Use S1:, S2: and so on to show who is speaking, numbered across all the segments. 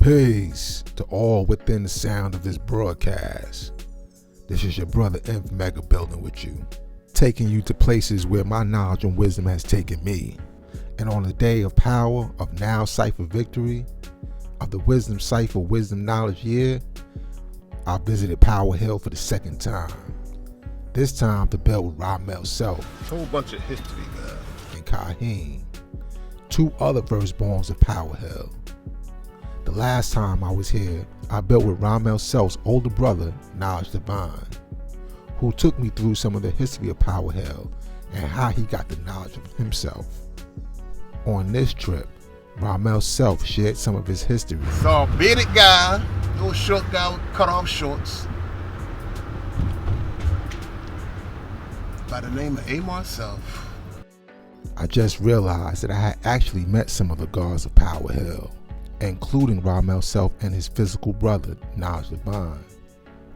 S1: Peace to all within the sound of this broadcast. This is your brother Inf Mecca building with you, taking you to places where my knowledge and wisdom has taken me. And on the day of power, of now cipher victory, of the wisdom cipher wisdom knowledge year, I visited Power Hill for the second time. This time to build with Ramel Self.
S2: A whole bunch of history, man.
S1: And Kaheen, two other firstborns of Power Hill. The last time I was here, I built with Ramel Self's older brother, Knowledge Divine, who took me through some of the history of Power Hill and how he got the knowledge of himself. On this trip, Ramel Self shared some of his history.
S2: Saw a bearded guy, little short guy with cut off shorts, by the name of Amar Self.
S1: I just realized that I had actually met some of the gods of Power Hill, including Ramel Self and his physical brother, Knowledge Divine,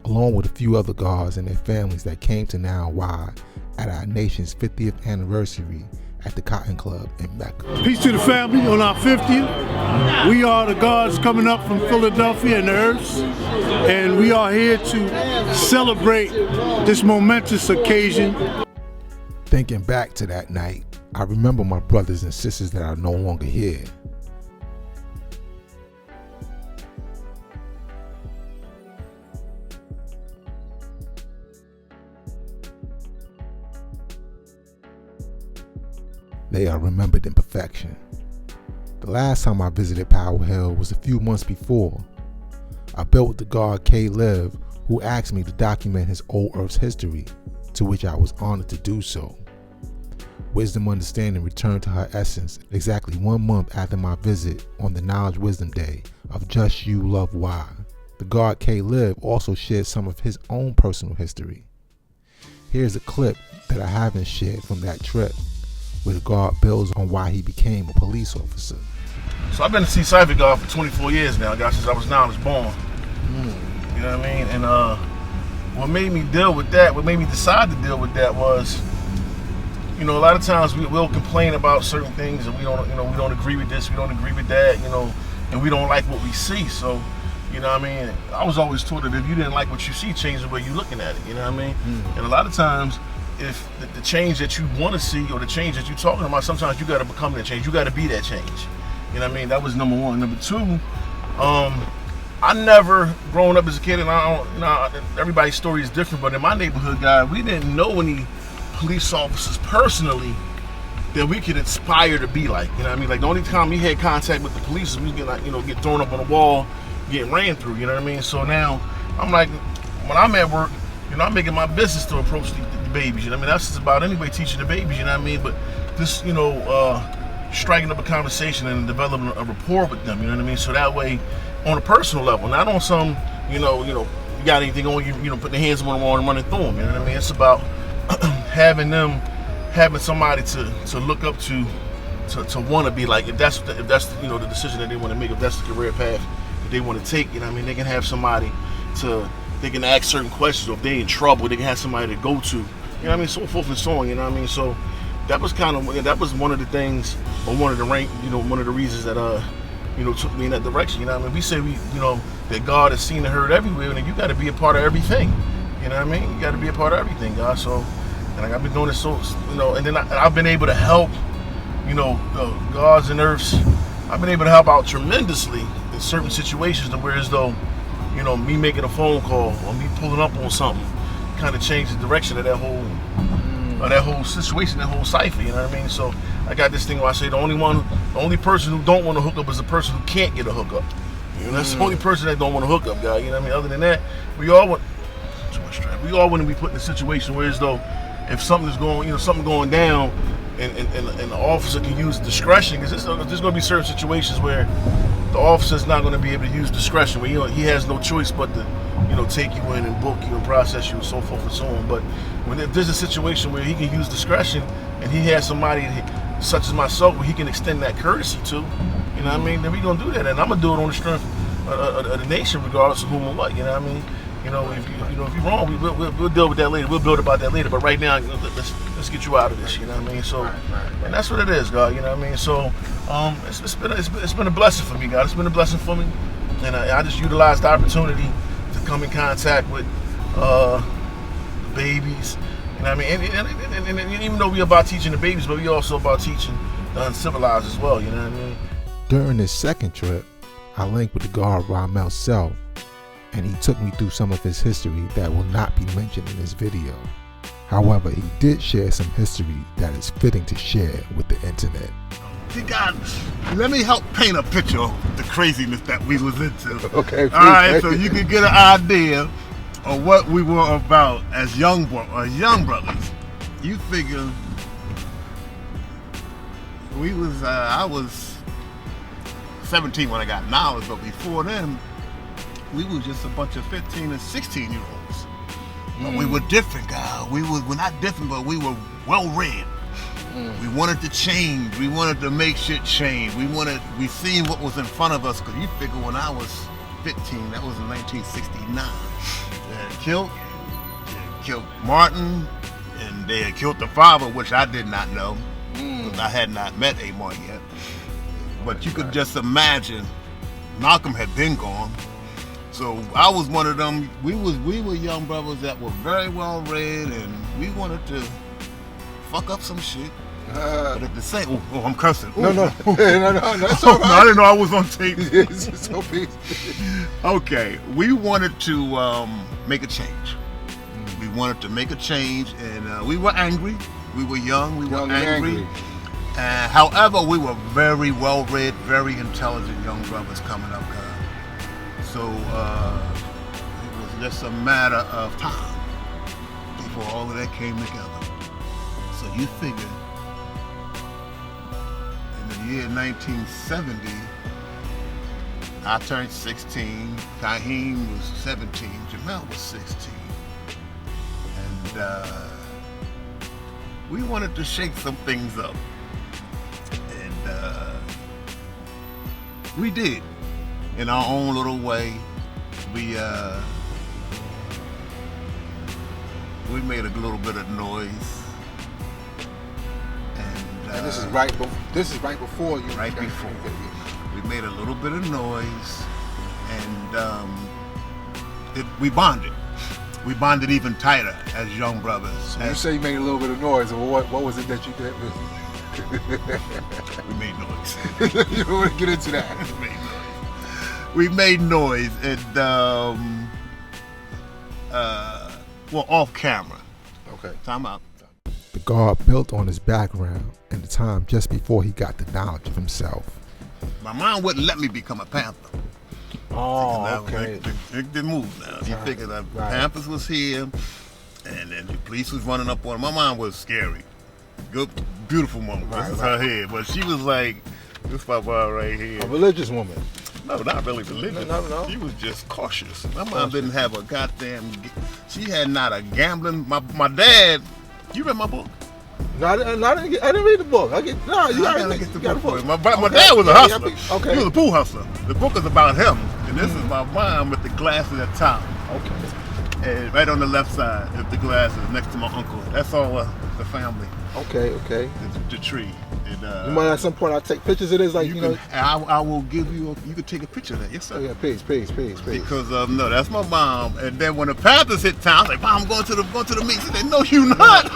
S1: along with a few other gods and their families that came to Now Y at our nation's 50th anniversary at the Cotton Club in Mecca.
S3: Peace to the family on our 50th. We are the gods coming up from Philadelphia and the Earths, and we are here to celebrate this momentous occasion.
S1: Thinking back to that night, I remember my brothers and sisters that are no longer here. They are remembered in perfection. The last time I visited Power Hill was a few months before. I built with the god K-Liv, who asked me to document his old Earth's history, to which I was honored to do so. Wisdom Understanding returned to her essence exactly 1 month after my visit on the Knowledge Wisdom Day of Just You Love Y. The god K-Liv also shared some of his own personal history. Here's a clip that I haven't shared from that trip, where the god builds on why he became a police officer.
S4: So I've been to see Cypher God for 24 years now, guys, since I was born. You know what I mean? And what made me deal with that, what made me decide to deal with that was, you know, a lot of times we'll complain about certain things and we don't agree with this, we don't agree with that, you know, and we don't like what we see. So, you know what I mean? I was always taught that if you didn't like what you see, change the way you're looking at it, you know what I mean? And a lot of times, if the change that you want to see or the change that you're talking about, sometimes you got to become that change. You got to be that change. You know what I mean? That was number one. Number two, I never, growing up as a kid, and I don't, you know, everybody's story is different, but in my neighborhood, guy, we didn't know any police officers personally that we could aspire to be like. You know what I mean? Like the only time we had contact with the police, we get like, you know, get thrown up on the wall, getting ran through. You know what I mean? So now I'm like, when I'm at work, you know, I'm making my business to approach the babies, you know what I mean? That's just about anybody teaching the babies, you know what I mean? But just, you know, striking up a conversation and developing a rapport with them, you know what I mean? So that way, on a personal level, not on some, you got anything on you, putting your hands on them and running through them, you know what I mean? It's about having somebody to look up to want to be like, if that's the decision that they want to make, if that's the career path that they want to take, you know what I mean? They can have somebody they can ask certain questions, or if they're in trouble, they can have somebody to go to. You know what I mean? So forth and so on, you know what I mean? So that was one of the things, or one of the reasons that, took me in that direction. You know what I mean? We say that God is seen and heard everywhere, and you got to be a part of everything. You know what I mean? You got to be a part of everything, God. So, and like, I've been doing this so, and then I've been able to help, gods and earths. I've been able to help out tremendously in certain situations, to where as though, me making a phone call or me pulling up on something kind of changed the direction of that whole situation, that whole cipher, you know what I mean? So I got this thing where I say the only person who don't want to hook up is the person who can't get a hookup. That's the only person that don't want to hook up, guy. You know what I mean? Other than that, we all want to be put in a situation where as though if something going down and the officer can use discretion, because there's going to be certain situations where the officer's not going to be able to use discretion, where he has no choice but to take you in and book you and process you and so forth and so on. But if there's a situation where he can use discretion and he has somebody such as myself where he can extend that courtesy to, you know what I mean, then we're going to do that, and I'm going to do it on the strength of the nation, regardless of whom or what, you know what I mean? If you're wrong, we'll deal with that later. We'll build about that later. But right now, let's get you out of this. You know what I mean? So, and that's what it is, God. You know what I mean? So, it's been a blessing for me, God. It's been a blessing for me. And I just utilized the opportunity to come in contact with babies. You know what I mean? And even though we're about teaching the babies, but we also about teaching the uncivilized as well. You know what I mean?
S1: During this second trip, I linked with the guard Ramel Self, and he took me through some of his history that will not be mentioned in this video. However, he did share some history that is fitting to share with the internet.
S2: Let me help paint a picture of the craziness that we was into.
S3: Okay.
S2: All right, so you can get an idea of what we were about as young brothers. You figure I was 17 when I got knowledge, but before then, we was just a bunch of 15 and 16-year-olds. But we were different, guys. We're not different, but we were well-read. We wanted to change. We wanted to make shit change. We seen what was in front of us, because you figure when I was 15, that was in 1969. They had killed Martin, and they had killed the father, which I did not know, because I had not met Amar yet. But you could just imagine, Malcolm had been gone. So I was one of them. We were young brothers that were very well read, and we wanted to fuck up some shit. But at the same, I'm cursing.
S1: No, that's all right.
S2: No, I didn't know I was on tape.
S1: It's so peaceful.
S2: Okay, we wanted to make a change. We wanted to make a change, and we were angry. We were young. We were angry. However, we were very well read, very intelligent young brothers coming up. So it was just a matter of time before all of that came together. So you figure in the year 1970, I turned 16, Kaheem was 17, Jamel was 16. And we wanted to shake some things up. And we did. In our own little way, we made a little bit of noise, and
S1: this is right before you.
S2: Right before we made a little bit of noise, and we bonded. We bonded even tighter as young brothers.
S1: So you say you made a little bit of noise. What was it that you did?
S2: We made noise.
S1: You don't want to get into that.
S2: We made noise, and off camera.
S1: Okay.
S2: Time out.
S1: The guard built on his background and the time just before he got the knowledge of himself.
S2: My mom wouldn't let me become a Panther.
S1: Oh, okay.
S2: It didn't move now. You figured that Panthers was here, and then the police was running up on her. My mom was scary. Good, beautiful woman. This is her head, but she was like, this papa right here.
S1: A religious woman.
S2: No, not really religious.
S1: No.
S2: She was just cautious. My mom didn't have a goddamn. She had not a gambling. My dad. You read my book?
S1: No, I didn't read the book. You gotta
S2: get the book. My dad was a hustler.
S1: Okay.
S2: He was a pool hustler. The book is about him, and this is my mom with the glasses at the top.
S1: Okay.
S2: And right on the left side is the glasses next to my uncle. That's all the family.
S1: Okay.
S2: The tree. And,
S1: you might at some point I'll take pictures of this,
S2: I will give you. You can take a picture of that. Yes, sir.
S1: Oh yeah, peace.
S2: Because no, that's my mom. And then when the Panthers hit town, I was like, Mom, I'm going to the meet. She said, No, you not.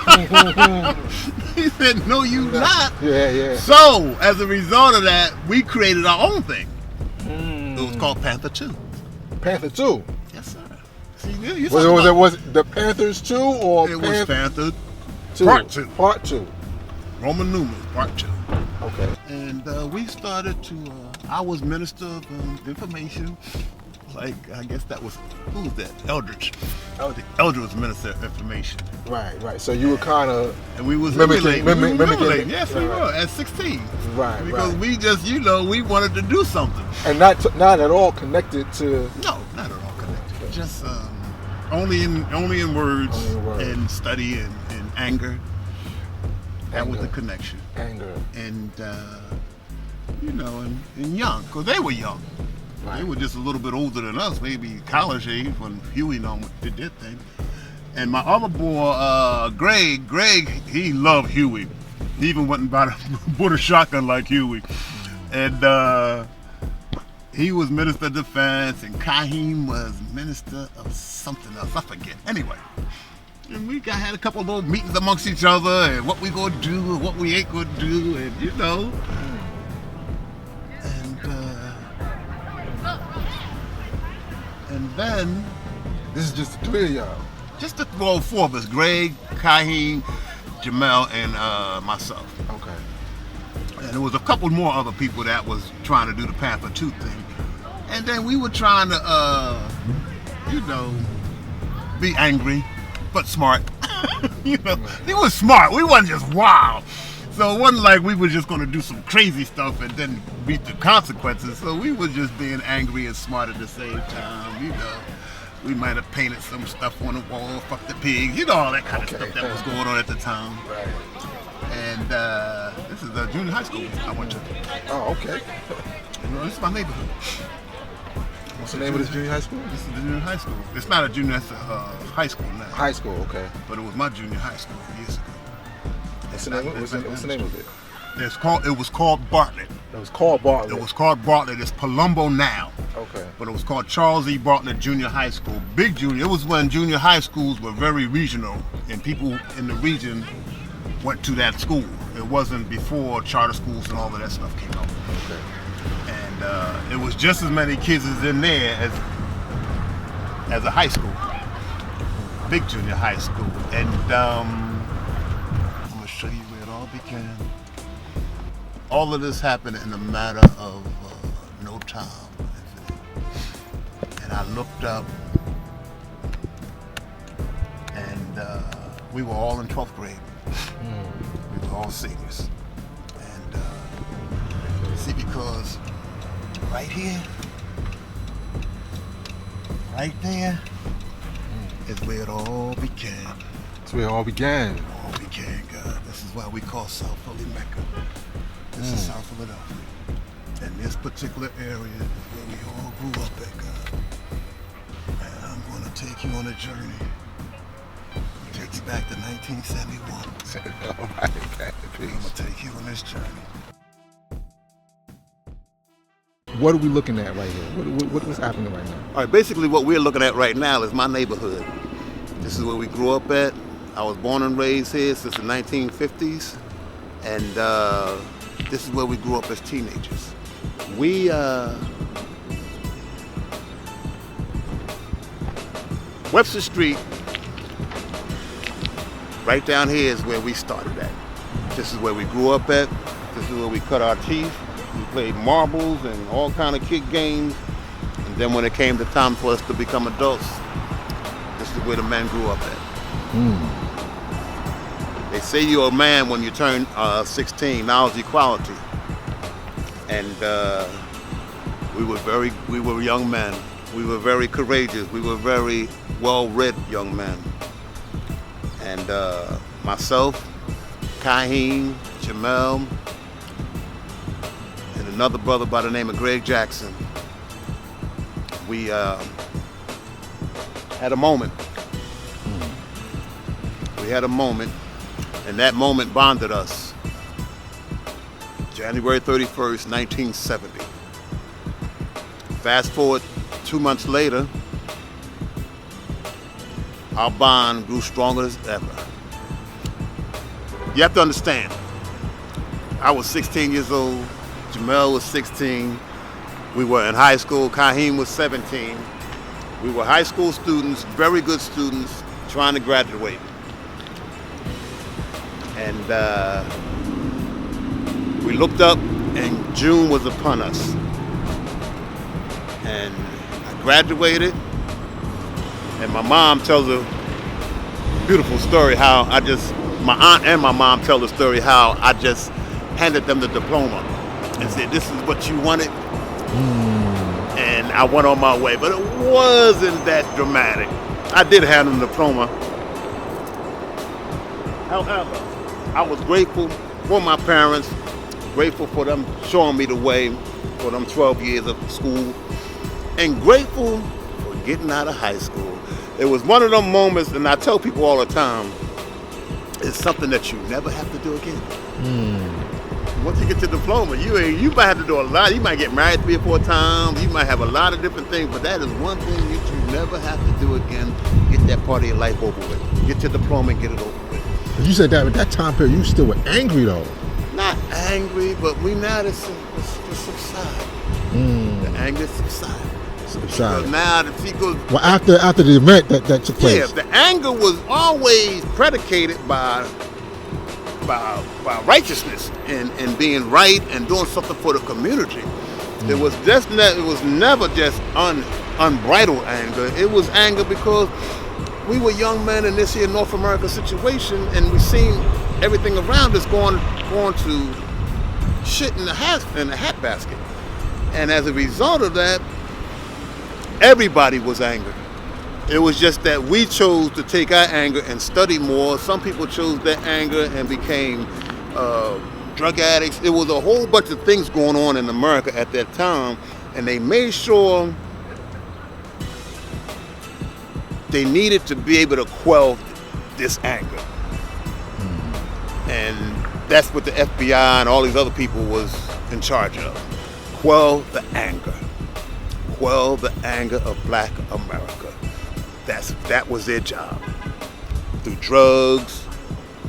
S2: He said, No, you not.
S1: Yeah.
S2: So as a result of that, we created our own thing. It was called Panther 2.
S1: Panther 2.
S2: Yes, sir. See,
S1: was it the Panthers 2 or
S2: it was Panther
S1: 2? Part 2.
S2: Roman numerals, Part 2.
S1: Okay.
S2: And we started to, I was Minister of Information. Like, I guess that was, who was that? Eldridge. Eldridge was Minister of Information.
S1: Right. So you were kind of...
S2: And we was
S1: mimicking.
S2: Yes, we were, at 16.
S1: Right.
S2: Because we just, we wanted to do something.
S1: And not at all connected to...
S2: No, not at all connected. Just only in words and study and anger. That was the connection.
S1: Anger.
S2: And, and young, because they were young. Right. They were just a little bit older than us, maybe college age when Huey did their thing. And my other boy, Greg, he loved Huey. He even went and bought a shotgun like Huey. And He was Minister of Defense, and Kaheem was Minister of something else. I forget. Anyway, and we had a couple of little meetings amongst each other, and what we gonna do, and what we ain't gonna do, and you know. And then
S1: This is just the three of y'all.
S2: just the four of us: Greg, Kaheem, Jamel, and myself.
S1: Okay.
S2: And there was a couple more other people that was trying to do the Panther 2 thing. And then we were trying to, you know, be angry, but smart. You know, it was smart. We wasn't just wild. So it wasn't like we were just going to do some crazy stuff and then beat the consequences. So we were just being angry and smart at the same time, you know. We might have painted some stuff on the wall, fuck the pigs, you know, all that kind of stuff that was going on at the time.
S1: Right.
S2: And this is the junior high school I went to.
S1: Oh, okay.
S2: You know, this is my neighborhood.
S1: What's the name of this junior high school?
S2: This is the junior high school. It's not a junior, it's a high school now.
S1: High school, okay.
S2: But it was my junior high school years ago.
S1: What's the name of it?
S2: It was called Bartlett.
S1: It was called Bartlett.
S2: It was called Bartlett. It's Palumbo now.
S1: Okay.
S2: But it was called Charles E. Bartlett Junior High School. Big junior. It was when junior high schools were very regional and people in the region went to that school. It wasn't before charter schools and all of that stuff came out.
S1: Okay.
S2: And it was just as many kids as in there as a high school. Big junior high school. And I'm going to show you where it all began. All of this happened in a matter of no time. And I looked up, and we were all in 12th grade. We were all seniors. And see, because right here, right there, is where it all began.
S1: That's where it all began.
S2: All began, God. This is why we call South Philly Mecca. This is South Philadelphia. And this particular area is where we all grew up at, God. And I'm going to take you on a journey. It takes you back to 1971.
S1: All right, okay.
S2: I'm going to take you on this journey.
S1: What are we looking at right here? What's happening right now?
S2: All right, basically what we're looking at right now is my neighborhood. This is where we grew up at. I was born and raised here since the 1950s. And this is where we grew up as teenagers. Webster Street, right down here is where we started at. This is where we grew up at. This is where we cut our teeth. We played marbles and all kind of kid games. And then when it came to time for us to become adults, this is where the men grew up at. They say you're a man when you turn 16. Now it's equality. And we were young men. We were very courageous. We were very well-read young men. And myself, Kaheem, Jamel, and another brother by the name of Greg Jackson, we had a moment. We had a moment, and that moment bonded us. January 31st, 1970. Fast forward 2 months later, our bond grew stronger as ever. You have to understand, I was 16 years old, Jamel was 16, we were in high school, Kaheem was 17. We were high school students, very good students, trying to graduate. And we looked up and June was upon us. And I graduated, and my mom tells a beautiful story how my aunt and my mom tell the story how I just handed them the diploma and said, "This is what you wanted." And I went on my way, but it wasn't that dramatic. I did hand them the diploma. However, I was grateful for my parents, grateful for them showing me the way for them 12 years of school, and grateful for getting out of high school. It was one of them moments, and I tell people all the time, it's something that you never have to do again. Once you get your diploma, you might have to do a lot. You might get married 3 or 4 times. You might have a lot of different things, but that is one thing that you never have to do again. Get that part of your life over with. Get your diploma and get it over with.
S1: You said that at that time period, you still were angry though.
S2: Not angry, but we now to subside. The anger subsided. So now the people.
S1: Well, after the event that took place.
S2: Yeah, the anger was always predicated by righteousness and being right and doing something for the community. It was never just unbridled anger. It was anger because we were young men in this here North America situation, and we seen everything around us going to shit in the hat basket. And as a result of that, everybody was angry. It was just that we chose to take our anger and study more. Some people chose that anger and became drug addicts. It was a whole bunch of things going on in America at that time, and they made sure they needed to be able to quell this anger. And that's what the FBI and all these other people was in charge of. Quell the anger. Quell the anger of Black America. That was their job. Through drugs,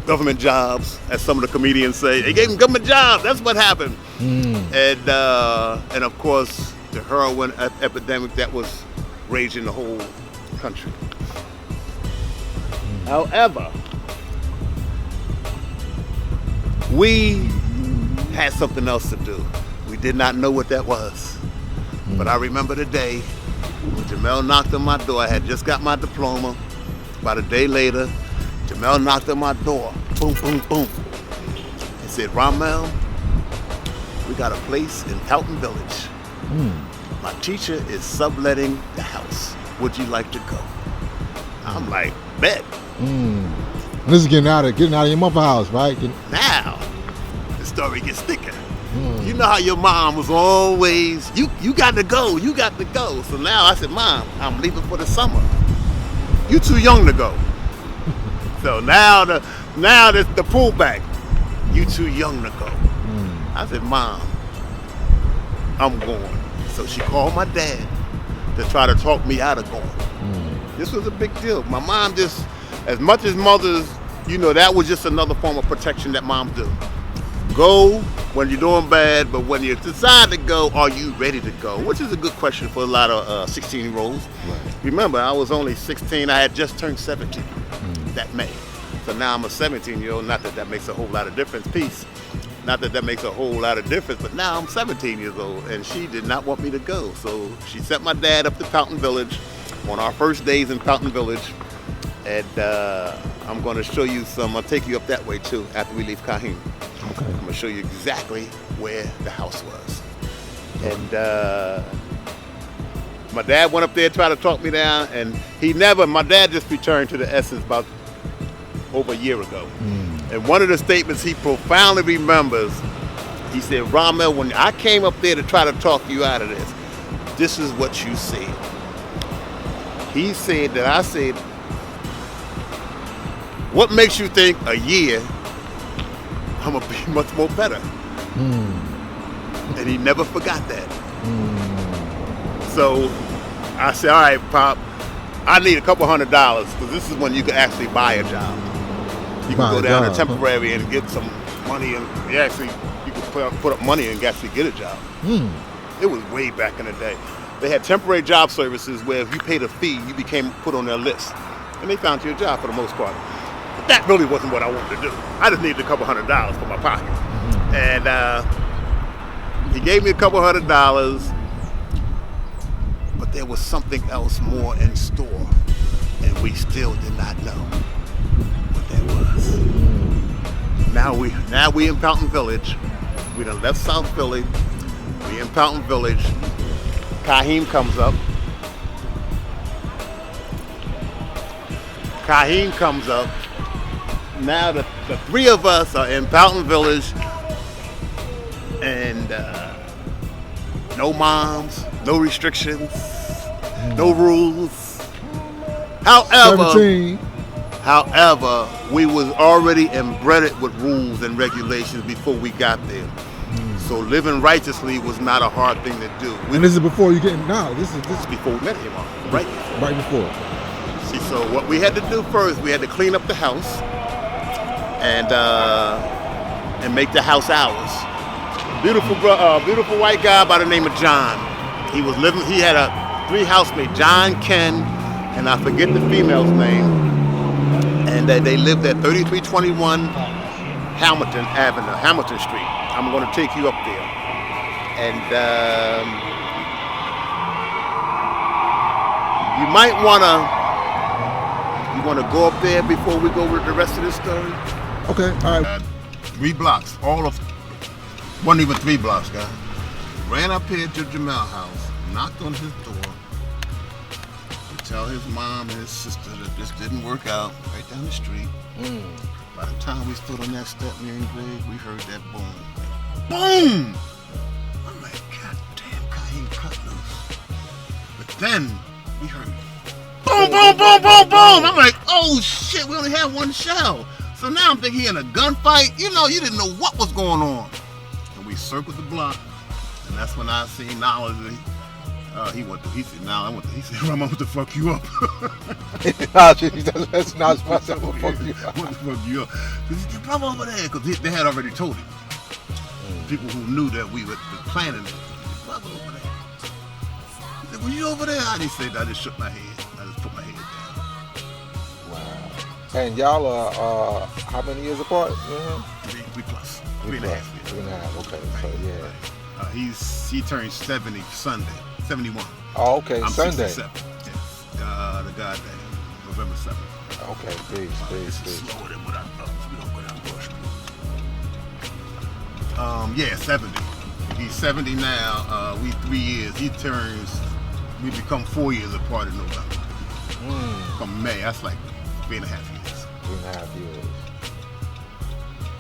S2: government jobs, as some of the comedians say. They gave them government jobs. That's what happened. And of course, the heroin epidemic that was raging the whole country. However, we had something else to do. We did not know what that was. But I remember the day when Jamel knocked on my door. I had just got my diploma. About a day later, Jamel knocked on my door. Boom, boom, boom. He said, Ramel, we got a place in Houghton Village. My teacher is subletting the house. Would you like to go? I'm like, bet.
S1: This is getting out of your mother's house, right?
S2: Now, the story gets thicker. You know how your mom was always, you got to go, you got to go. So now I said, Mom, I'm leaving for the summer. You too young to go. So now the pullback, you too young to go. I said, Mom, I'm going. So she called my dad to try to talk me out of going. This was a big deal. My mom just, as much as mothers, that was just another form of protection that moms do. Go when you're doing bad, but when you decide to go, are you ready to go? Which is a good question for a lot of 16-year-olds. Right. Remember, I was only 16. I had just turned 17 that May. So now I'm a 17-year-old. Not that that makes a whole lot of difference. Peace. Not that that makes a whole lot of difference, but now I'm 17 years old, and she did not want me to go. So she sent my dad up to Fountain Village on our first days in Fountain Village. And I'm going to show you I'll take you up that way too after we leave Kahim. Okay. I'm going to show you exactly where the house was. And my dad went up there, tried to talk me down, and my dad just returned to the Essence about over a year ago. And one of the statements he profoundly remembers, he said, Ramel, when I came up there to try to talk you out of this is what you said. He said that I said, what makes you think a year I'm going to be much more better? And he never forgot that. So I said, all right, Pop, I need $200 because this is when you can actually buy a job. You can go down to temporary and get some money, and you can put up money and actually get a job. It was way back in the day. They had temporary job services where if you paid a fee, you became put on their list. And they found you a job for the most part. But that really wasn't what I wanted to do. I just needed $200 for my pocket. And he gave me $200, but there was something else more in store. And we still did not know what that was. Now we in Fountain Village. We done left South Philly. We in Fountain Village. Kahim comes up. Now the three of us are in Fountain Village, and no moms, no restrictions, no rules. However, we was already embedded with rules and regulations before we got there. So living righteously was not a hard thing to do.
S1: And this is before you get now. This is
S2: Before we met him, right?
S1: right before.
S2: See, so what we had to do first, we had to clean up the house and make the house ours. Beautiful white guy by the name of John. He was living. He had 3 housemates, John, Ken, and I forget the female's name. And they lived at 3321 Hamilton Street. I'm going to take you up there. And you might want to go up there before we go with the rest of the story.
S1: Okay, all right.
S2: 3 blocks, wasn't even 3 blocks, guys. Ran up here to Jamel's house, knocked on his door to tell his mom and his sister that this didn't work out right down the street. By the time we stood on that step, me and Greg, we heard that boom. Boom! I'm like, God damn, Kaheem cut loose. But then we heard boom, boom, boom, boom, boom. I'm like, oh shit, we only have 1 shell. So now I'm thinking he in a gunfight. You didn't know what was going on. And we circled the block, and that's when I seen Knowledge. He said, I'm going to fuck you up.
S1: That's not myself.
S2: I want to fuck you up. Because your brother over there, because they had already told him. People who knew that we were planning it. Your brother over there. He said, were you over there? I didn't say that. I just shook my head. I just put my head down.
S1: Wow. And y'all are how many years apart?
S2: 3 plus.
S1: 3
S2: 3.5 years.
S1: 3.5. Okay, so yeah.
S2: He turned 70 Sunday. 71.
S1: Oh, okay.
S2: I'm
S1: Sunday.
S2: 67. Yes. The goddamn November 7th.
S1: Okay, peace.
S2: Slower than what I thought. We don't go down Bush. Yeah, 70. He's 70 now. We 3 years. We become 4 years apart in November. From May, that's like 3.5 years.
S1: 3.5 years.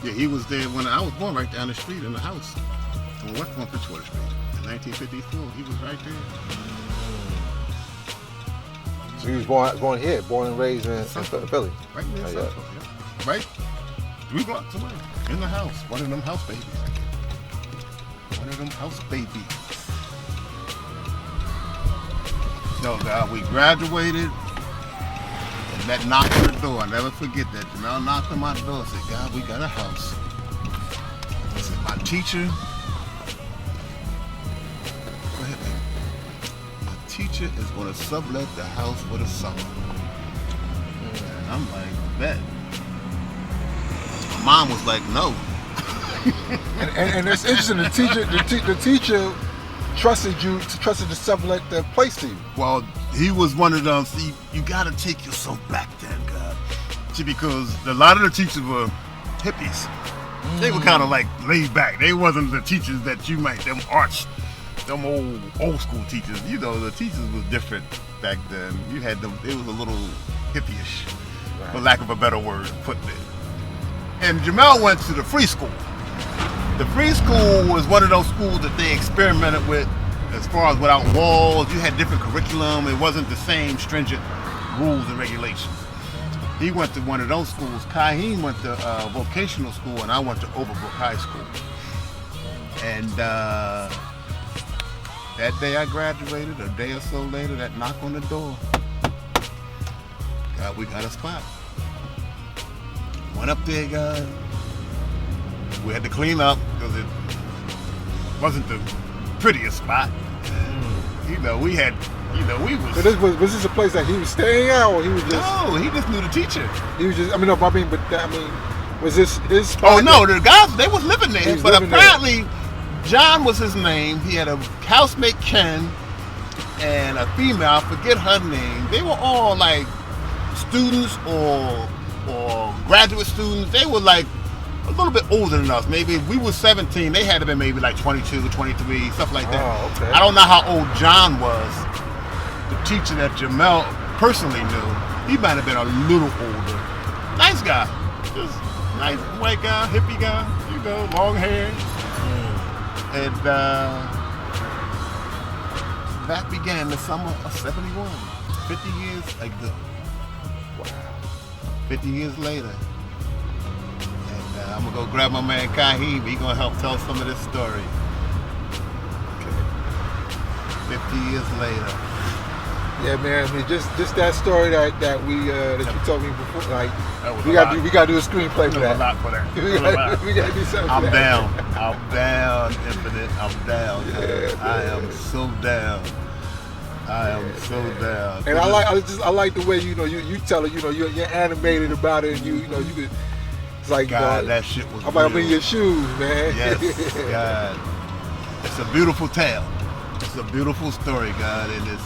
S2: Yeah, he was there when I was born, right down the street in the house on West 154th Street. 1954, he was right there.
S1: So he was born here, born and raised in Philly.
S2: Right there, yeah. Right? 3 blocks away, in the house. One of them house babies. No, God, we graduated, and that knock on the door. I never forget that. Jamel knocked on my door and said, God, we got a house. I said, my teacher. Teacher is going to sublet the house for the summer. And I'm like, bet. My mom was like, no.
S1: and it's interesting. The teacher trusted to sublet the place to you.
S2: Well, he was one of them. See, you got to take yourself back then, God. See, because a lot of the teachers were hippies. They were kind of like laid back. They wasn't the teachers that you might them old school teachers. The teachers was different back then. You had them, it was a little hippie-ish, right, for lack of a better word, put it. And Jamel went to the free school. The free school was one of those schools that they experimented with as far as without walls. You had different curriculum. It wasn't the same stringent rules and regulations. He went to one of those schools. Kaheem went to vocational school, and I went to Overbrook High School. And that day I graduated, a day or so later, that knock on the door. God, we got a spot. Went up there, guys. We had to clean up because it wasn't the prettiest spot. We had, we was.
S1: So was this a place that he was staying at, or he was just?
S2: No, he just knew the teacher.
S1: He was just. Was this his spot?
S2: Oh no, the guys, they was living there, but apparently John was his name. He had a housemate, Ken, and a female, I forget her name. They were all like students or graduate students. They were like a little bit older than us. Maybe if we were 17, they had to be maybe like 22, 23, stuff like that.
S1: Oh, okay.
S2: I don't know how old John was. The teacher that Jamel personally knew, he might have been a little older. Nice guy. Just nice white guy, hippie guy, long hair. And that began the summer of 71, 50 years ago. Wow. 50 years later. And I'm going to go grab my man Kaheem. He's going to help tell some of this story. 50 years later.
S1: Yeah, man. I mean, just that story that you told me before. Like, we gotta do a screenplay for that.
S4: A lot for that.
S1: we gotta do something.
S2: I'm
S1: for that.
S2: down. I'm down, Infinite. I'm down.
S1: Yeah,
S2: I am so down. I am so down.
S1: And I like the way you tell it. You're animated about it, and you could. It's like
S2: God, that shit was.
S1: I'm in your shoes, man.
S2: Yes, God. It's a beautiful tale. It's a beautiful story, God, and it's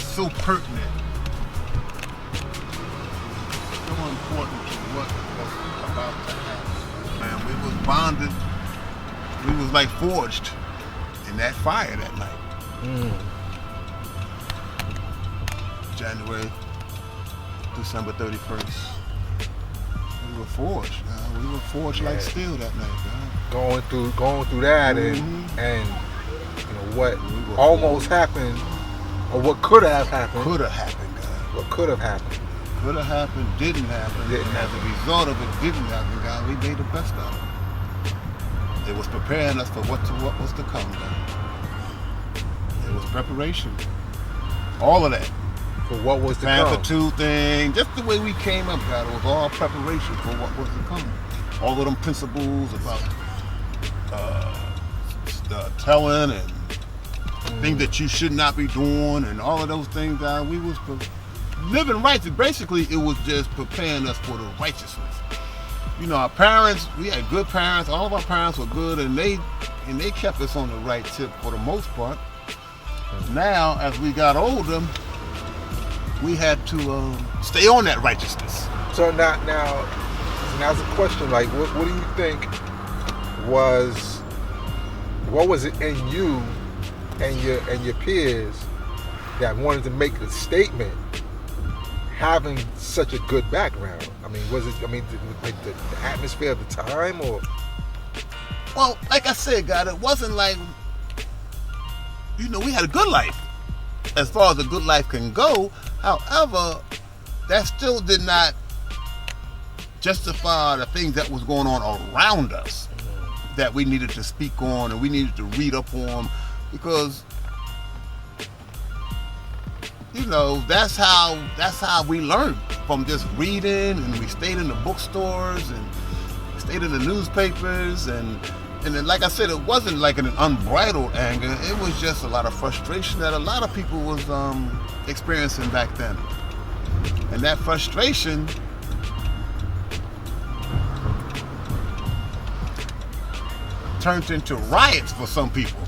S2: so pertinent, so important to what was about to happen. Man, we was bonded. We was like forged in that fire that night. December 31st. We were forged. We were forged like steel that night, God.
S1: Going through that, and what almost happened, or what could have happened.
S2: Could have happened, God.
S1: What could have happened.
S2: Could have happened, didn't happen. And as a result of it didn't happen, God, we made the best out of it. It was preparing us for what was to come, God. It was preparation. All of that.
S1: For what was to come.
S2: Panther 2 thing, just the way we came up, God, it was all preparation for what was to come. All of them principles about telling and things that you should not be doing and all of those things, God, we was living righteous. Basically, it was just preparing us for the righteousness. Our parents, we had good parents. All of our parents were good, and they kept us on the right tip for the most part. Now, as we got older, we had to stay on that righteousness.
S1: So now's a question. Like, what do you think what was it in you and your peers that wanted to make the statement, having such a good background? I mean, was it? I mean, like the atmosphere of the time, or?
S2: Well, like I said, God, it wasn't like we had a good life, as far as a good life can go. However, that still did not justify the things that was going on around us that we needed to speak on and we needed to read up on, because that's how we learned, from just reading, and we stayed in the bookstores and stayed in the newspapers, and then, like I said, it wasn't like an unbridled anger. It was just a lot of frustration that a lot of people was experiencing back then. And that frustration turned into riots for some people.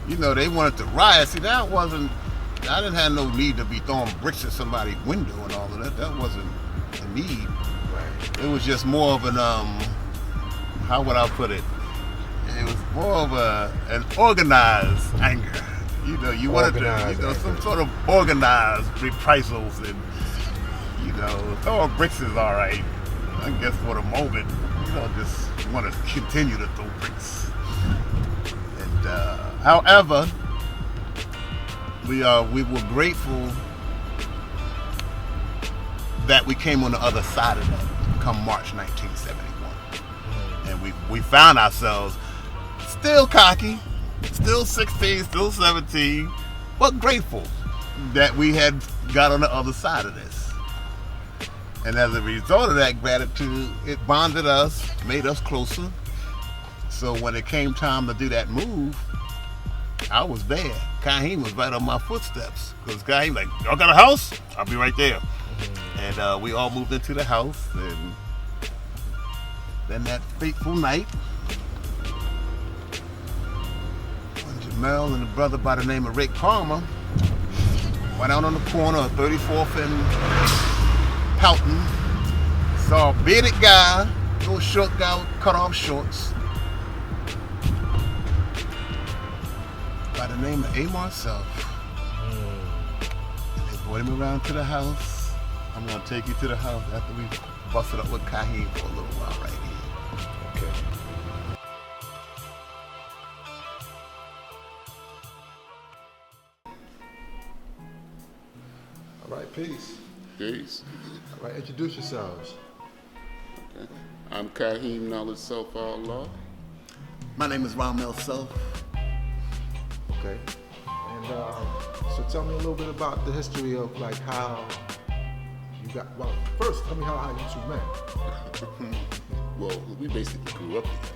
S2: They wanted to riot. See, I didn't have no need to be throwing bricks at somebody's window and all of that. That wasn't the need. Right. It was just more of an, how would I put it? It was more of an organized anger. You wanted to, some sort of organized reprisals, and throwing bricks is all right. I guess for the moment, just want to continue to throw bricks. And however, we were grateful that we came on the other side of that come March 1971. And we found ourselves still cocky, still 16, still 17, but grateful that we had got on the other side of this. And as a result of that gratitude, it bonded us, made us closer. So when it came time to do that move, I was there. Kaheem was right on my footsteps. Because Kaheem like, y'all got a house? I'll be right there. And we all moved into the house. And then that fateful night, when Jamel and a brother by the name of Rick Palmer went out on the corner of 34th and Houghton, saw a bearded guy, little short guy with cut off shorts, by the name of A. Marcel. And they brought him around to the house. I'm going to take you to the house after we busted up with Kaheem for a little while right here.
S1: Okay. All right, peace.
S5: Peace.
S1: All right, introduce yourselves.
S5: Okay. I'm Kaheem Knowledge Self Allah.
S2: My name is Ramel Self.
S1: Okay. And so tell me a little bit about the history of like how you got. Well, first tell me how you two met.
S5: Well, we basically grew up together.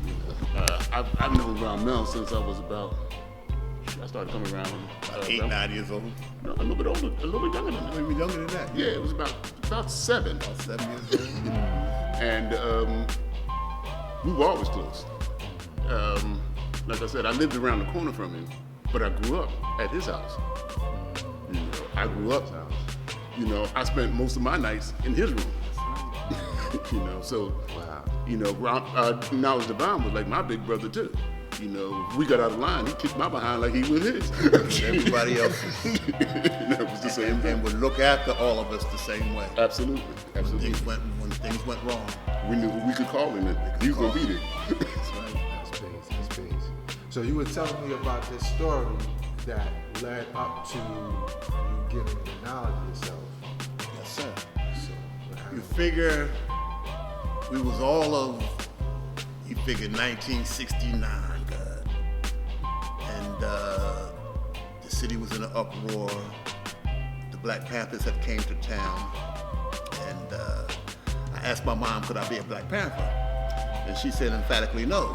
S5: You know, I've known Ramel since I was about. I started coming around
S2: 8, 9 years old.
S5: No, a little bit older, a little bit younger than that.
S2: Maybe younger than that.
S5: Yeah, it was about 7.
S2: About 7 years old.
S5: And we were always close. Like I said, I lived around the corner from him, but I grew up at his house. You know, I grew up. You know, I spent most of my nights in his room. You know, so you know, Knowledge Divine was like my big brother too. You know, we got out of line. He kicked my behind like he was his.
S2: Everybody else.
S5: That was the same thing.
S2: And would look after all of us the same way.
S5: Absolutely, absolutely.
S2: When things went wrong,
S5: We knew who we could call him, and he was gonna be there.
S2: that's right.
S1: That's base. So you were telling me about this story that led up to you getting the knowledge of yourself.
S2: Yes, sir.
S1: So what
S2: You
S1: happened?
S2: figure we was all of, you figure 1969, God. And the city was in an uproar. The Black Panthers had came to town. And I asked my mom, could I be a Black Panther? And she said emphatically no.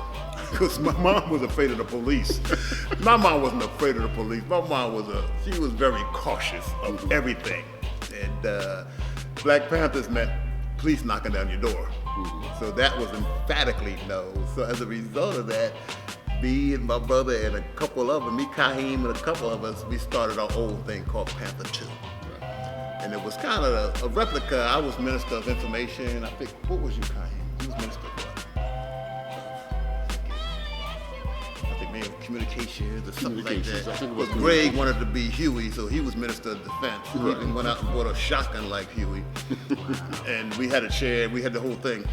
S2: Because my mom was afraid of the police. My mom wasn't afraid of the police. My mom she was very cautious of everything. And Black Panthers meant police knocking down your door. So that was emphatically no. So as a result of that, me and my brother and a couple of them, me, Kaheem, and a couple of us, we started our own thing called Panther 2. And it was kind of a replica. I was Minister of Information. I think, what was you, Kaheem? You was Minister of what? I think maybe communications or something like
S5: Communications, I
S2: that.
S5: think it was
S2: But Greg wanted to be Huey, so he was Minister of Defense. He even went out and bought a shotgun like Huey. And we had a chair, we had the whole thing.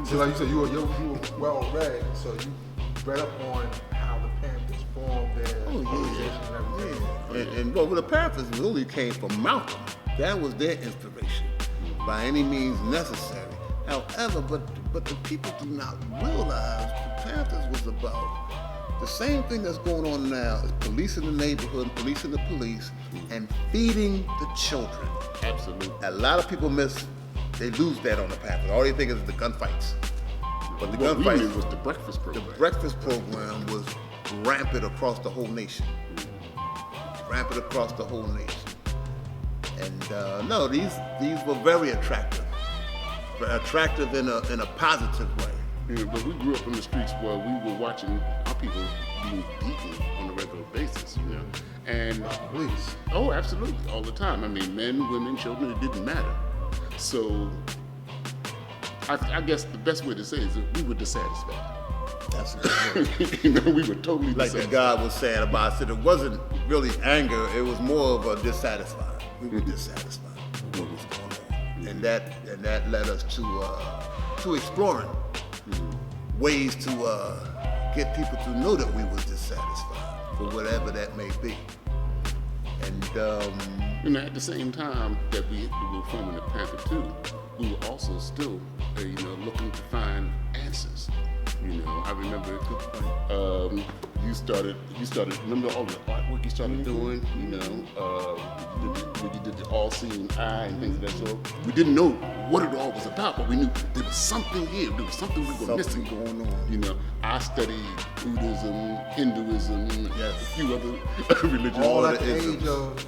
S1: So like you said, you were well read, so you read up on how the Panthers formed their organization and everything.
S2: And well, the Panthers really came from Malcolm. That was their inspiration, by any means necessary. However, but the people do not realize the Panthers was about the same thing that's going on now is policing the neighborhood, policing the police, and feeding the children.
S5: Absolutely.
S2: A lot of people they lose that on the Panthers. All they think is the gunfights. But the
S5: What we
S2: gunfights,
S5: knew was the breakfast program.
S2: the breakfast program was rampant across the whole nation. Rampant across the whole nation. And no, these were very attractive. Attractive in a positive way.
S5: Yeah, but we grew up in the streets where we were watching our people being beaten on a regular basis, you know. And
S1: Police.
S5: oh, absolutely, all the time. I mean, men, women, children, it didn't matter. So I guess the best way to say is that we were dissatisfied.
S2: That's a good word.
S5: You know, we were totally
S2: Like the
S5: dissatisfied.
S2: God was saying about us, it wasn't really anger, it was more of a dissatisfied. We were dissatisfied with what was going on. And that led us to exploring ways to get people to know that we was dissatisfied for whatever that may be. And
S5: You know, at the same time that we were forming the Panther 2, we were also still, you know, looking to find answers. You know, I remember you started, remember all the artwork you started doing, you know, when you did the all-seeing eye and things of that sort. We didn't know what it all was about, but we knew there was something here, there was something we were missing.
S2: going on.
S5: You know, I studied Buddhism, Hinduism,
S2: Yes.
S5: a few other religions.
S1: All
S2: All
S1: at
S2: the
S1: the
S2: isms.
S1: age of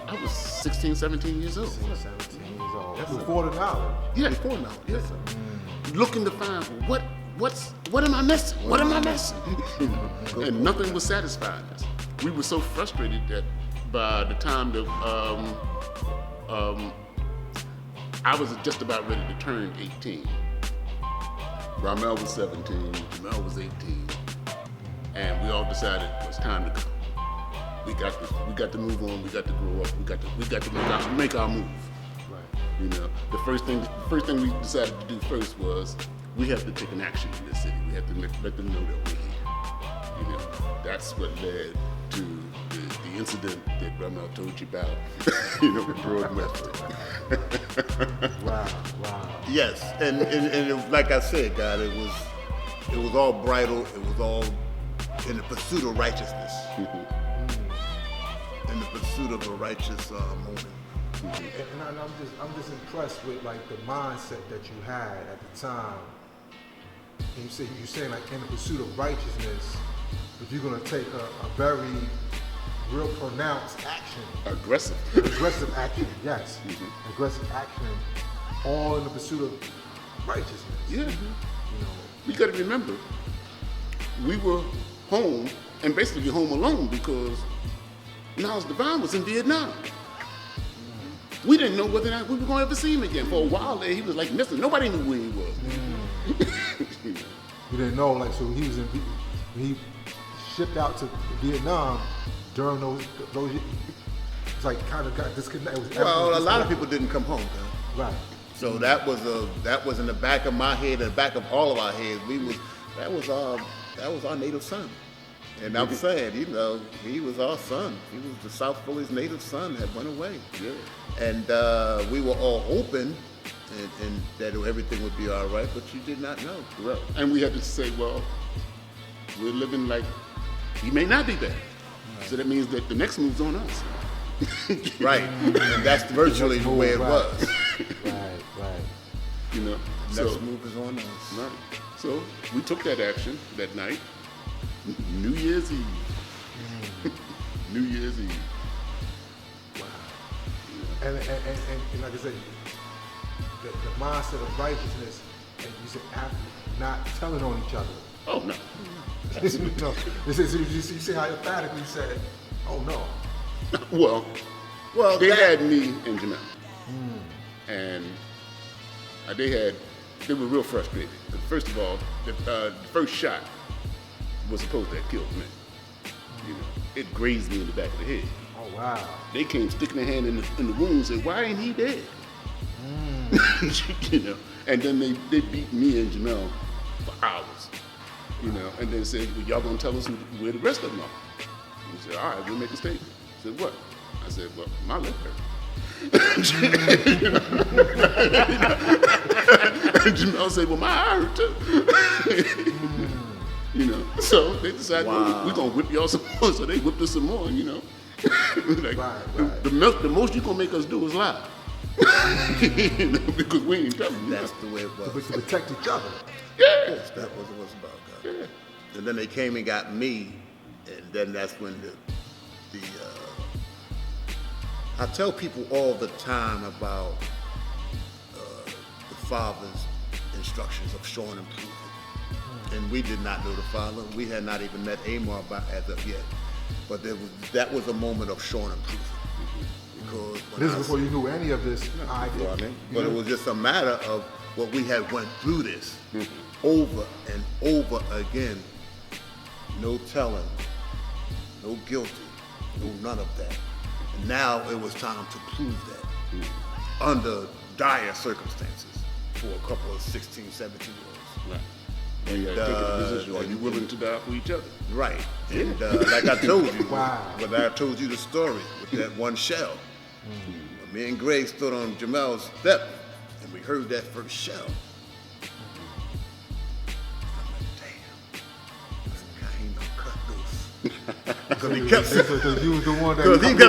S5: I was 16, 17 years old.
S1: 17 years old. Before the knowledge.
S5: Yeah, before now. Yes. Looking to find what am I missing? What am I missing? You know? And nothing was satisfying us. We were so frustrated that by the time that I was just about ready to turn 18. Ramel was 17, Jamel was 18, and we all decided it was time to go. We got to move on. We got to grow up. We got to make our move.
S1: Right.
S5: You know, the first thing we decided to do first was we have to take an action in this city. We have to let them know that we're here. You know, that's what led to the incident that Ramel told you about. You know, with Broadwester.
S1: Wow.
S2: Yes, and it, like I said, God, it was it was all bridal. It was all in the pursuit of righteousness. In the pursuit of a righteous moment.
S1: And I'm just impressed with like the mindset that you had at the time. And you're saying like in the pursuit of righteousness, but you're gonna take a very real pronounced action.
S5: Aggressive
S1: Action, yes. Aggressive action, all in the pursuit of righteousness.
S5: Yeah.
S1: You know.
S5: You got to remember, we were home and basically home alone because Niles Devine was in Vietnam. We didn't know whether or not we were going to ever see him again. For a while there, he was like missing. Nobody knew where he was.
S1: You didn't know, like, so he shipped out to Vietnam during those years. It's like kind of got disconnected.
S2: Well, a lot of people didn't come home, man.
S1: Right.
S2: So that was in the back of my head, and the back of all of our heads. That was our native son. And I'm saying, you know, he was our son. He was the South Philly's native son that went away.
S5: Yeah.
S2: And we were all hoping and that everything would be all right, but you did not know.
S5: Right. And we had to say, well, we're living like he may not be back. Right. So that means that the next move's on us.
S2: Right. And that's virtually the way it was.
S1: Right.
S5: You know.
S2: The next move is on us.
S5: Right. So we took that action that night. New Year's Eve. New Year's Eve.
S1: Wow. And like I said, the mindset of righteousness, and you said after not telling on each other.
S5: Oh no.
S1: You see how emphatically you said, oh no.
S5: Well, they had me and Jamel. And they were real frustrated. First of all, the first shot was supposed to have killed me. You know, it grazed me in the back of the head.
S1: Oh wow.
S5: They came sticking their hand in the wound and said, why ain't he dead? You know, and then they beat me and Jamel for hours. You know, and then said, well, y'all gonna tell us where the rest of them are? And we said, all right, we'll make a statement. I said, what? I said, well, my lip hurt. And Jamel said, well, my eye hurt too. You know, so they decided, well, we're gonna whip y'all some more. So they whipped us some more, you know. Like, right. The most you gonna make us do is lie. You know, because we ain't telling you.
S2: That's the way it was.
S1: To protect each other.
S2: Yes, that was what it was about, God. Yeah. And then they came and got me, and then that's when I tell people all the time about the Father's instructions of showing improvement. And we did not know the Father. We had not even met Amar as of yet. But that was a moment of showing improvement. Because
S1: this is before you knew any of this idea.
S2: But it was just a matter of what we had went through this over and over again. No telling, no guilty, no none of that. And now it was time to prove that under dire circumstances for a couple of 16, 17-year-olds.
S5: Right. And you taking the position, are you willing to die for each other?
S2: Right. And like I told you,
S1: wow.
S2: when I told you the story with that one shell, when me and Greg stood on Jamel's step and we heard that first shell, I'm like, damn, this guy ain't gonna cut loose. Because he kept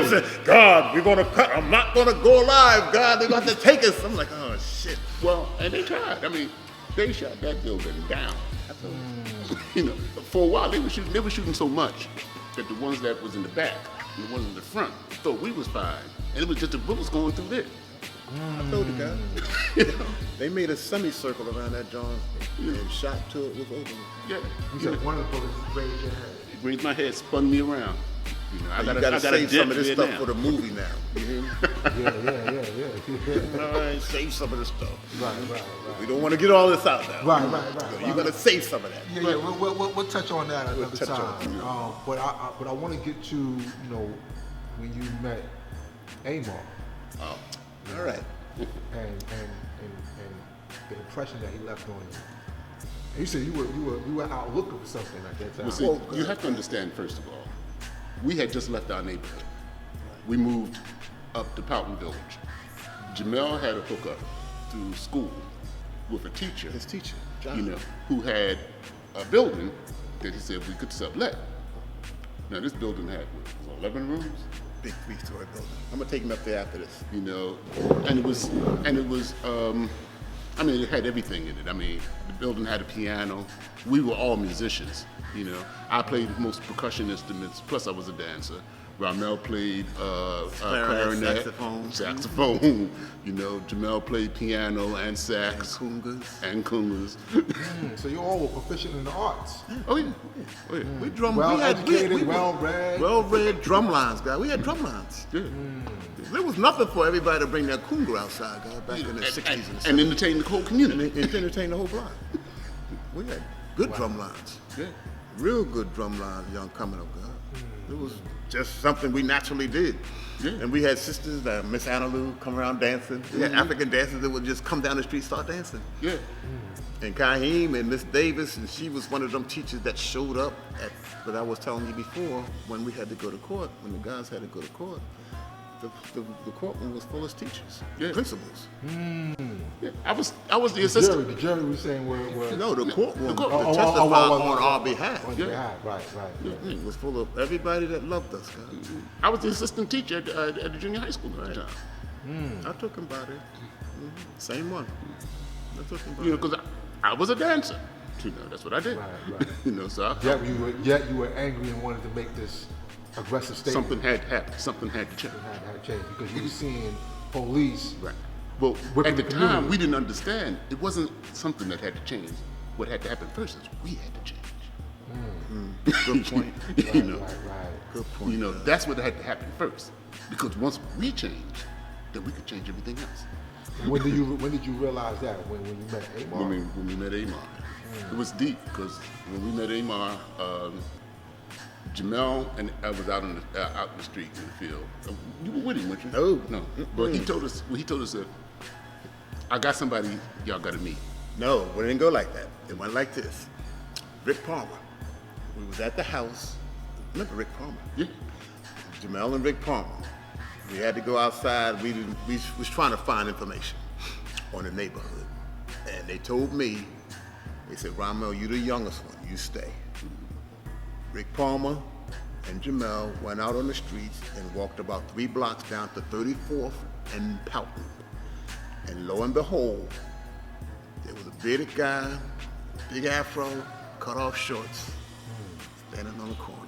S2: saying, God, we're gonna cut, I'm not gonna go alive, God, they're gonna have to take us. I'm like, oh shit.
S5: Well, and they tried. I mean, they shot that building down. You know, for a while they were shooting so much that the ones that was in the back and the ones in the front thought we was fine, and it was just the bullets going through there.
S2: I told you guys. They made a semicircle around that John and shot till it was over.
S5: Yeah.
S1: You said one of the bullets grazed your head.
S5: It grazed my head, spun me around. You know, I
S2: gotta save some of this stuff
S5: now.
S2: for the movie now. You hear me?
S1: Yeah.
S2: All right, save some of this stuff.
S1: Right.
S2: We don't want to get all this out now.
S1: Right.
S2: You gotta save some of that.
S1: Yeah. We'll touch on that another time. But I want to get to, you know, when you met Amar.
S2: Oh, all right.
S1: And the impression that he left on you. And you said you were out looking for something at that time.
S5: Well, see, you have to understand, first of all, we had just left our neighborhood. We moved up to Powton Village. Jamel had a hookup through school with a teacher.
S2: His teacher, John.
S5: You know, who had a building that he said we could sublet. Now this building had what, 11 rooms,
S2: Big 3-story building. I'm gonna take him up there after this.
S5: you know, and it was, I mean, it had everything in it. I mean, the building had a piano. We were all musicians, you know. I played most percussion instruments, plus I was a dancer. Ramel played clarinet, saxophone. You know, Jamel played piano and sax. And congas.
S1: So you all were proficient in the arts.
S5: Oh yeah. Oh yeah.
S2: We drum.
S1: Well-educated, well-read.
S2: Well-read drum lines, guy. We had drum lines.
S5: Yeah.
S2: There was nothing for everybody to bring that kunga outside, guy, back in the 60s and 70s.
S5: And entertain the whole community.
S2: And entertain the whole block. We had good drum lines.
S5: Yeah.
S2: Real good drum lines, young coming up, guy. It was just something we naturally did.
S5: Yeah.
S2: And we had sisters, Miss Annalou, come around dancing. We had African dancers that would just come down the street, start dancing.
S5: Yeah.
S2: And Kaheem and Miss Davis, and she was one of them teachers that showed up at, but I was telling you before, when we had to go to court, when the guys had to go to court, the courtroom was full of teachers, principals.
S5: Yeah. I was the assistant.
S1: The jury was saying were
S2: No, the courtroom
S5: court-
S2: to testify on our behalf.
S1: on your behalf. Right.
S2: It was full of everybody that loved us, guys.
S5: I was the assistant teacher at the junior high school at the time.
S2: I took him by there. Same one. I took him by
S5: You know,
S2: there.
S5: because I was a dancer. You know, that's what I did.
S1: Right.
S5: You know, so
S1: Yet you were angry and wanted to make this aggressive statement.
S5: something had to happen. Something had to change.
S1: Had to change because you were seeing police.
S5: Right. Well,
S1: Whipping
S5: at the
S1: the
S5: time,
S1: community.
S5: we didn't understand. It wasn't something that had to change. What had to happen first is we had to change.
S2: Good point.
S5: You know,
S1: Right.
S2: Good point.
S5: you know, that's what had to happen first. Because once we changed, then we could change everything else.
S1: When did you realize that? When you met Amar?
S5: When we met Amar, it was deep because when we met Amar, Jamel and I was out in the street in the field. You were with him, weren't you? No. But he told us that I got somebody y'all got to meet.
S2: No, it didn't go like that. It went like this. Rick Palmer. We was at the house. Remember Rick Palmer?
S5: Yeah.
S2: Jamel and Rick Palmer. We had to go outside. We was trying to find information on the neighborhood. And they told me, they said, Ramel, you the youngest one, you stay. Rick Palmer and Jamel went out on the streets and walked about 3 blocks down to 34th and Poughton. And lo and behold, there was a bearded guy, big afro, cut off shorts, standing on the corner.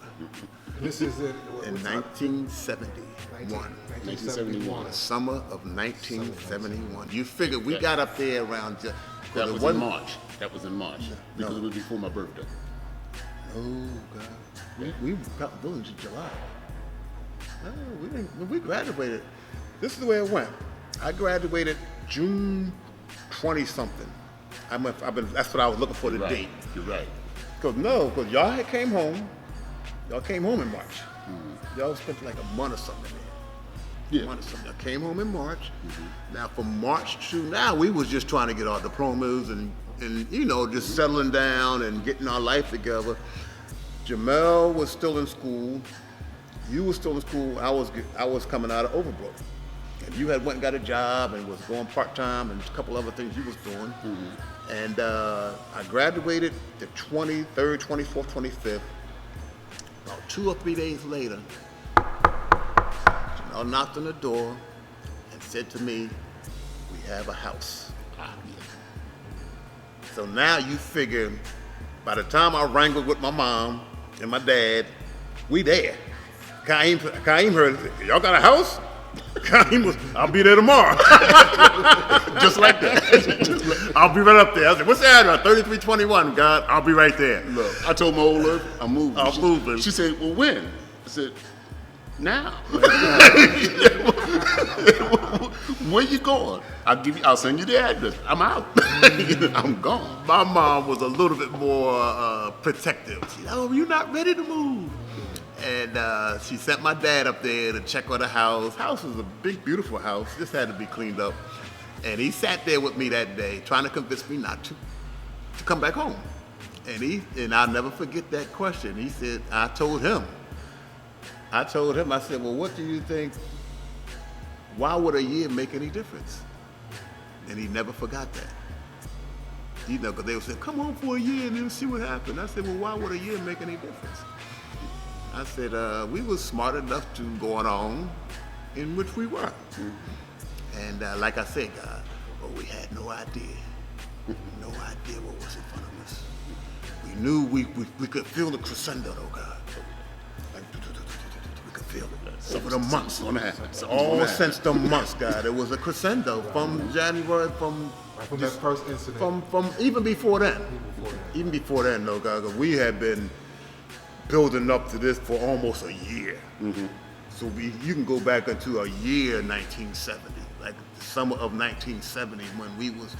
S1: This is in
S2: 1971.
S1: 1971.
S2: The summer of 1971. You figure we got up there around just.
S5: That was in March. That was in March because
S2: No.
S5: it was before my birthday.
S2: Oh God. We got buildings in July. No, we didn't. When we graduated, this is the way it went. I graduated June 20 something. That's what I was looking for the date.
S5: You're right.
S2: Because y'all had came home. Y'all came home in March. Y'all spent like a month or something there.
S5: Yeah.
S2: A month or something. Y'all came home in March. Now from March to now, we was just trying to get our diplomas and you know, just settling down and getting our life together. Jamel was still in school. You were still in school. I was coming out of Overbrook. And you had went and got a job and was going part-time and a couple other things you was doing. And I graduated the 23rd, 24th, 25th. About 2 or 3 days later, Jamel knocked on the door and said to me, we have a house. So now you figure, by the time I wrangled with my mom and my dad, we there. Kaheem heard, y'all got a house? Kaheem was, I'll be there tomorrow. Just like that. I'll be right up there. I said, what's the address? 3321, God, I'll be right there.
S5: Look, I told my old lady, I'm moving.
S2: I'm moving.
S5: She said, well, when? I said, now. Where you going? I'll send you the address. I'm out. I'm gone.
S2: My mom was a little bit more protective. She said, oh, you're not ready to move. And she sent my dad up there to check on the house. House was a big, beautiful house. Just had to be cleaned up. And he sat there with me that day, trying to convince me not to come back home. And I'll never forget that question. He said, I told him, I said, well, what do you think? Why would a year make any difference? And he never forgot that. You know, because they would say, come on for a year and then see what happened. I said, well, why would a year make any difference? I said, we were smart enough to go on our own, in which we were. And like I said, God, we had no idea. No idea what was in front of us. We knew we could feel the crescendo, though, God. Like, we could feel it. Over the months. All since the months, God. It was a crescendo from January, from
S1: that first incident.
S2: From even before then. Even before then, though, God. 'Cause we had been building up to this for almost a year. So you can go back into a year 1970, like the summer of 1970, when we was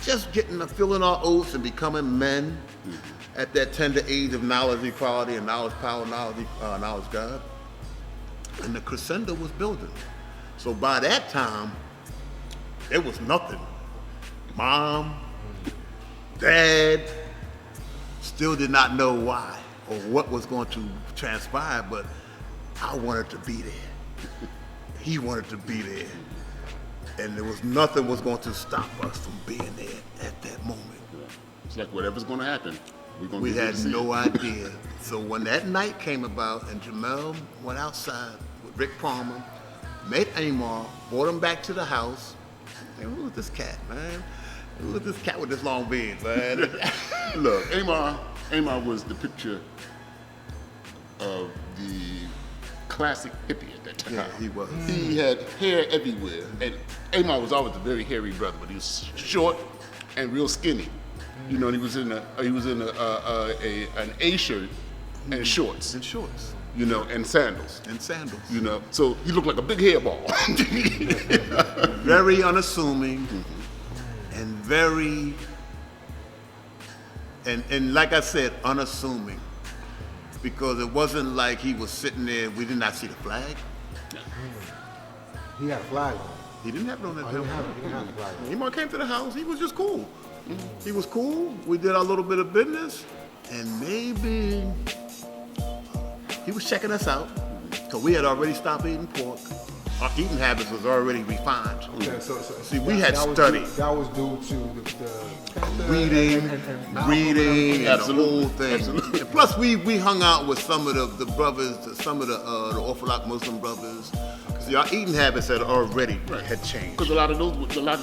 S2: just getting to filling our oats and becoming men at that tender age of knowledge equality and knowledge power, knowledge God. And the crescendo was building. So by that time, it was nothing. Mom, Dad still did not know why or what was going to transpire, but I wanted to be there. He wanted to be there. And there was nothing was going to stop us from being there at that moment.
S5: It's like whatever's going to happen,
S2: we had no idea. So when that night came about and Jamel went outside with Rick Palmer, met Amar, brought him back to the house. And who was this cat, man? Who was this cat with this long beard, man?
S5: Look, Amar was the picture of the classic hippie at that time.
S2: Yeah, he was.
S5: He had hair everywhere, and Amar was always a very hairy brother, but he was short and real skinny. You know, and he was in an A shirt and shorts.
S2: And shorts.
S5: You know, and sandals. You know, so he looked like a big hairball.
S2: Very unassuming and very, and like I said, unassuming. Because it wasn't like he was sitting there, we did not see the flag.
S1: He had a flag on.
S2: He didn't have it on that time.
S1: He didn't have the flag on.
S2: He came to the house, he was just cool. He was cool, we did our little bit of business, and maybe he was checking us out, because we had already stopped eating pork. Our eating habits was already refined.
S1: Okay, so
S2: See, we had studied.
S1: That was due to the
S2: Reading, and the whole thing.
S5: Absolutely.
S2: And plus, we hung out with some of the brothers, some of the Orthodox Muslim brothers. See, our eating habits had already had changed.
S5: Because a lot of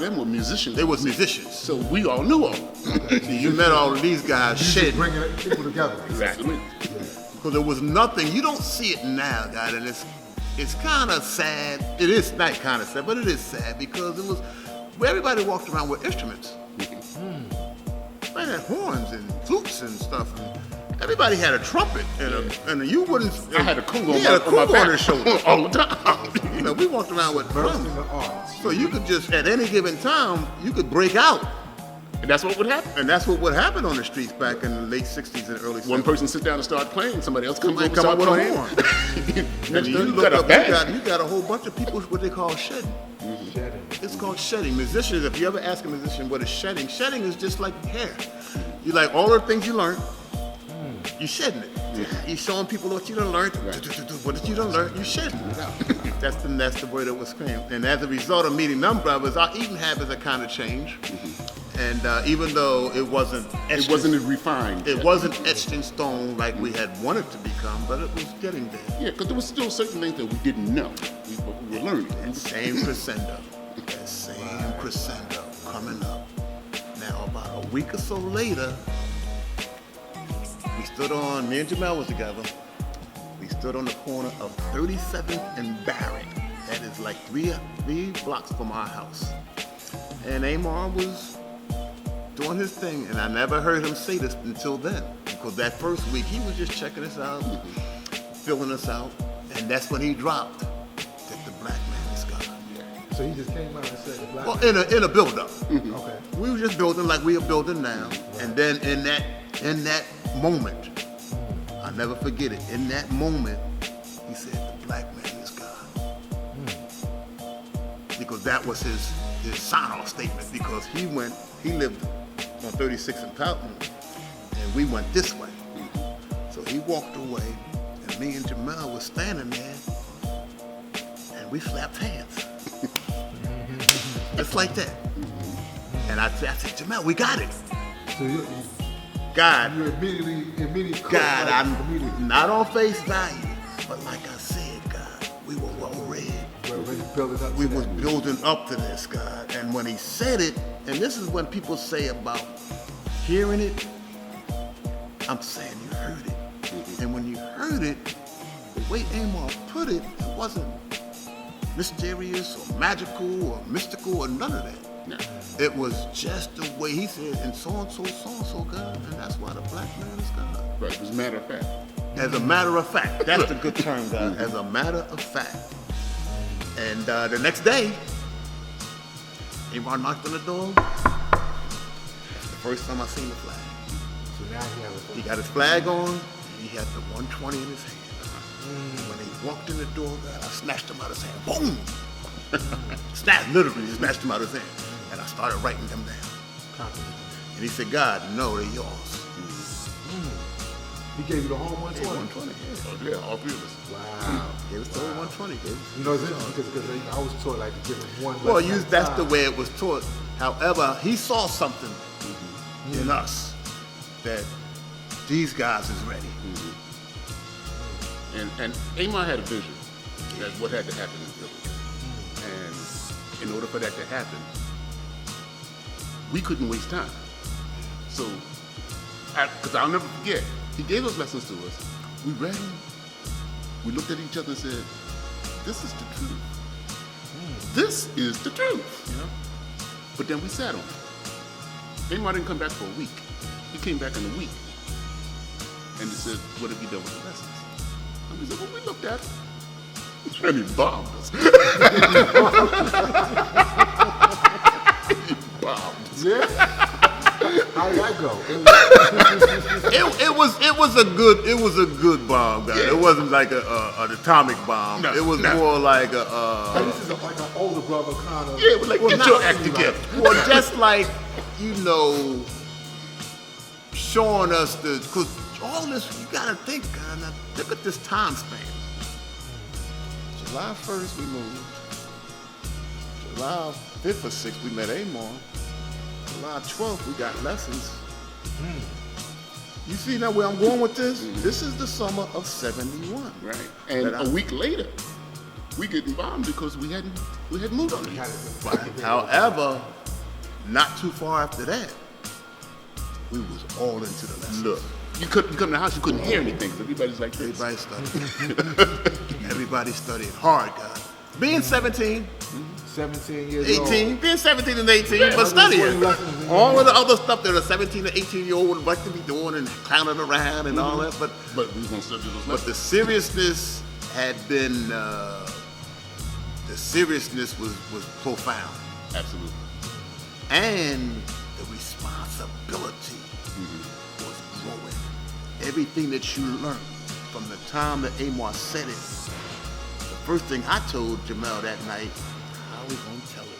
S5: them were musicians.
S2: They was musicians.
S5: So we all knew them.
S2: See, you met all of these guys shit.
S1: bringing people together.
S5: Exactly.
S2: Because there was nothing. You don't see it now, guys, and it's kind of sad. It is not kind of sad, but it is sad because it was where everybody walked around with instruments. They had horns and flutes and stuff. And everybody had a trumpet and you wouldn't.
S5: I had a conga
S2: on my
S5: back
S2: shoulder
S5: all the time.
S2: You know, we walked around with
S1: First
S2: drums.
S1: in the arts.
S2: So you could just at any given time you could break out.
S5: And that's what would happen.
S2: And that's what would happen on the streets back in the late 60s and early 70s.
S5: One person sit down and start playing, somebody else comes
S2: Somebody
S5: over and
S2: come
S5: start
S2: up with a
S5: playing.
S2: And
S5: Next
S2: you
S5: thing you
S2: look
S5: got a
S2: up,
S5: band.
S2: you got a whole bunch of people what they call shedding.
S1: Shedding.
S2: It's called shedding. Musicians, if you ever ask a musician what is shedding is just like hair. You like all the things you learned, you shedding it. You showing people what you done learned. What did you done learn? You shedding it out. That's the word that was screamed. And as a result of meeting them brothers, our eating habits have kind of changed. And even though it wasn't
S5: It wasn't as refined.
S2: it wasn't etched in stone like we had wanted to become, but it was getting there.
S5: Yeah, because there was still certain things that we didn't know, but we were learning.
S2: That same crescendo. That same crescendo coming up. Now, about a week or so later, me and Jamel was together. We stood on the corner of 37th and Barrett. That is like three blocks from our house. And Amar was doing his thing, and I never heard him say this until then. Because that first week, he was just checking us out, filling us out, and that's when he dropped that the black man is God.
S1: So he just came out and said the black.
S2: Well, in a build-up.
S1: Okay.
S2: We were just building like we are building now, and then in that moment, I'll never forget it. In that moment, he said, "The black man is God," because that was his sign-off statement. Because he lived on 36th and Poughton, and we went this way. So he walked away, and me and Jamel was standing there, and we slapped hands, just like that. And I said, Jamel, we got it.
S1: So you
S2: God,
S1: immediately
S2: God, I'm not on face value, but like I said, God, we were well read. We was building up to this, God. And when he said it, and this is when people say about hearing it, I'm saying you heard it. And when you heard it, the way Amar put it, it wasn't mysterious or magical or mystical or none of that.
S5: No.
S2: It was just the way he said, and so, God, and that's why the black man is God.
S5: Right, it was a matter of fact.
S2: As a matter of fact, that's the good term, God. As a matter of fact. And the next day, Amar knocked on the door. That's the first time I seen the flag.
S1: So now
S2: he got his flag on, and he had the 120 in his hand. When he walked in the door, God, I snatched him out of his hand. Boom! Literally snatched him out of his hand. And I started writing them down. And he said, God, no, they're yours.
S1: He gave you the whole 120?
S2: 120, yeah.
S5: Oh, yeah, all three of us.
S1: Wow.
S2: Gave us the whole 120.
S1: You know, it's interesting because I was taught like to give him one.
S2: Well, that's the way it was taught. However, he saw something in us that these guys is ready.
S5: And Amar had a vision. That's what had to happen in the village. And in order for that to happen, we couldn't waste time. So, because I'll never forget, he gave those lessons to us. We read them. We looked at each other and said, this is the truth. This is the truth. You know? But then we sat on it. Amar didn't come back for a week. He came back in a week. And he said, what have you done with the lessons? And we said, well, we looked at it. And he bombed us. He bombed us.
S1: Yeah? How did that go?
S2: It was a good bomb, guys. It wasn't like an atomic bomb.
S5: No,
S2: it was more like a
S1: This is like an older brother kind of.
S5: Yeah, it was like, get your act together.
S2: well, just like, showing us because all this, you gotta think, God, now look at this time span. July 1st we moved. July 5th or 6th we met Amar. July 12th we got lessons. You see now where I'm going with this? This is the summer of 71.
S5: Right. And a week later, we getting bombed because we hadn't moved on it.
S2: However, not too far after that, we was all into the lessons.
S5: Look, you come to the house, you couldn't hear anything because everybody's like this.
S2: Everybody studied. Everybody studied hard, God. Being 17,
S1: 17 years
S2: 18,
S1: old.
S2: being 17 and 18, but studying. All of the other stuff that a 17 and 18-year-old would like to be doing and clowning around and all that, but
S5: we was going to study those lessons.
S2: the seriousness had been, the seriousness was profound.
S5: Absolutely.
S2: And the responsibility was growing. Everything that you learned from the time that Amar said it, the first thing I told Jamel that night, how are we going to tell it?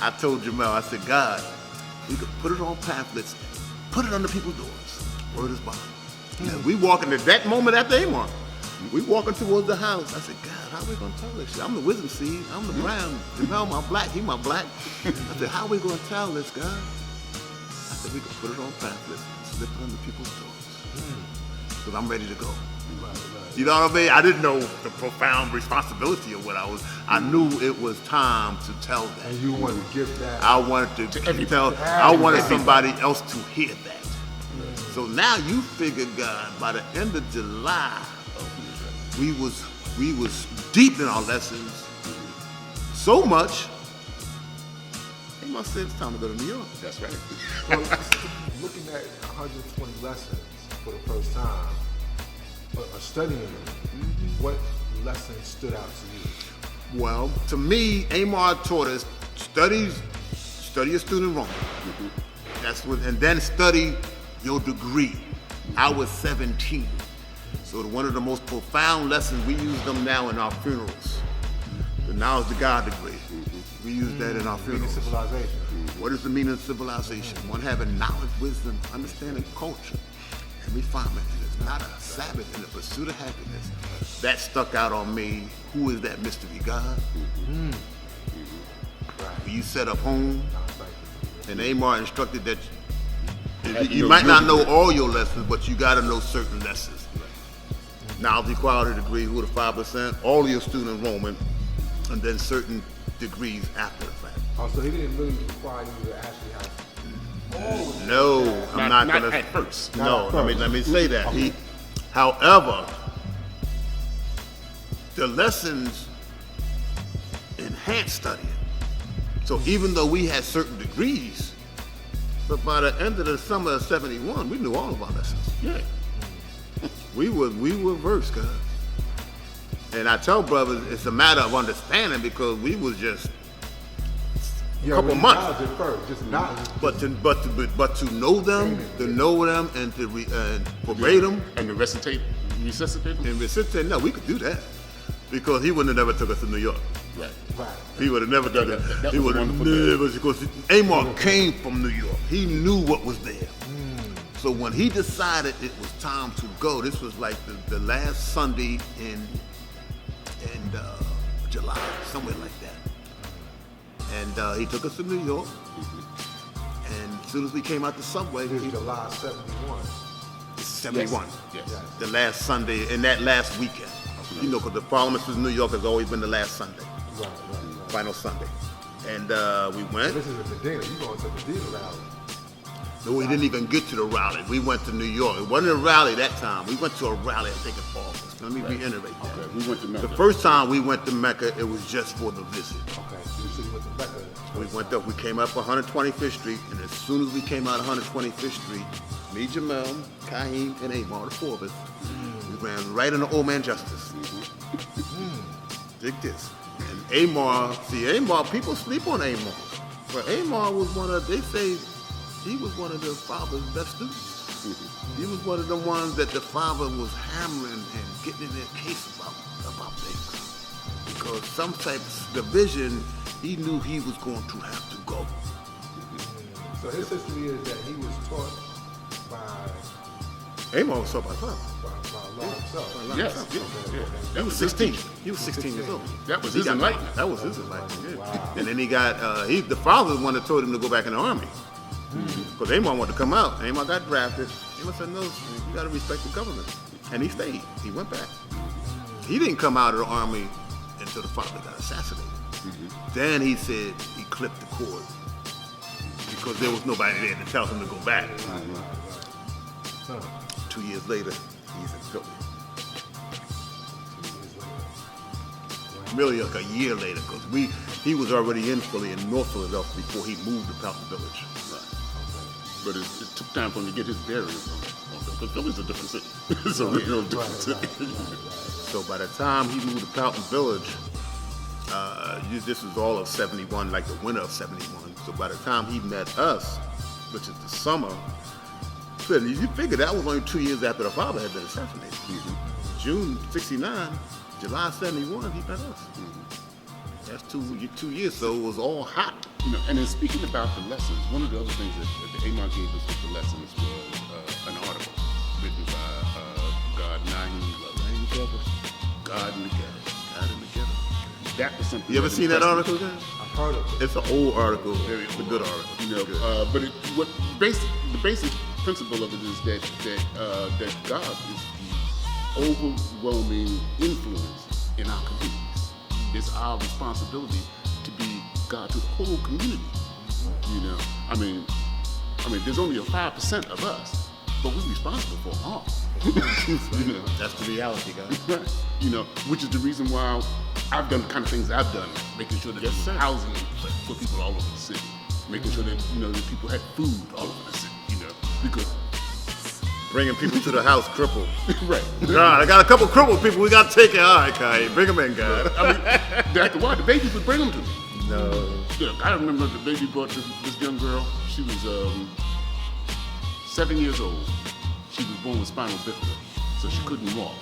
S2: I told Jamel, I said, God, we could put it on pamphlets, put it under people's doors. Word is bond. And we walking at that moment after Amar. We walking towards the house. I said, God, how are we going to tell this shit? I'm the wisdom seed. I'm the brown. Jamel, my black. He my black. I said, how are we going to tell this, God? I said, we could put it on pamphlets and slip it under people's doors. Because I'm ready to go. You know what I mean? I didn't know the profound responsibility of what I was. I knew it was time to tell that.
S1: And you wanted to give that.
S2: I wanted to tell. I wanted somebody else to hear that. So now you figure, God, by the end of July, we was deep in our lessons. So much. They must say it's time to go to New York.
S5: That's right.
S1: Well, looking at 120 lessons for the first time, studying them, what lesson stood out to you?
S2: Well, to me, Amar taught us study a student wrong. That's what, and then study your degree. I was 17. So one of the most profound lessons, we use them now in our funerals. The knowledge of God degree. We use that in our funerals.
S1: Civilization.
S2: What is the meaning of civilization? One having knowledge, wisdom, understanding culture, and refinement. And it's not a Sabbath in the pursuit of happiness. That stuck out on me. Who is that mystery God? When you set up home, and Amar instructed that You might not know all your lessons, but you got to know certain lessons. Knowledge equality degree, who are the 5%, all of your student enrollment, and then certain degrees after the fact.
S1: Oh, so he didn't really require you to actually have.
S2: No, I'm not
S5: not
S2: gonna.
S5: at first.
S2: No, let me say that. However, the lessons enhance studying. So even though we had certain degrees, but by the end of the summer of '71, we knew all of our lessons.
S5: Yeah.
S2: We were versed, guys. And I tell brothers, it's a matter of understanding because we was just a couple months.
S1: Knowledge at first, just knowledge.
S2: But to know them, and to parade them
S5: And to resuscitate them?
S2: and reciprocate, no, we could do that because he wouldn't have never took us to New York.
S5: Right.
S1: Right.
S2: He would have never done that.
S5: That
S2: He
S5: was
S2: would have
S5: wonderful
S2: never, because Amar came from New York. He knew what was there. So when he decided it was time to go, this was like the last Sunday in July, somewhere like that. And he took us to New York. And as soon as we came out the subway,
S1: It was July 71.
S2: 71.
S5: Yes.
S2: The last Sunday, in that last weekend. You know, because the Parliament of New York has always been the last Sunday,
S1: Right.
S2: final Sunday. And we went.
S1: This is a Medina. You going to Medina rally?
S2: No, we didn't even get to the rally. We went to New York. It wasn't a rally that time. We went to a rally, I think, in August. Let me reiterate that.
S5: Okay, we went to Mecca.
S2: The first time we went to Mecca, it was just for the visit.
S1: Okay. So you went to Mecca.
S2: We went up. We came up 125th Street, and as soon as we came out 125th Street, me, Jamel, Kaheem, and Amar, the four of us, we ran right into Old Man Justice. Dig this. And Amar, people sleep on Amar, but Amar was they say he was one of the father's best students. He was one of the ones that the father was hammering and getting in their case about things. Because some types of division, he knew he was going to have to go.
S1: So his history is that he was taught by
S2: Amar was taught by father.
S1: law himself.
S5: Yes.
S2: He was 16. He was 16 years old.
S5: That was
S2: He
S5: his
S2: got-
S5: enlightenment.
S2: That was his enlightenment. Yeah.
S1: Wow.
S2: And then he got the father was the one that told him to go back in the army. Because Amar wanted to come out. Amar got drafted. Amar said, no, you got to respect the government. And he stayed. He went back. He didn't come out of the army until the father got assassinated. Then he said he clipped the cord because there was nobody there to tell him to go back. 2 years later, he's in Philly. Really like a year later, because he was already in Philly in North Philadelphia before he moved to Pelton Village.
S5: But it took time for him to get his bearings on because Philly's a different city. It's a real different city.
S2: So by the time he moved to Pelton Village, this was all of '71, like the winter of '71. So by the time he met us, which is the summer, you figure that was only 2 years after the father had been assassinated. June '69, July '71, he met us. That's 2 years, so it was all hot.
S5: You know, and in speaking about the lessons, one of the other things that Amar gave us with the lessons was an article written by God in the Ghetto. That was something.
S2: You ever
S5: that
S2: seen that
S5: impressed me.
S2: article, guys?
S1: I've heard of it.
S2: It's an old article.
S5: Very
S2: It's a
S5: old.
S2: good article.
S5: You know,
S2: Good.
S5: but the basic principle of it is that God is the overwhelming influence in our communities. It's our responsibility to be God to the whole community. You know, I mean, there's only a 5% of us, but we're responsible for them all. You know,
S2: That's the reality, guys.
S5: right? You know, which is the reason why I've done the kind of things I've done, making sure that
S2: Yes,
S5: there's
S2: sir.
S5: housing for people all over the city, making sure that that people had food all over the city. You know, because
S2: Bringing people to the house crippled.
S5: right.
S2: God, I got a couple crippled people we got to take care of. All right, Kai, bring them in, guys.
S5: I mean, after a while, the babies would bring them to me.
S2: No.
S5: Yeah, I remember the baby brought this young girl. She was 7 years old. She was born with spinal bifida, so she couldn't walk.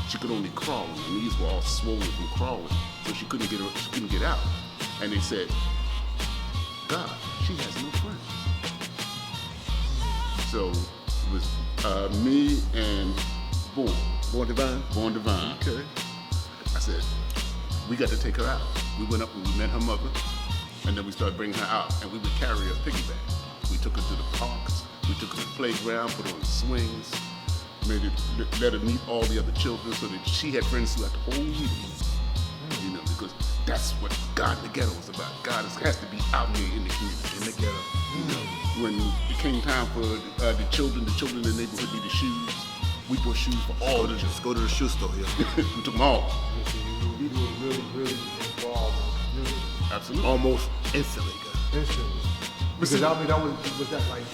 S5: She could only crawl. Her knees were all swollen from crawling, so she couldn't get out. And they said, God, she has no friends. So it was me and
S2: Born Divine?
S5: Born Divine.
S2: Okay.
S5: I said, we got to take her out. We went up and we met her mother, and then we started bringing her out, and we would carry her piggyback. We took her to the parks, We took her to the playground, put her on swings, let her meet all the other children so that she had friends throughout the whole year. You know, because that's what God in the Ghetto is about. God has to be out there in the community, in the ghetto. You know, when it came time for the children in the neighborhood needed shoes, we bought shoes for all of them.
S2: Just go to the shoe store, yeah.
S5: We took them all.
S1: You were really, really involved in the community.
S5: Absolutely.
S2: Almost instantly, guys.
S1: Instantly. Because I mean, was that like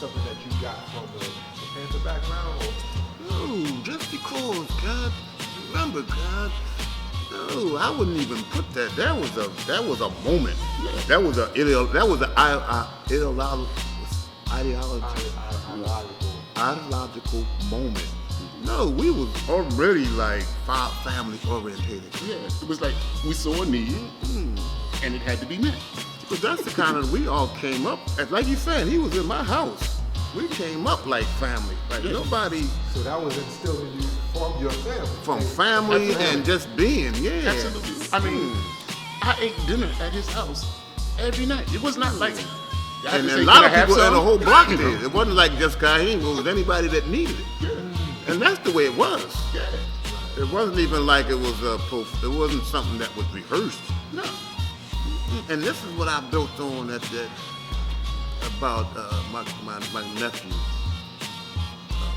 S1: something that you got from the Panther background, or?
S2: No, just because, God. Remember, God. No, I wouldn't even put that. That was a moment. Yeah. That was an ideological moment. No, we was already like family orientated.
S5: Yeah, it was like we saw a need, and it had to be met.
S2: Because that's the kind of, we all came up, like you said, he was in my house. We came up like family. Like nobody.
S1: So that was instilled in you from your family.
S2: From family and just being, yeah.
S5: Absolutely. I mean, I ate dinner at his house every night. It was not like.
S2: And a lot of people in the whole block did. It wasn't like just Kaheem, it was anybody that needed it.
S5: Yeah.
S2: And that's the way it was.
S5: Yeah.
S2: It wasn't even like it was it wasn't something that was rehearsed.
S5: No.
S2: And this is what I built on about my nephew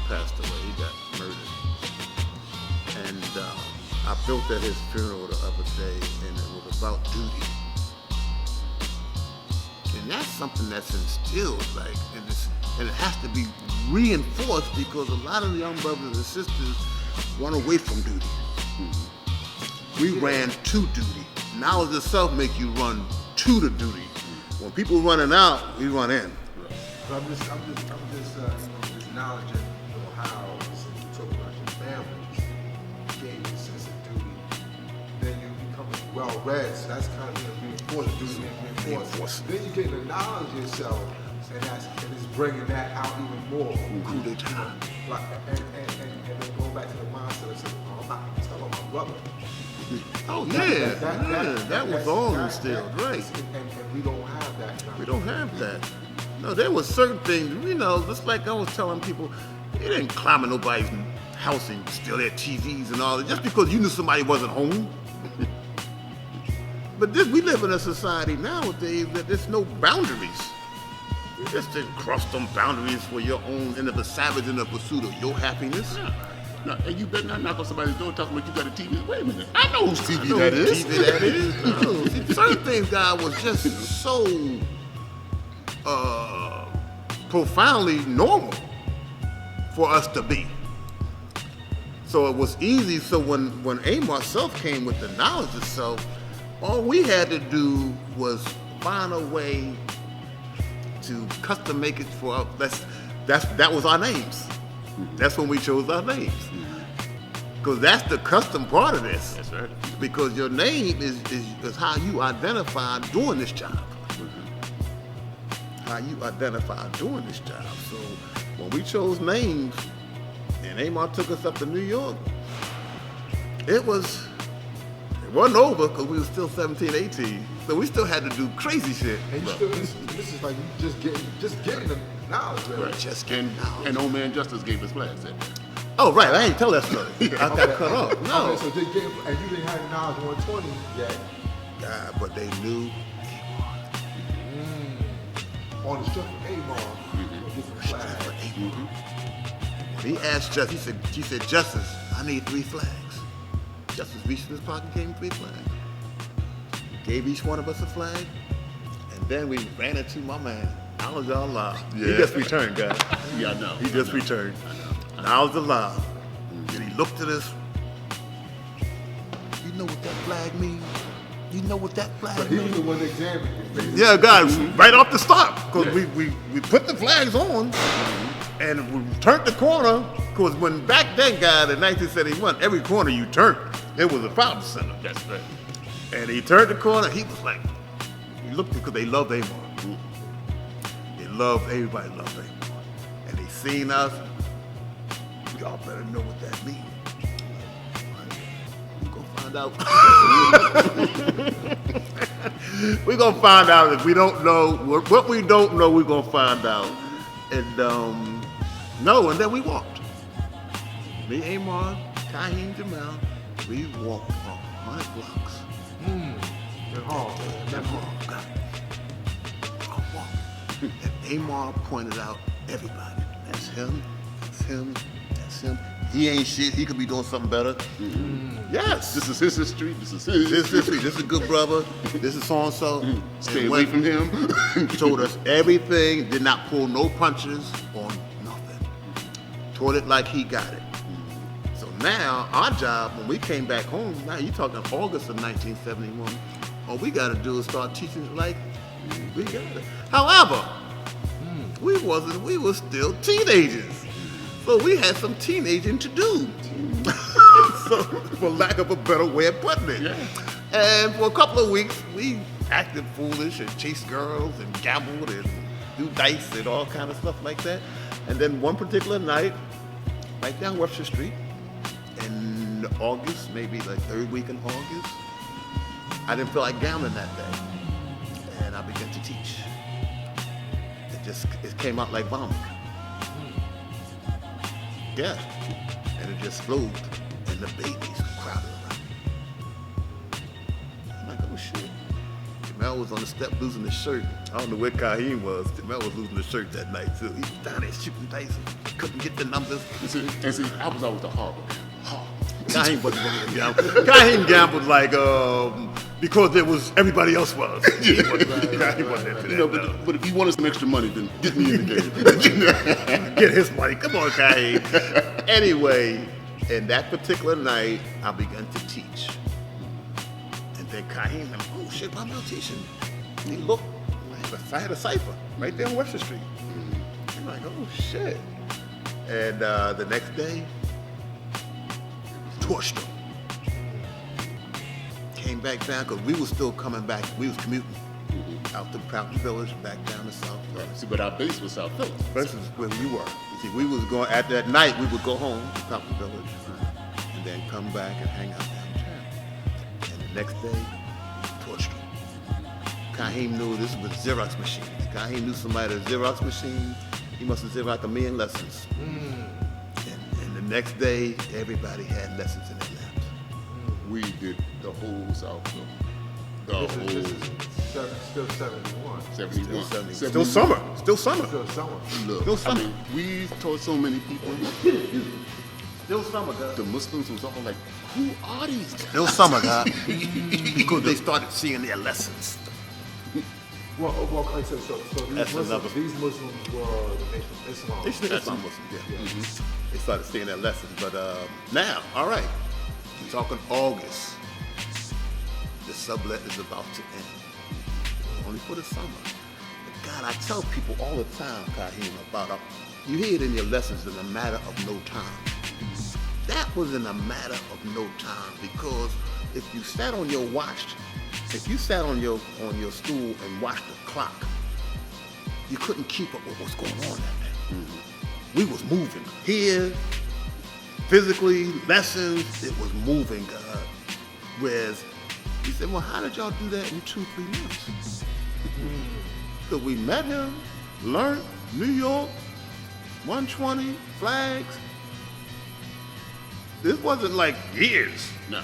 S2: passed away. He got murdered. And I built at his funeral the other day, and it was about duty. And that's something that's instilled, like, and it has to be reinforced because a lot of the young brothers and sisters run away from duty. We ran to duty. Knowledge itself make you run to the duty. When people running out, we run in.
S1: But I'm just acknowledging, how since you talk about your family, gave you a sense of duty. Then you become well read, so that's kind of reinforced. Duty being reinforced. Then you get to knowledge yourself, and it's bringing that out even more.
S2: Coup d'etat.
S1: Like, and then going back to the mindset of saying, I'm not talking about my brother.
S2: Oh yeah, that was all instilled, right?
S1: And we don't have that now.
S2: We don't have that. No, there was certain things, just like I was telling people, you didn't climb in nobody's house and steal their TVs and all that, just because you knew somebody wasn't home. But we live in a society nowadays that there's no boundaries. You just didn't cross them boundaries for your own, and of a savage in the pursuit of your happiness.
S5: No, and you better not knock on somebody's door talking about you got a TV. Wait a minute, I know whose TV that is.
S2: TV that is. No. See, certain things, God, was just so profoundly normal for us to be. So it was easy. So when Amar Self came with the knowledge of self, all we had to do was find a way to custom make it for us. That was our names. That's when we chose our names. Because that's the custom part of this.
S5: That's right.
S2: Because your name is how you identify doing this job. How you identify doing this job. So when we chose names and Amar took us up to New York, it wasn't over because we were still 17, 18. So we still had to do crazy shit.
S1: And you still, this is like you just getting the knowledge, really.
S5: Right.
S2: Just getting knowledge.
S5: And Old Man Justice gave us flags that day.
S2: Oh, right. I ain't tell that story. I got cut off. No.
S1: Okay, so and you didn't have the knowledge 120 yet.
S2: But they knew.
S1: On the strength of Amar, get some flags.
S2: He asked Justice, he said, Justice, I need 3 flags. Justice reached in his pocket and gave him 3 flags. Gave each one of us a flag, and then we ran into my man, Knowledge Allah.
S5: Yeah.
S2: He just returned, guys.
S5: Yeah, I know.
S2: He just returned. Knowledge Allah. And he looked at us. You know what that flag means? You know what that flag
S1: But he was
S2: means?
S1: the one that examined it.
S2: Yeah, guys, right off the start, because we put the flags on, and we turned the corner, because when back then, guys, in 1971, every corner you turned, it was a fountain center.
S5: That's right.
S2: And he turned the corner, he was like, he looked because they loved Amar. Everybody loved Amar. And they seen us, y'all better know what that means. We're gonna find out if we don't know what we don't know. We're gonna find out. And and then we walked. Me, Amar, Kaheem, Jamal, we walked 100 blocks.
S1: That hard.
S2: That hard. I walked. And Amar pointed out everybody. That's him, that's him, that's him. He ain't shit. He could be doing something better. Yes.
S5: This is his history. This is his
S2: This is a good brother. This is so-and-so.
S5: Stay away from him.
S2: Told us everything. Did not pull no punches on nothing. Told it like he got it. So now our job, when we came back home, now you're talking August of 1971, all we got to do is start teaching it like we got it. However, we were still teenagers. So we had some teenaging to do. So, for lack of a better way of putting it.
S5: Yeah.
S2: And for a couple of weeks, we acted foolish and chased girls and gambled and do dice and all kind of stuff like that. And then one particular night, right down Webster Street, in August, maybe like third week in August, I didn't feel like gambling that day. And I began to teach. It came out like vomit. Yeah. And it just flowed. And the babies crowded around. I'm like, oh shit. Jamel was on the step losing his shirt. I don't know where Kaheem was. Jamel was losing his shirt that night too. He was down there shooting dice. Couldn't get the numbers.
S5: And see, I was always the harbor.
S2: Kaheem wasn't going to gamble. Kaheem gambled like, because there was, everybody else was. He wasn't into that,
S5: But if you wanted some extra money, then get me in the game.
S2: Get his money. Come on, Kaheem. Anyway, and that particular night, I began to teach. And then Kaheem, oh shit, I'm not teaching. He looked, I had a cipher right there on Webster Street. I'm like, oh shit. And the next day, torched them. Came back down, because we were still coming back. We was commuting out to Fountain Village, back down to South Village.
S5: See, but our base was South Philly.
S2: This is where we were. You see, we was going, at that night, we would go home to Fountain Village and then come back and hang out downtown. And the next day, torched them. Kaheem knew this was Xerox machines. Kaheem knew somebody at a Xerox machine. He must have Xeroxed 1,000,000 lessons. And the next day, everybody had lessons in their laps.
S5: We did the whole South Philly.
S1: This is still 71.
S5: 71.
S2: Still summer. Still summer.
S1: Still summer.
S5: Look,
S2: Still summer.
S5: I mean, we taught so many people.
S2: Still summer, guys.
S5: The Muslims was all like, who are these guys?
S2: Still summer, guys. Because they started seeing their lessons.
S1: Well, okay, so
S2: That's another-
S1: these Muslims were Islam.
S2: They should have some Muslims, yeah. They started seeing their lessons. But now, all right, we're talking August. The sublet is about to end. Only for the summer. But God, I tell people all the time, Kaheem, about you hear it in your lessons in a matter of no time. That was in a matter of no time, because if you sat on your watch, if you sat on your stool and watched the clock, you couldn't keep up with what's going on that day. We was moving here, physically, lessons, it was moving, God. Whereas he said, well, how did y'all do that in 2-3 months? So we met him, learned New York, 120, flags. This wasn't like years.
S5: No.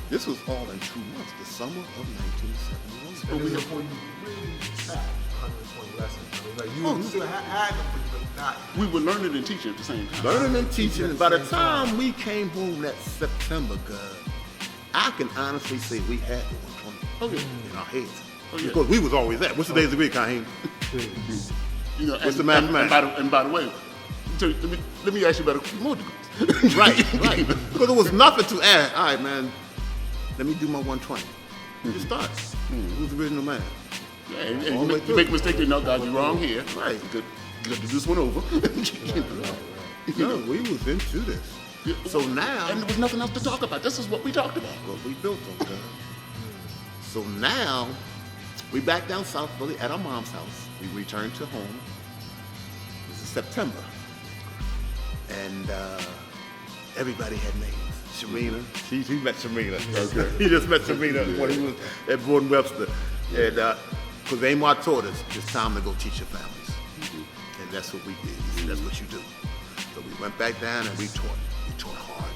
S2: This was all in 2 months, the summer of 1971.
S1: But we before you really tracked 120 lessons. I mean, like you still had them, but not.
S5: We were learning and teaching at the same time.
S2: Learning and teaching. And by the time we came home that September, God, I can honestly say we had the 120 in our heads.
S5: Oh, yeah.
S2: Because we was always at. What's the days of the week, Kaheem?
S5: You know,
S2: What's the mathematics?
S5: And by the way, let me ask you about a few more degrees.
S2: Right. Because there was nothing to add. All right, man, let me do my 120. Just start. Who's the original man?
S5: Yeah, and you make a mistake, you know, God, you're wrong here.
S2: Right.
S5: Good. You got to do this one over.
S2: No, we was into this. So now,
S5: And there was nothing else to talk about. This is what we talked about.
S2: what we built on, God. So now, we back down South Philly at our mom's house. We returned to home. This is September. And everybody had names. Sharina, he met Sharina.
S5: Okay.
S2: He just met Sharina when he was at Gordon Webster. And because Amar taught us, it's time to go teach your families. that's what we did. He said, that's what you do. So we went back down and we taught. We taught hard.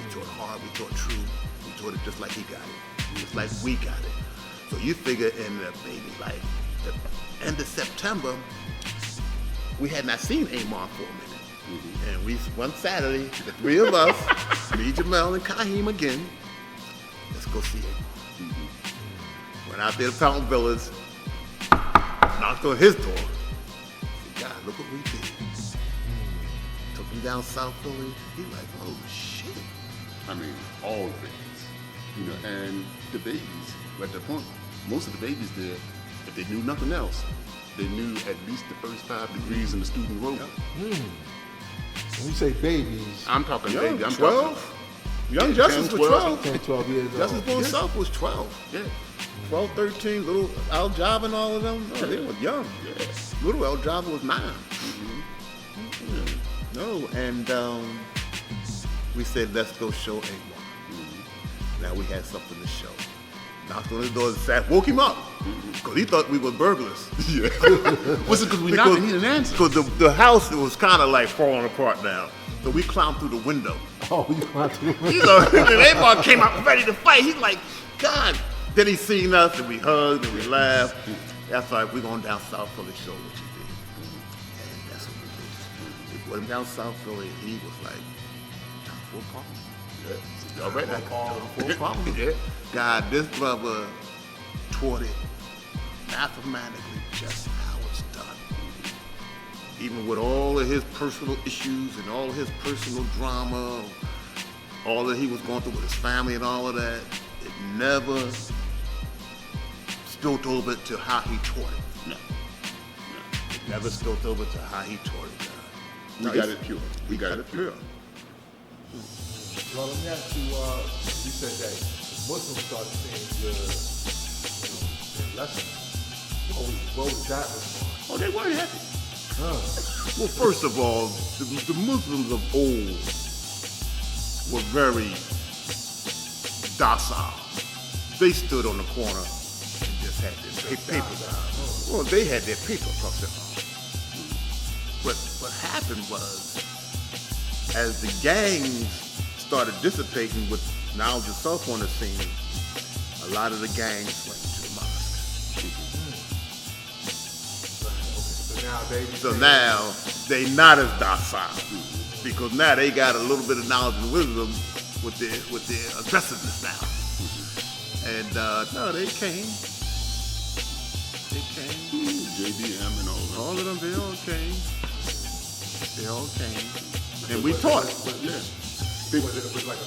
S2: We taught hard. We taught true. We taught it just like he got it. Just like we got it. So you figure in the maybe like the end of September, we had not seen Amon for a minute. And we, one Saturday, the three of us, me, Jamel, and Kaheem again, let's go see Amon. Went out there to Fountain Villas, knocked on his door. Said, God, look what we did. Took him down South Philly. He like, oh shit.
S5: I mean, all the babies, you know, and the babies, at that point, most of the babies there, if they knew nothing else, they knew at least the first 5 degrees in the student road.
S1: When you say babies,
S5: I'm talking
S2: Young,
S5: baby. I'm
S2: 12. Young
S5: 10,
S2: Justice was
S5: 12.
S2: 12.
S1: 10, 12 years old.
S2: Justice Born South was 12.
S5: Yeah.
S2: 12, 13, little Al Java and all of them. No, they were young.
S5: Yeah.
S2: Little Al Java was 9. No, and we said, let's go show Amon. Now we had something to show. Knocked on his door and sat, woke him up. Because he thought we were burglars.
S5: Yeah. Was it because we knocked and he didn't answer?
S2: Because the house was kind of like falling apart now. So we climbed through the window.
S1: Oh, you want to?
S2: You know, and Amon came out ready to fight. He's like, God. Then he seen us and we hugged and we laughed. That's like, we're going down South Philly, show what you did. And that's what we did. We brought him down South Philly and he was like, full problem. Yeah. All right, full problem. Yeah. God, this brother taught it mathematically just how it's done. Even with all of his personal issues and all of his personal drama, all that he was going through with his family and all of that, it never spilled over to how he taught it. No. It never spilled over to how he taught it.
S5: We got it pure. We got it pure.
S1: Well, let me ask you, you said that Muslims started saying your lessons. What was that response?
S2: Oh, they weren't happy. Well, first of all, the Muslims of old were very docile. They stood on the corner and just had their paper down. Well, they had their paper across their mouth. But what happened was, as the gangs started dissipating with knowledge yourself on the scene, a lot of the gangs went to the mosque. So now they not as docile because now they got a little bit of knowledge and wisdom with their aggressiveness now. And no, they came.
S5: JDM and all that.
S2: All of them, they all came. They all came. And we taught it.
S5: Yeah.
S1: Was it like a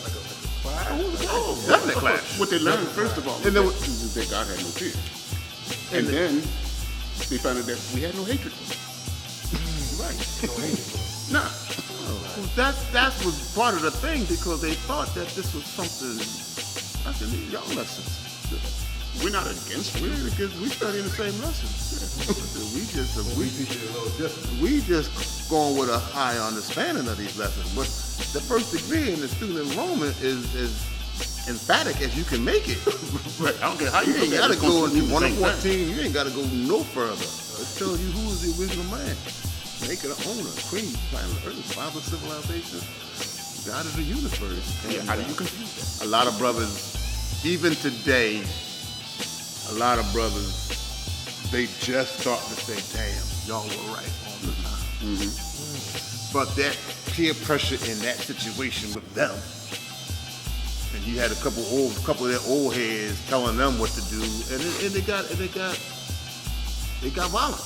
S1: class?
S2: Oh, definitely a class.
S5: What they learned, first of all,
S2: And
S5: was that God had no fear. And then they found out that we had no hatred.
S2: Right.
S1: No hatred.
S2: Nah. Well, that was part of the thing because they thought that this was something. I said, y'all lessons.
S5: We're not against it.
S2: We studying the same lessons. we
S1: teach it a little different.
S2: we just going with a high understanding of these lessons. But the first degree in the student enrollment is emphatic as you can make it.
S5: Right. I don't care how you
S2: ain't
S5: look
S2: gotta
S5: at it.
S2: go
S5: It's
S2: in 1
S5: the
S2: of
S5: same
S2: 14.
S5: thing.
S2: You ain't gotta go no further. It tells you who is the original man. Maker, the owner, queen, planet Earth, father of civilization, God of the universe.
S5: Yeah,
S2: And,
S5: how do you confuse that?
S2: a lot of brothers, even today, a lot of brothers, they just start to say, damn, y'all were right all the time. But that peer pressure in that situation with them, and you had a couple of their old heads telling them what to do, and they got violent.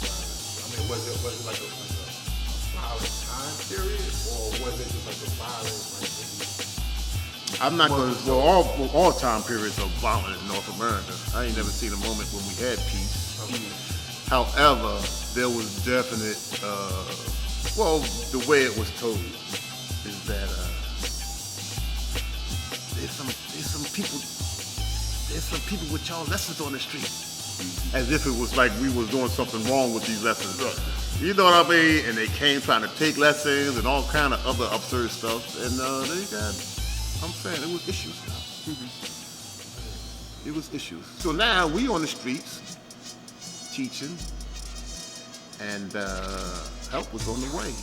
S1: I mean, was it like a violent time period, or was it just like a violent,
S2: I'm not going to. Well, all time periods are violent in North America. I ain't never seen a moment when we had peace. However, there was definite. Well, the way it was told is that there's some people with y'all lessons on the street, as if it was like we was doing something wrong with these lessons. You know what I mean? And they came trying to take lessons and all kind of other absurd stuff, and they got. I'm saying it was issues now. It was issues. So now we on the streets teaching, and help was on the way.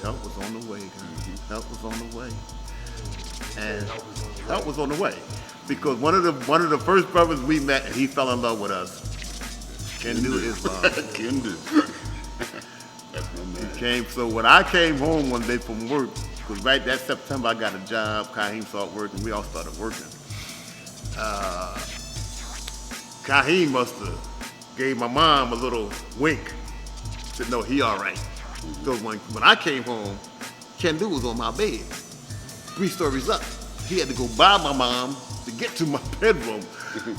S2: Help was on the way, guys. Help was on the way, and help was on the way because one of the first brothers we met, and he fell in love with us. Ken do Islam.
S5: Ken do. That's my man.
S2: He came. So when I came home one day from work, because right that September I got a job. Kaheem started working. We all started working. Kaheem must have gave my mom a little wink. Said, no, he all right. So when I came home, Ken do was on my bed, 3 stories up. He had to go by my mom to get to my bedroom.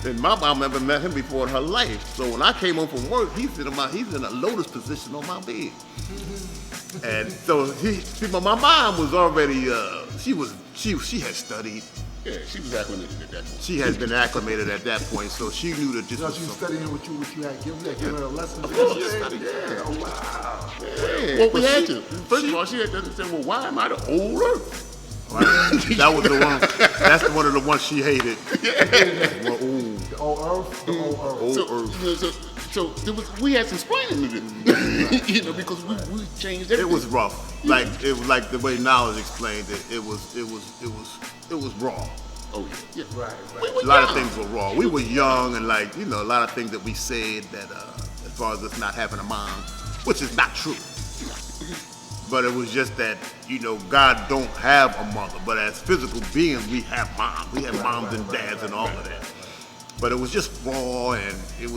S2: And my mom never met him before in her life. So when I came home from work, he's in a lotus position on my bed. And so my mom was already she had studied.
S5: Yeah, she was acclimated at that point.
S2: She had been acclimated at that point, so she knew that this
S1: So
S2: was
S1: she was
S2: something.
S1: studying what you had given her a lesson.
S5: Yeah.
S1: Oh wow.
S5: Yeah. Well, we had to. First of all, she had to understand, well, why am I the old earth?
S2: Right. That was the one. That's one of the ones she hated. Well, ooh,
S1: The old earth. The old earth.
S5: So there was, we had some explaining to do, because we changed everything.
S2: it was rough. Like it was like the way Knowledge explained it. It was raw.
S5: Oh yeah.
S1: Right.
S5: We were
S2: A lot of
S5: young.
S2: things were raw. We were young and a lot of things that we said that as far as us not having a mom, which is not true. But it was just that, God don't have a mother, but as physical beings, we have moms. We have moms and dads and all of that. But it was just raw, and it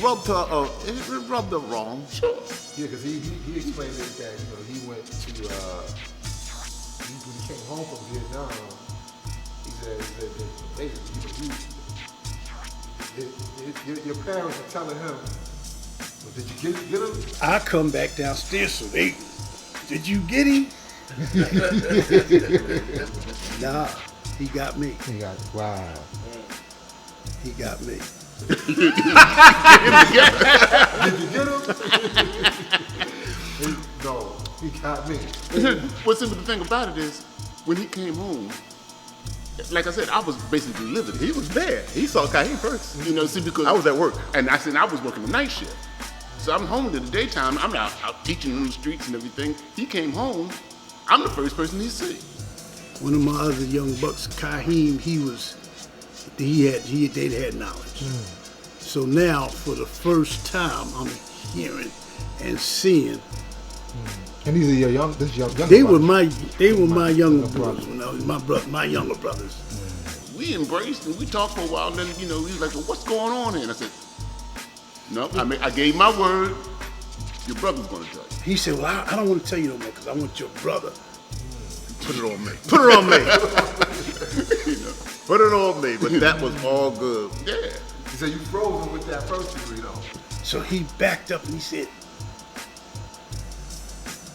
S2: rubbed her wrong.
S5: Sure.
S1: Yeah, because he explained it that he went to when he came home from Vietnam. He said that basically your parents are telling him, well, did you get him?
S3: I come back downstairs, so did you get him? Nah, he got me.
S1: He got wow.
S3: He got me.
S1: Did you get him? No, he got me.
S5: What's the thing about it is, when he came home, like I said, I was basically living.
S2: He was there. He saw Kaheem first.
S5: Because
S2: I was at work.
S5: and I was working the night shift. So I'm home in the daytime. I'm out teaching in the streets and everything. He came home. I'm the first person he see.
S3: One of my other young bucks, Kaheem, they had knowledge. So now, for the first time, I'm hearing and seeing.
S1: And these are your young. This is your younger
S3: They were
S1: brother.
S3: my younger brothers. When I was my younger brothers.
S5: We embraced and we talked for a while. And then he was like, "Well, what's going on here?" And I said, "No, I gave my word. Your brother's gonna tell you."
S3: He said, "Well, I don't want to tell you no more because I want your brother."
S2: Put it on me. Put it on me. Put it on me. But that was all good.
S5: Yeah.
S1: He said you frozen with that first degree though.
S3: So he backed up and he said,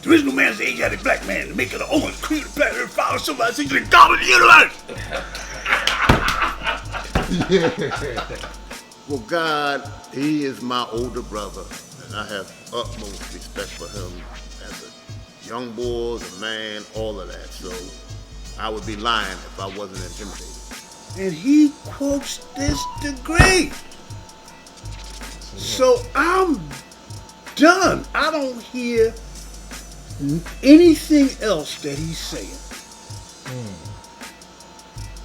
S3: "There is no man as the Asiatic black man, the maker of the oldest creed of planet Earth, father, civilization, and God of the universe."
S2: Well, God, he is my older brother, and I have utmost respect for him as a young boy, as a man, all of that. So I would be lying if I wasn't intimidated.
S3: And he quotes this degree. So I'm done. I don't hear anything else that he's saying.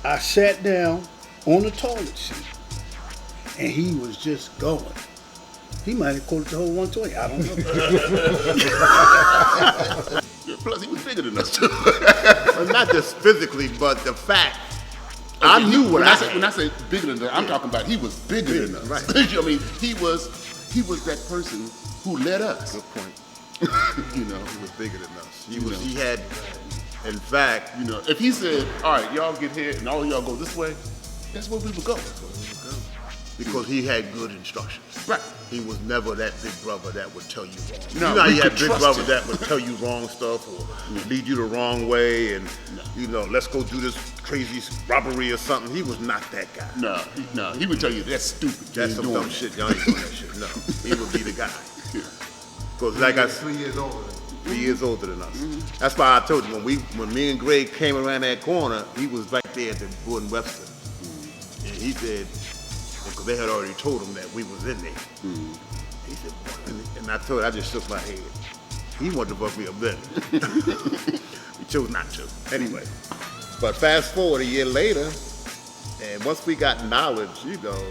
S3: I sat down on the toilet seat and he was just going. He might have quoted the whole 120. I don't know.
S5: Yeah, plus, he was bigger than us too.
S2: Well, not just physically, but the fact. I knew what I said.
S5: When I say bigger than us, I'm talking about he was bigger than us.
S2: Right.
S5: I mean, he was that person who led us.
S2: Good point.
S5: You know,
S2: He was bigger than us. He
S5: You
S2: was.
S5: know.
S2: He had, in fact,
S5: if he said, "All right, y'all get here and all of y'all go this way," that's where we would go.
S2: because he had good instructions.
S5: Right.
S2: He was never that big brother that would tell you wrong.
S5: No,
S2: you know how
S5: we
S2: you had
S5: could
S2: big
S5: trust
S2: brothers
S5: him.
S2: that would tell you wrong stuff or lead you the wrong way and, let's go do this crazy robbery or something. He was not that guy.
S5: No, he would tell you that's stupid. You
S2: That's
S5: ain't
S2: some
S5: doing
S2: dumb
S5: that."
S2: shit. Y'all ain't doing that shit. No. He would be the guy.
S5: Yeah.
S2: Because like I
S1: 3 years older.
S2: 3 years older than us. That's why I told you, when me and Greg came around that corner, he was right there at the Gordon Webster. And he said, because they had already told him that we was in there. He said, and I told her, I just shook my head. He wanted to bump me up then. We chose not to. Anyway, but fast forward a year later, and once we got knowledge, you know,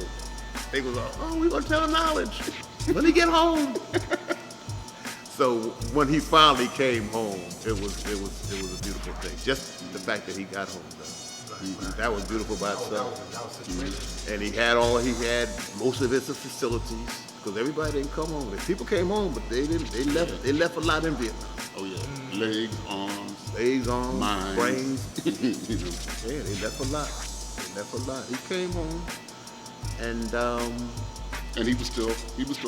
S2: they was like, oh, we gonna tell him knowledge when he get home. So when he finally came home, it was a beautiful thing. Just the fact that he got home, though. That was beautiful by itself. And he had most of his facilities, because everybody didn't come home. People came home, but they didn't. They left a lot in Vietnam.
S5: Oh yeah, legs, arms,
S2: minds, brains.
S5: you know.
S2: Yeah, they left a lot. He came home, and
S5: he was still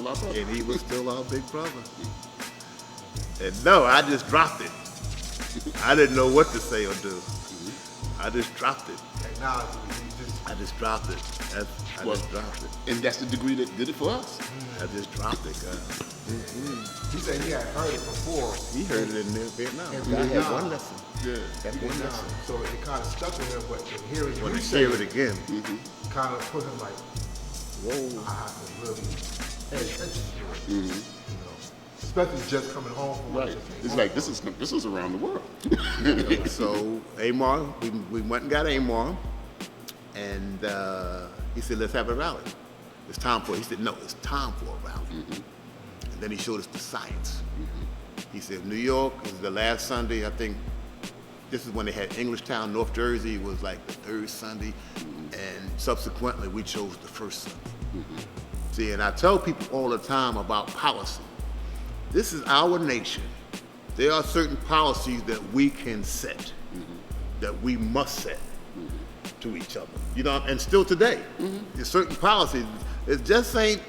S5: our brother.
S2: And he was still our big brother. And no, I just dropped it. I didn't know what to say or do. I just dropped it.
S1: Technology,
S2: I just dropped it. I just dropped it.
S5: And that's the degree that did it for us.
S2: I just dropped it, guys.
S1: He said he had heard it before.
S2: He heard it in Vietnam.
S1: In
S2: I had
S1: Vietnam.
S2: one lesson.
S5: Yeah.
S2: That's one lesson.
S1: So it kind of stuck with him, but hearing
S2: When
S1: you
S2: I
S1: say
S2: hear it again,
S1: kind of put him like,
S2: whoa.
S1: I have to really pay attention to it. You know, especially just coming home from
S5: Right. It's like this is around the world.
S2: So Amar, we went and got Amar, and he said, let's have a rally. It's time for it. He said, no, it's time for a rally. And then he showed us the science. He said, New York is the last Sunday, I think. This is when they had Englishtown, North Jersey was like the third Sunday, and subsequently we chose the first Sunday. See, and I tell people all the time about policy. This is our nation. There are certain policies that we can set, that we must set to each other. You know, and still today, there's certain policies. It just ain't.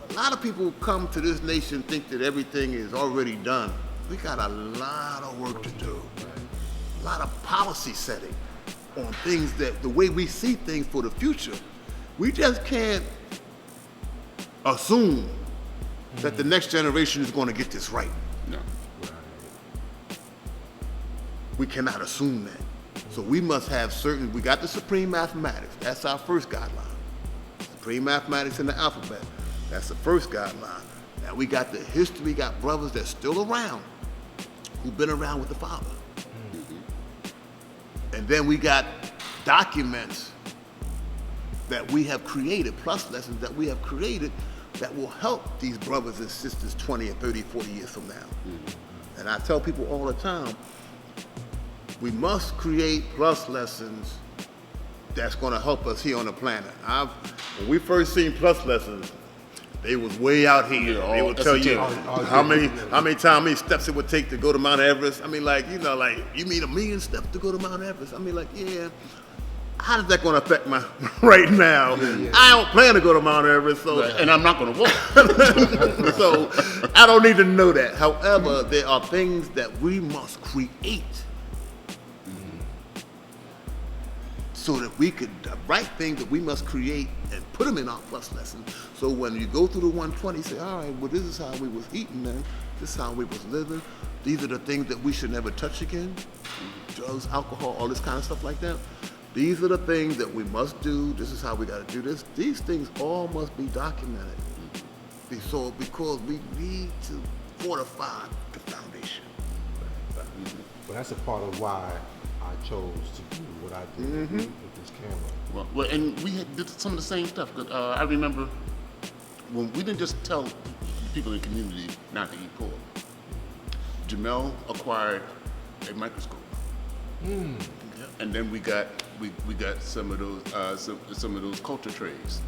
S2: A lot of people come to this nation think that everything is already done. We got a lot of work to do. A lot of policy setting on things that the way we see things for the future. We just can't assume that the next generation is going to get this right.
S5: No.
S2: We cannot assume that. So we must have certain, we got the supreme mathematics. That's our first guideline. Supreme mathematics in the alphabet. That's the first guideline. Now we got the history, we got brothers that's still around, who've been around with the Father. And then we got documents that we have created, plus lessons that we have created that will help these brothers and sisters 20 and 30, 40 years from now. And I tell people all the time, we must create plus lessons that's gonna help us here on the planet. When we first seen plus lessons, they was way out here.
S5: Yeah,
S2: they would tell you
S5: esoteric.
S2: how many steps it would take to go to Mount Everest. I mean, like, you know, like, you mean 1,000,000 steps to go to Mount Everest? I mean, like, yeah. How is that going to affect my right now? I don't plan to go to Mount Everest, so
S5: And I'm not going to walk.
S2: so I don't need to know that. However, there are things that we must create so that we could write things that we must create and put them in our plus lesson. So when you go through the 120, say, all right, well, this is how we was eating then. This is how we was living. These are the things that we should never touch again. Drugs, alcohol, all this kind of stuff like that. These are the things that we must do. This is how we got to do this. These things all must be documented. So because we need to fortify the foundation.
S1: But that's a part of why I chose to do what I did with this camera.
S5: Well, and we did some of the same stuff. I remember when we didn't just tell people in the community not to eat pork. Jamel acquired a microscope, and then we got some of those some of those culture trays,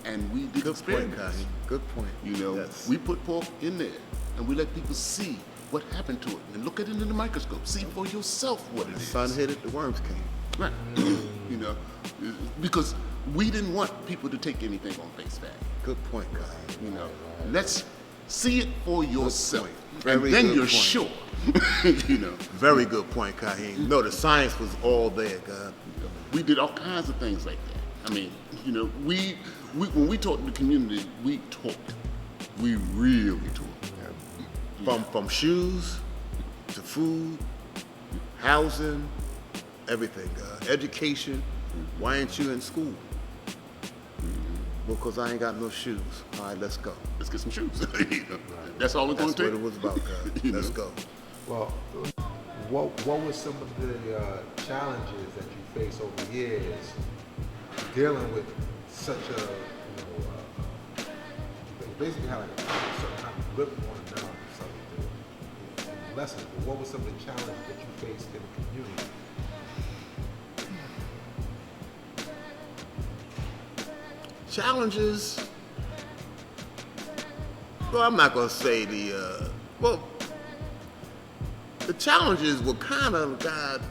S5: and we did experiments.
S2: Good point.
S5: You know,
S2: Yes.
S5: we put pork in there, and we let people see what happened to it, and look at it in the microscope, see for yourself what it
S2: The
S5: is.
S2: sun hit it, the worms came.
S5: Right. You know, because we didn't want people to take anything on face value.
S2: Good point, guys.
S5: You know, let's see it for yourself,
S2: Very
S5: and then
S2: good
S5: you're
S2: point.
S5: sure. You know,
S2: Very good point, Kaheem. No, the science was all there, God.
S5: we did all kinds of things like that. I mean, you know, we when we talked to the community, we talked. We really talked.
S2: From shoes to food, housing, everything, God. Education. Why ain't you in school? Well, because I ain't got no shoes. All right, let's go.
S5: Let's get some shoes. You know? That's all it's going
S2: That's
S5: to
S2: what
S5: take.
S2: it was about, guys. Let's go.
S1: Well, what were some of the challenges that you faced over the years dealing with such a, they basically had like a certain kind of grip on it now, something to lessons, but what were some of the challenges that you faced in the community?
S2: Challenges. Well, I'm not gonna say the challenges were kind of, God,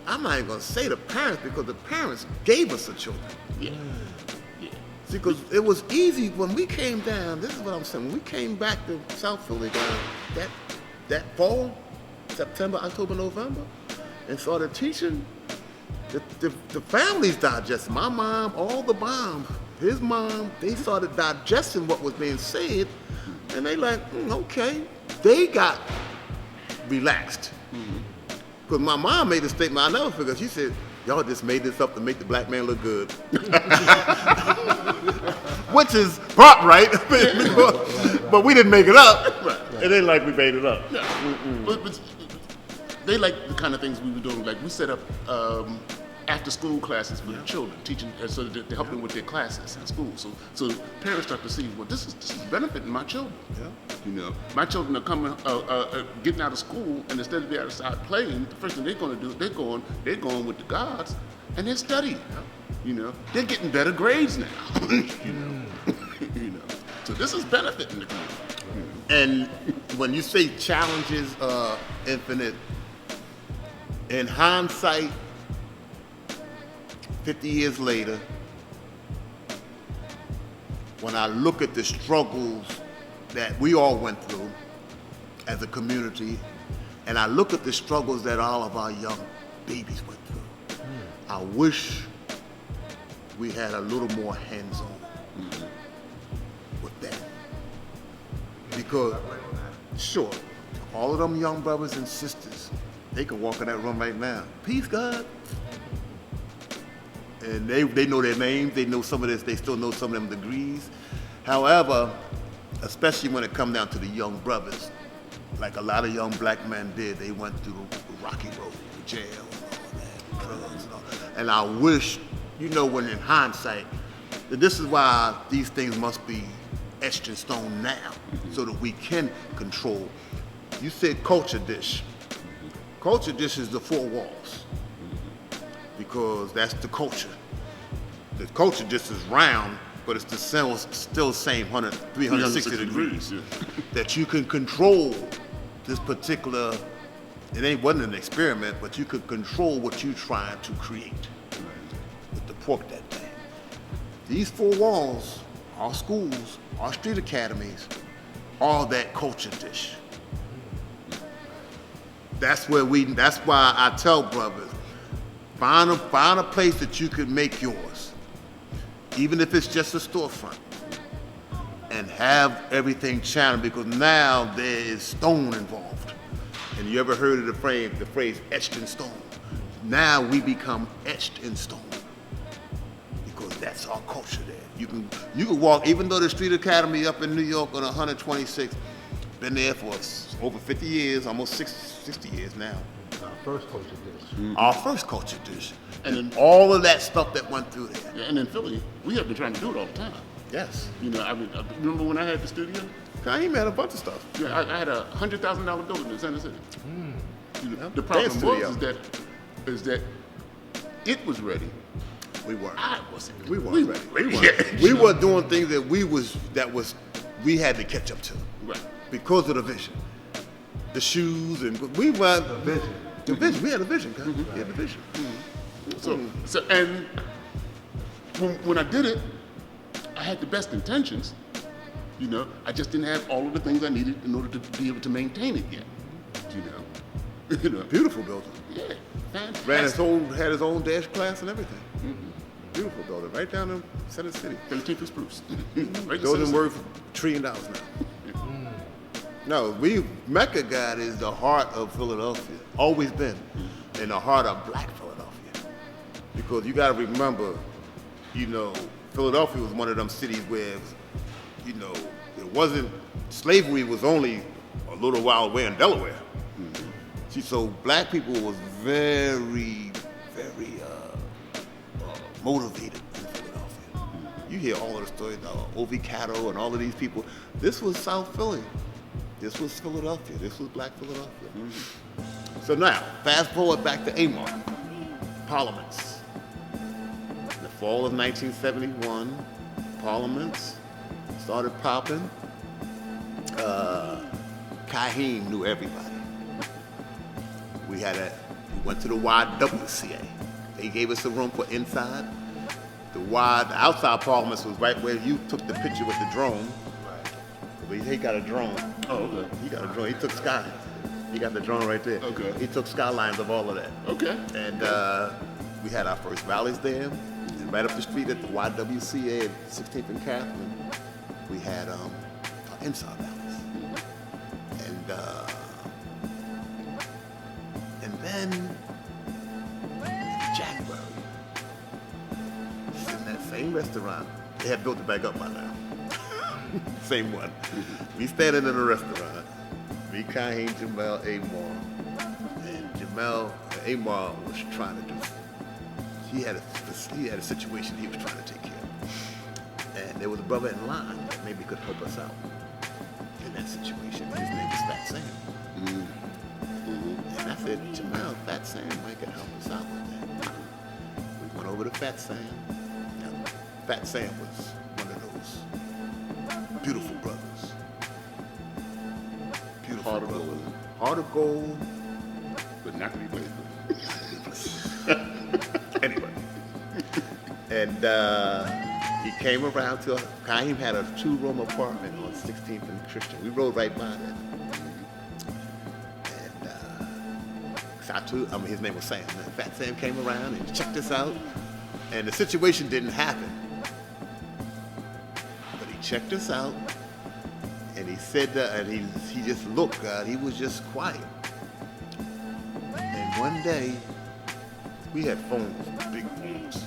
S2: I'm not even gonna say the parents, because the parents gave us the children.
S5: Yeah. Yeah.
S2: See, because it was easy when we came down. This is what I'm saying. When we came back to South Philly that fall, September, October, November, and started teaching, the families digested. My mom, all the moms, his mom, they started digesting what was being said, and they like, okay. They got relaxed. Because my mom made a statement I never forget. She said, y'all just made this up to make the black man look good. Which is part right, but we didn't make it up.
S5: Right.
S2: It ain't like we made it up.
S5: But they like the kind of things we were doing. Like we set up after school classes for the children, teaching so that to help them with their classes in school. So parents start to see, well, this is benefiting my children.
S2: Yeah.
S5: You know, my children are coming, getting out of school, and instead of being outside playing, the first thing they're going to do, they're going with the gods, and they're studying. You know, they're getting better grades now. You know, so this is benefiting the community.
S2: And when you say challenges infinite, in hindsight, 50 years later, when I look at the struggles that we all went through as a community, and I look at the struggles that all of our young babies went through, I wish we had a little more hands-on with that. Because, sure, all of them young brothers and sisters, they can walk in that room right now. Peace, God. And they know their names, they know some of this, they still know some of them degrees. However, especially when it comes down to the young brothers, like a lot of young black men did, they went through the rocky road, the jail, and all that, drugs and all. And I wish, when in hindsight, that this is why these things must be etched in stone now, so that we can control. You said culture dish. Culture dish is the four walls, because that's the culture. The culture just is round, but it's still same 360 degrees.
S5: Yeah.
S2: That you can control this particular, wasn't an experiment, but you could control what you're trying to create with the pork that day. These four walls, our schools, our street academies, all that culture dish. That's why I tell brothers, find a place that you can make yours, even if it's just a storefront, and have everything channeled, because now there is stone involved. And you ever heard of the phrase etched in stone? Now we become etched in stone, because that's our culture there. You can walk, even though the Street Academy up in New York on 126, been there for over 50 years, almost 60 years now.
S1: Our first culture dish.
S2: Our first culture dish.
S5: And then,
S2: All of that stuff that went through there.
S5: yeah, and in Philly, we have been trying to do it all the time.
S2: Yes.
S5: I mean, remember when I had the studio?
S2: He had a bunch of stuff.
S5: Yeah, I had a $100,000 building in Center City. The
S2: Dance
S5: problem
S2: studio.
S5: is that it was ready.
S2: We weren't.
S5: I wasn't.
S2: We weren't ready.
S5: We
S2: We
S5: weren't.
S2: weren't. We were doing things that we had to catch up to
S5: Right.
S2: because of the vision. The shoes and we were the vision. The vision. We had a vision, guys. We had a vision.
S5: So and when I did it, I had the best intentions. I just didn't have all of the things I needed in order to be able to maintain it yet.
S2: Beautiful building.
S5: Yeah, fantastic.
S2: Had his own dance class and everything. Beautiful building, right down in Center City.
S5: 13th and Spruce. Right in
S2: Building
S5: Center
S2: worth $1 trillion now. No, Mecca, God, is the heart of Philadelphia. Always been. In the heart of black Philadelphia. Because you got to remember, Philadelphia was one of them cities where, you know, it wasn't, slavery was only a little while away in Delaware. See, so black people was very, very motivated in Philadelphia. You hear all of the stories about Ovi Catto and all of these people. This was South Philly. This was Philadelphia. This was black Philadelphia. So now, fast forward back to Amar, Parliaments. In the fall of 1971, Parliaments started popping. Kaheem knew everybody. We went to the YWCA. They gave us a room for inside. The outside Parliaments was right where you took the picture with the drone. But he got a drone.
S5: Oh, okay.
S2: He got a drone. He took sky. He got the drone right there.
S5: Okay.
S2: He took skylines of all of that.
S5: Okay.
S2: And we had our first rallies there. And right up the street at the YWCA at 16th and Catherine, we had our inside rallies. And then in January, in that same restaurant, they had built it back up by now. Same one. We standing in a restaurant. Me, Kaheem, Jamel, Amar. And Amar was trying to do, he had a situation he was trying to take care of. And there was a brother in line that maybe could help us out in that situation. His name was Fat Sam. And I said, Jamel, Fat Sam might could help us out with that. We went over to Fat Sam. Now, Fat Sam was one of those beautiful brothers. Beautiful
S5: Heart of
S2: brothers.
S5: gold.
S2: Heart of gold.
S5: But not to be played with.
S2: Anyway. And he came around to, Kaheem had a 2-room apartment on 16th and Christian. We rode right by that. And his name was Sam. And Fat Sam came around and checked us out. And the situation didn't happen. But he checked us out. And he said, and he just looked, he was just quiet. And one day, we had phones, big phones.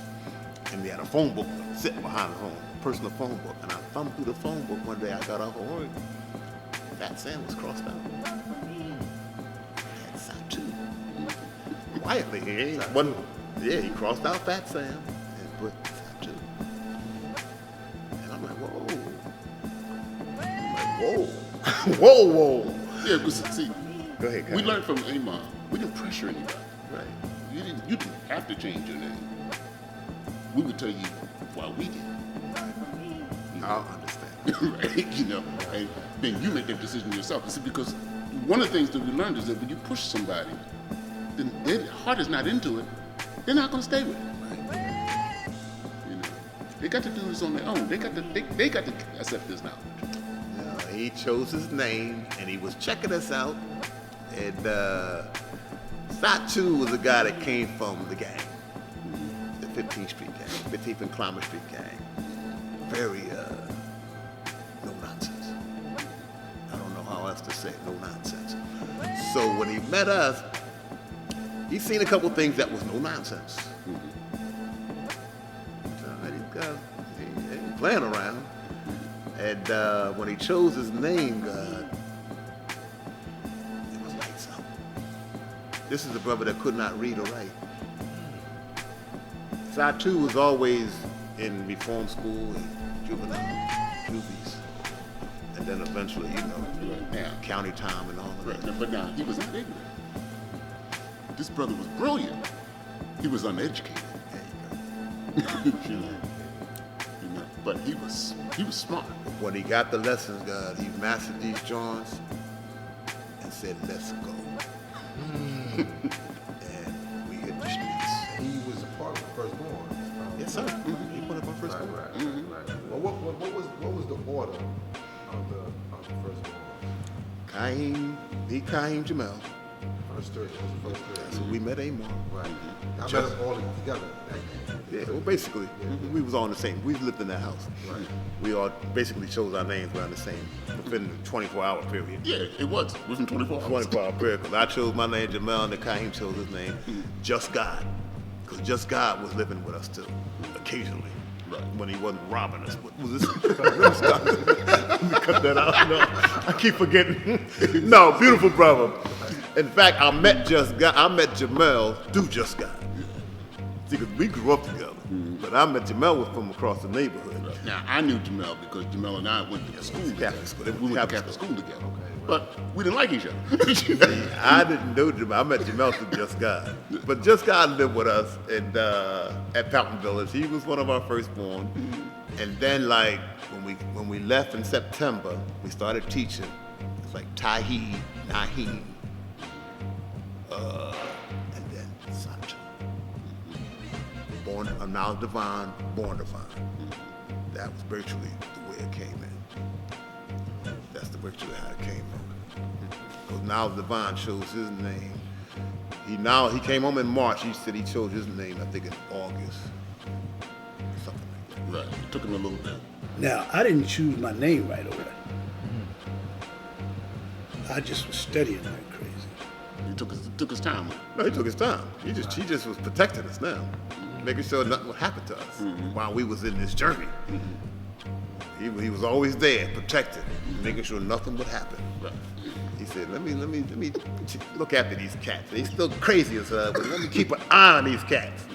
S2: And we had a phone book sitting behind the home, a personal phone book. And I thumbed through the phone book one day, I got off of work. Fat Sam was crossed out. That's Sam too. Quietly, he crossed out Fat Sam and put Sam too. And I'm like, whoa. Whoa.
S5: Yeah, because see,
S2: Go ahead, Kyle.
S5: we learned from Amar. We didn't pressure anybody.
S2: Right.
S5: You didn't have to change your name. We would tell you why we did.
S2: I'll understand.
S5: Right? You know, and then you make that decision yourself. You see, because one of the things that we learned is that when you push somebody, then their heart is not into it, they're not going to stay with it. You know, they got to do this on their own. They got to accept this knowledge.
S2: He chose his name, and he was checking us out. And Satu was a guy that came from the gang, the 15th Street gang, 15th and Clymer Street gang. Very no nonsense. I don't know how else to say it, no nonsense. So when he met us, he seen a couple things that was no nonsense. So these guys, they ain't playing around. And when he chose his name, it was lights out. This is a brother that could not read or write. Satu was always in reform school and juvies. And then eventually, county time and all of that.
S5: Right. But now, he was not ignorant. This brother was brilliant. He was uneducated.
S2: There you go.
S5: You know, but he was smart.
S2: When he got the lessons, he mastered these joints and said, let's go. And we hit the streets.
S1: He was a part of the firstborn.
S2: Yes, sir. He put up our first one.
S1: Right. Well, what was the order of the firstborn?
S2: Kaheem Jamel.
S1: First three. That was the first three.
S2: So we met Amar.
S1: Right. I met
S2: Just-
S1: them all together.
S2: Yeah, well, basically, we was all in the same. We lived in that house.
S1: Right.
S2: We all basically chose our names around the same within the 24-hour period.
S5: Yeah, it was within 24 hours.
S2: 24-hour period. 'Cause I chose my name, Jamel, and Kaheem chose his name, Just God. Because Just God was living with us too, occasionally. when he wasn't robbing us. What was this? Let me stop. Let me cut that out. No, I keep forgetting. No, beautiful brother. In fact, I met Jamel through Just God. See, because we grew up together. But I met Jamel from across the neighborhood.
S5: Now, I knew Jamel because Jamel and I went to school together. We went to Catholic school together. But we didn't like each other.
S2: I didn't know Jamel. I met Jamel through Just God. But Just God lived with us at Fountain Village. He was one of our firstborn. And then, like, when we left in September, we started teaching. It's like Tahid, Naheem, and then Sancho. Now Divine, Born Divine. That was virtually the way it came in. That's virtually how it came from. Because now Divine chose his name. He came home in March. He said he chose his name, I think in August. Something like that.
S5: Right. It took him a little bit.
S3: Now, I didn't choose my name right away. I just was studying like crazy.
S5: He took his time.
S2: No, he took his time. He just was protecting us now. Making sure nothing would happen to us while we was in this journey. He was always there, protecting, making sure nothing would happen.
S5: Right.
S2: He said, let me look after these cats. They still crazy as hell, but let me keep an eye on these cats,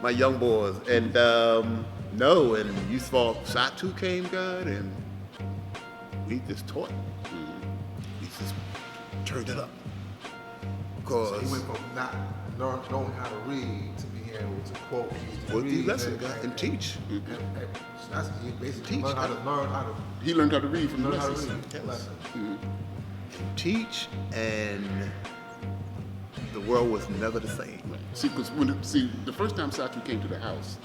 S2: my young boys. And and you saw Shot 2 came, God, and we just taught. We just turned it up.
S1: So he went from not knowing how to read to being able to quote.
S2: These lessons, God, and teach.
S1: That's he basically learn how to.
S5: He learned how to read from the
S1: Learn how to
S5: lessons.
S1: read. Lessons.
S2: Teach, and the world was never the same.
S5: Right. See, the first time Satu came to the house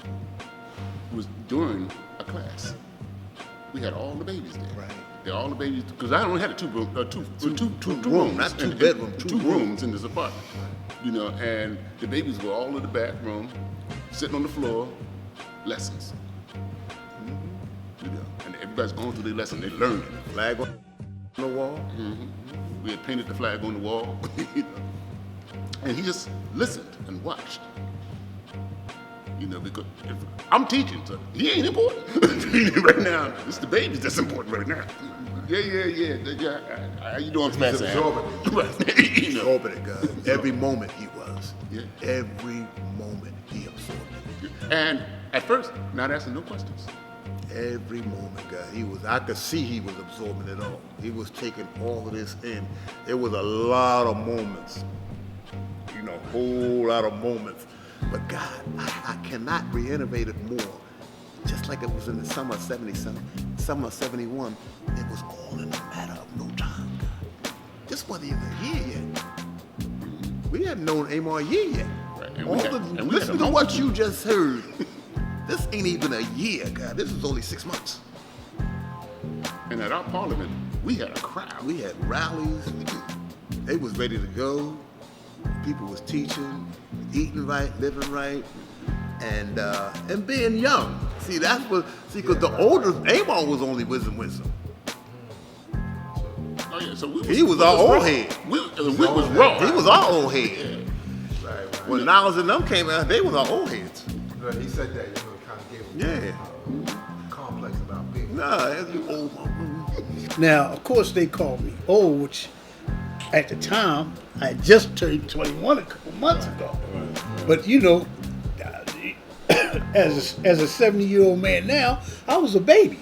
S5: was during a class. We had all the babies there.
S2: Right.
S5: They're all the babies, because I only had two rooms,
S2: not two
S5: two rooms in this apartment. You know, and the babies were all in the back room, sitting on the floor, lessons. You know, and everybody's going through their lesson. They learned it.
S2: Flag on the wall.
S5: We had painted the flag on the wall, you know, and he just listened and watched. You know, because I'm teaching, so he ain't important right now. It's the babies that's important right now. Yeah. How you doing, Smash?
S2: He's absorbing it.
S5: Right. You know.
S2: Absorbing it, God. Every moment he was.
S5: Yeah.
S2: Every moment he absorbed it.
S5: And at first, not asking no questions.
S2: Every moment, God. I could see he was absorbing it all. He was taking all of this in. It was a lot of moments. You know, a whole lot of moments. But God, I cannot reiterate it more. Just like it was in the summer of 77, summer of 71, it was all in a matter of no time, God. This wasn't even a year yet. We hadn't known Amar a year yet.
S5: Right.
S2: Listen to what you just heard. This ain't even a year, God. This is only 6 months.
S5: And at our parliament, we had a crowd.
S2: We had rallies. They was ready to go. People was teaching, eating right, living right, and being young. See, because the older Amar was only wisdom.
S5: Oh yeah, so
S2: He was our old head.
S5: We was raw.
S2: He was our old head.
S5: Yeah.
S1: Right.
S2: When Niles and them came out, they was our old heads.
S1: Right, he said that, it kind of gave him a complex about being.
S2: Nah, you old.
S3: Now, of course, they called me old, which at the time, I had just turned 21 a couple months ago. But you know, as a 70-year-old man now, I was a baby.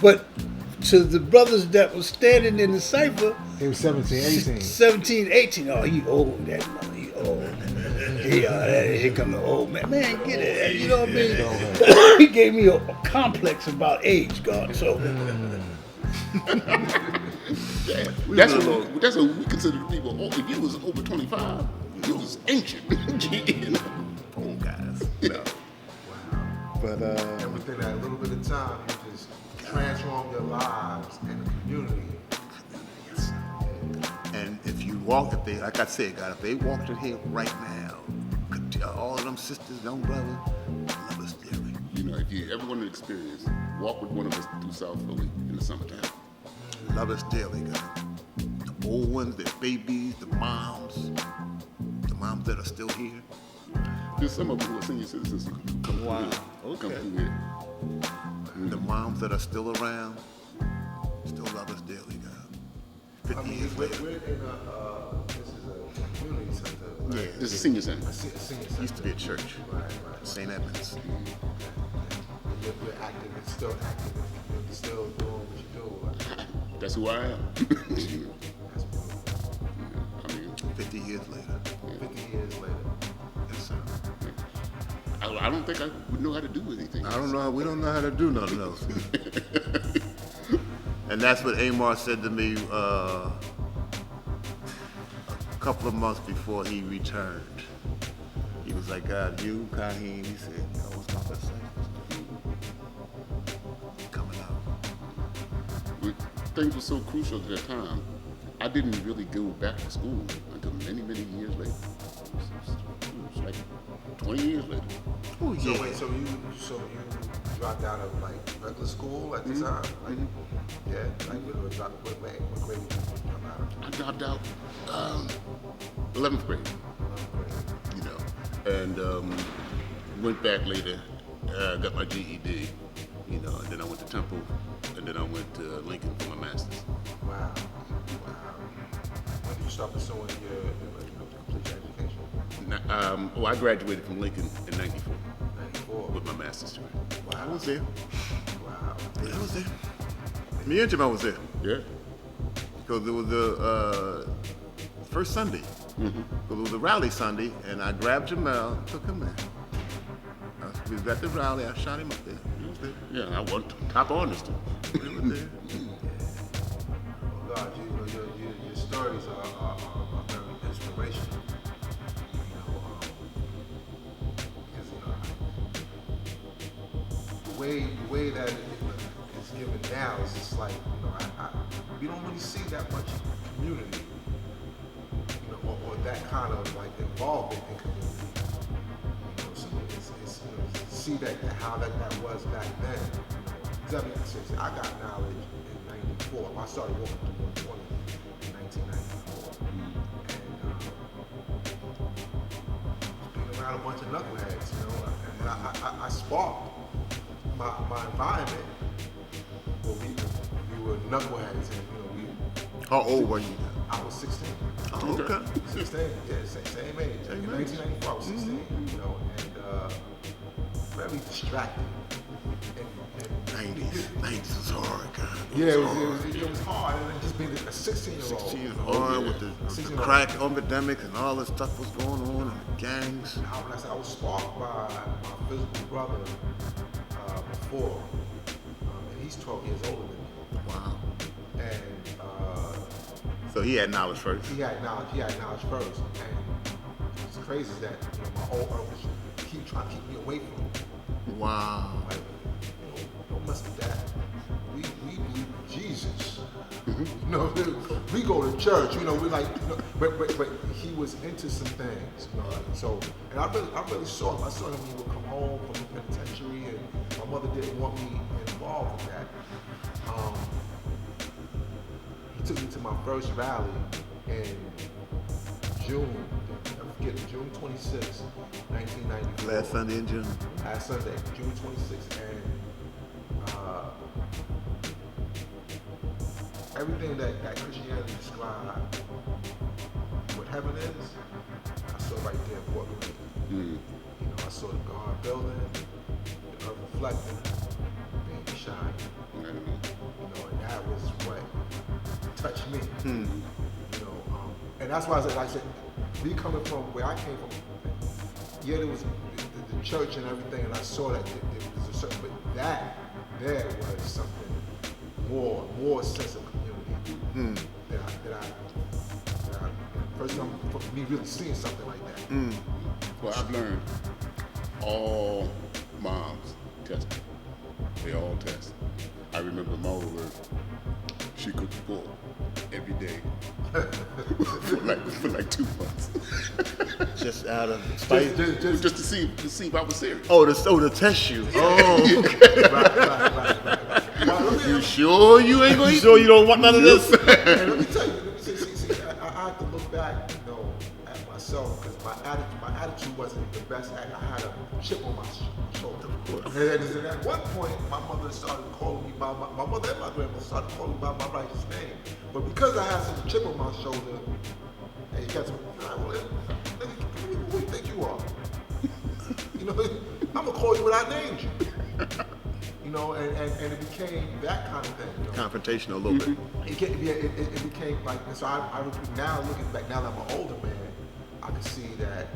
S3: But to the brothers that was standing in the cipher,
S1: He was 17, 18.
S3: 17, 18, oh, he old, that mother, he old. Here come the old man. Man, get it. You know what I mean? He gave me a complex about age, God. So.
S5: That's what we consider the people old. If you was over 25, you was ancient. You know?
S2: Old guys. No.
S1: Wow.
S2: But
S1: And within that little bit of time, you just transform your lives and the community.
S2: and if you walk, like I said, God, if they walked in here right now, all of them sisters, young brothers, love us dearly.
S5: You know, if you ever want to experience, walk with one of us through South Philly in the summertime.
S2: Love us dearly, God. The old ones, the babies, the moms that are still here.
S5: There's some of them who are senior citizens who come through here. Come through here.
S2: The moms that are still around still love us dearly, God. 50 years later.
S1: We're in this is a community center. Right?
S5: Yeah, this is a senior center.
S1: A senior center.
S2: Used to be a church.
S1: Right.
S2: St. Edmunds.
S1: You're active. It's still active. You're still doing what you do.
S5: That's who I am.
S1: That's beautiful.
S5: I mean,
S2: 50 years later.
S1: 50 years later.
S2: Yes, sir.
S5: I don't think I would know how to do anything.
S2: I don't know. We don't know how to do nothing else. And that's what Amar said to me a couple of months before he returned. He was like, God, you, Kaheem, he said, you know what's my best thing? Coming out.
S5: Things were so crucial at that time. I didn't really go back to school until many, many years later. It was like 20 years later.
S2: Oh,
S1: So wait, so you dropped out of like regular school at the time? Like, yeah, like what grade did you come out of?
S5: I dropped out 11th grade, you know, and went back later, got my GED, you know, and then I went to Temple, and then I went to Lincoln for my master's.
S1: Wow. When did you start pursuing your complete education?
S5: I graduated from Lincoln in 94
S1: 94.
S5: with my master's degree.
S2: I was there.
S1: Wow.
S2: I was there. Me and Jamal was there.
S5: Yeah.
S2: Because it was the first Sunday. Because it was a rally Sunday, and I grabbed Jamal and took him there. We was at the rally. I shot him up there. He was there.
S5: Yeah, I won top honors too.
S2: We were there.
S1: God, your stories are very inspirational. Because the way that it is given now is just like we don't really see that much community, or that kind of like involvement in community. So it's see that how that was back then. I mean, I got knowledge in '94. I started walking through 120 in 1994, and being around a bunch of knuckleheads, and I sparked my environment. Well, we were knuckleheads, and
S2: How old were you?
S1: I was 16.
S2: Oh, okay.
S1: 16, yeah, same age. In 1994, I was 16, and very distracted. And
S2: 90s was hard, God.
S1: yeah, it was hard, and then just being a 16-year-old.
S2: 16 was hard with the crack epidemic and all this stuff was going on, and the gangs.
S1: I was sparked by my physical brother before, and he's 12 years older than me.
S2: Wow.
S1: And
S2: So he had knowledge first.
S1: he had knowledge first, and what's crazy is that my whole earth was trying to keep me away from him.
S2: Wow.
S1: Like, don't mess with that. We believe in Jesus. We go to church. We like, but he was into some things. So, and I really saw him. I saw him when he would come home from the penitentiary, and my mother didn't want me involved with that. He took me to my first rally in June. I forget, June 26, 1994.
S2: Last Sunday in June.
S1: Last Sunday, June 26th, and everything that Christianity described what heaven is, I saw right there in Fort Greene. I saw the God building, the earth reflecting, baby shining. And that was what touched me. And that's why I said, me coming from where I came from, yeah, there was the church and everything, and I saw that there was a certain, but there was something more sense of community that I first time for me really seeing something like that.
S5: Well, I've learned all moms test. They all test. I remember my old word. She cooked pork every day for like 2 months.
S2: Just out of spite.
S5: Just to see if I was serious.
S2: To test you.
S1: Right.
S2: You sure you ain't gonna eat?
S4: So you don't want none of this?
S1: And let me tell you, see, I have to look back, at myself because my attitude wasn't the best. I had a chip on my shoulder. And at one point, my mother started calling me by my mother and my grandmother started calling me by my righteous name. But because I had such a chip on my shoulder, and you got to, who do you think you are? You know, I'm gonna call you what I named you. You know, and it became that kind of thing. You know?
S2: Confrontational a little bit.
S1: It became like, and so I now looking back, now that I'm an older man, I can see that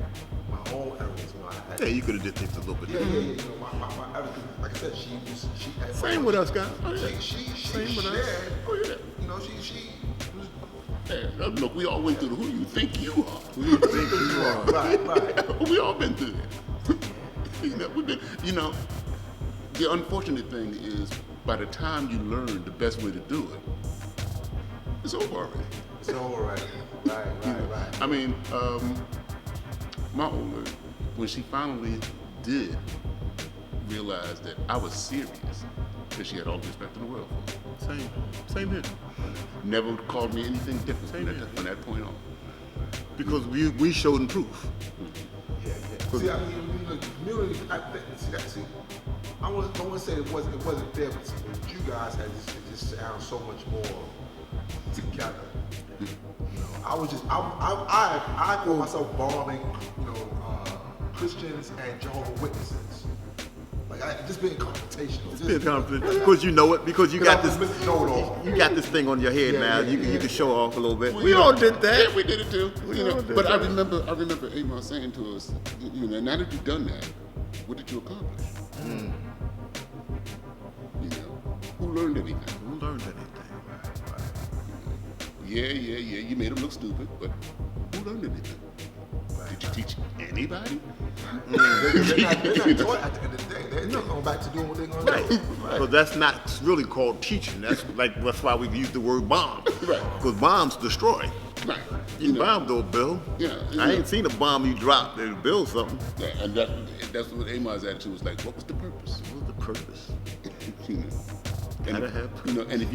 S1: my own errors, you know, I had.
S2: Yeah, you could have did things a little bit
S1: Yeah,
S2: different.
S1: you know, my errors, like I said, she had.
S2: Same with us, guys. Oh, yeah.
S1: She
S2: Same with us.
S1: shared,
S5: Oh yeah.
S1: you know, she was.
S5: Yeah, look, we all went through the who you think you are.
S2: Who you think you are?
S1: Right.
S5: We all been through that. You know, the unfortunate thing is by the time you learn the best way to do it, it's over already.
S1: It's all right. Right.
S5: I mean, my older, when she finally did realize that I was serious, because she had all the respect in the world for me.
S2: Same here.
S5: Never called me anything different from that point on.
S2: Because we showed them proof.
S1: Yeah. See, I mean, the community. I want to say it wasn't there, but you guys had it just sounds so much more together. You know, I call myself bombing, you know, Christians and Jehovah's Witnesses. Like just being confrontational.
S2: Because you know it. Because you got this.
S1: Know-it-all.
S2: You got this thing on your head now.
S1: Yeah,
S2: You can show off a little bit.
S5: Well,
S2: We
S5: you
S2: all
S5: know,
S2: did that.
S5: Yeah, we did it too.
S2: We
S5: You
S2: all
S5: know,
S2: did
S5: but
S2: that.
S5: I remember Amos saying to us, you know, now that you've done that, what did you accomplish? You know, who learned anything?
S2: Who learned anything?
S5: Yeah. You made them look stupid, but who learned anything? Did you teach anybody?
S1: They're not taught at the end of the day. They're going back to doing what they're going to do.
S2: Because that's not really called teaching. That's why we use the word bomb.
S5: Right.
S2: Because bombs destroy.
S5: Right.
S2: You bomb though, Bill.
S5: Yeah.
S2: I ain't seen a bomb you drop to build something.
S5: Yeah, and that's what Amos' attitude was like. What was the purpose?
S2: What's the purpose?
S5: You know, and
S2: Gotta have
S5: you know, and if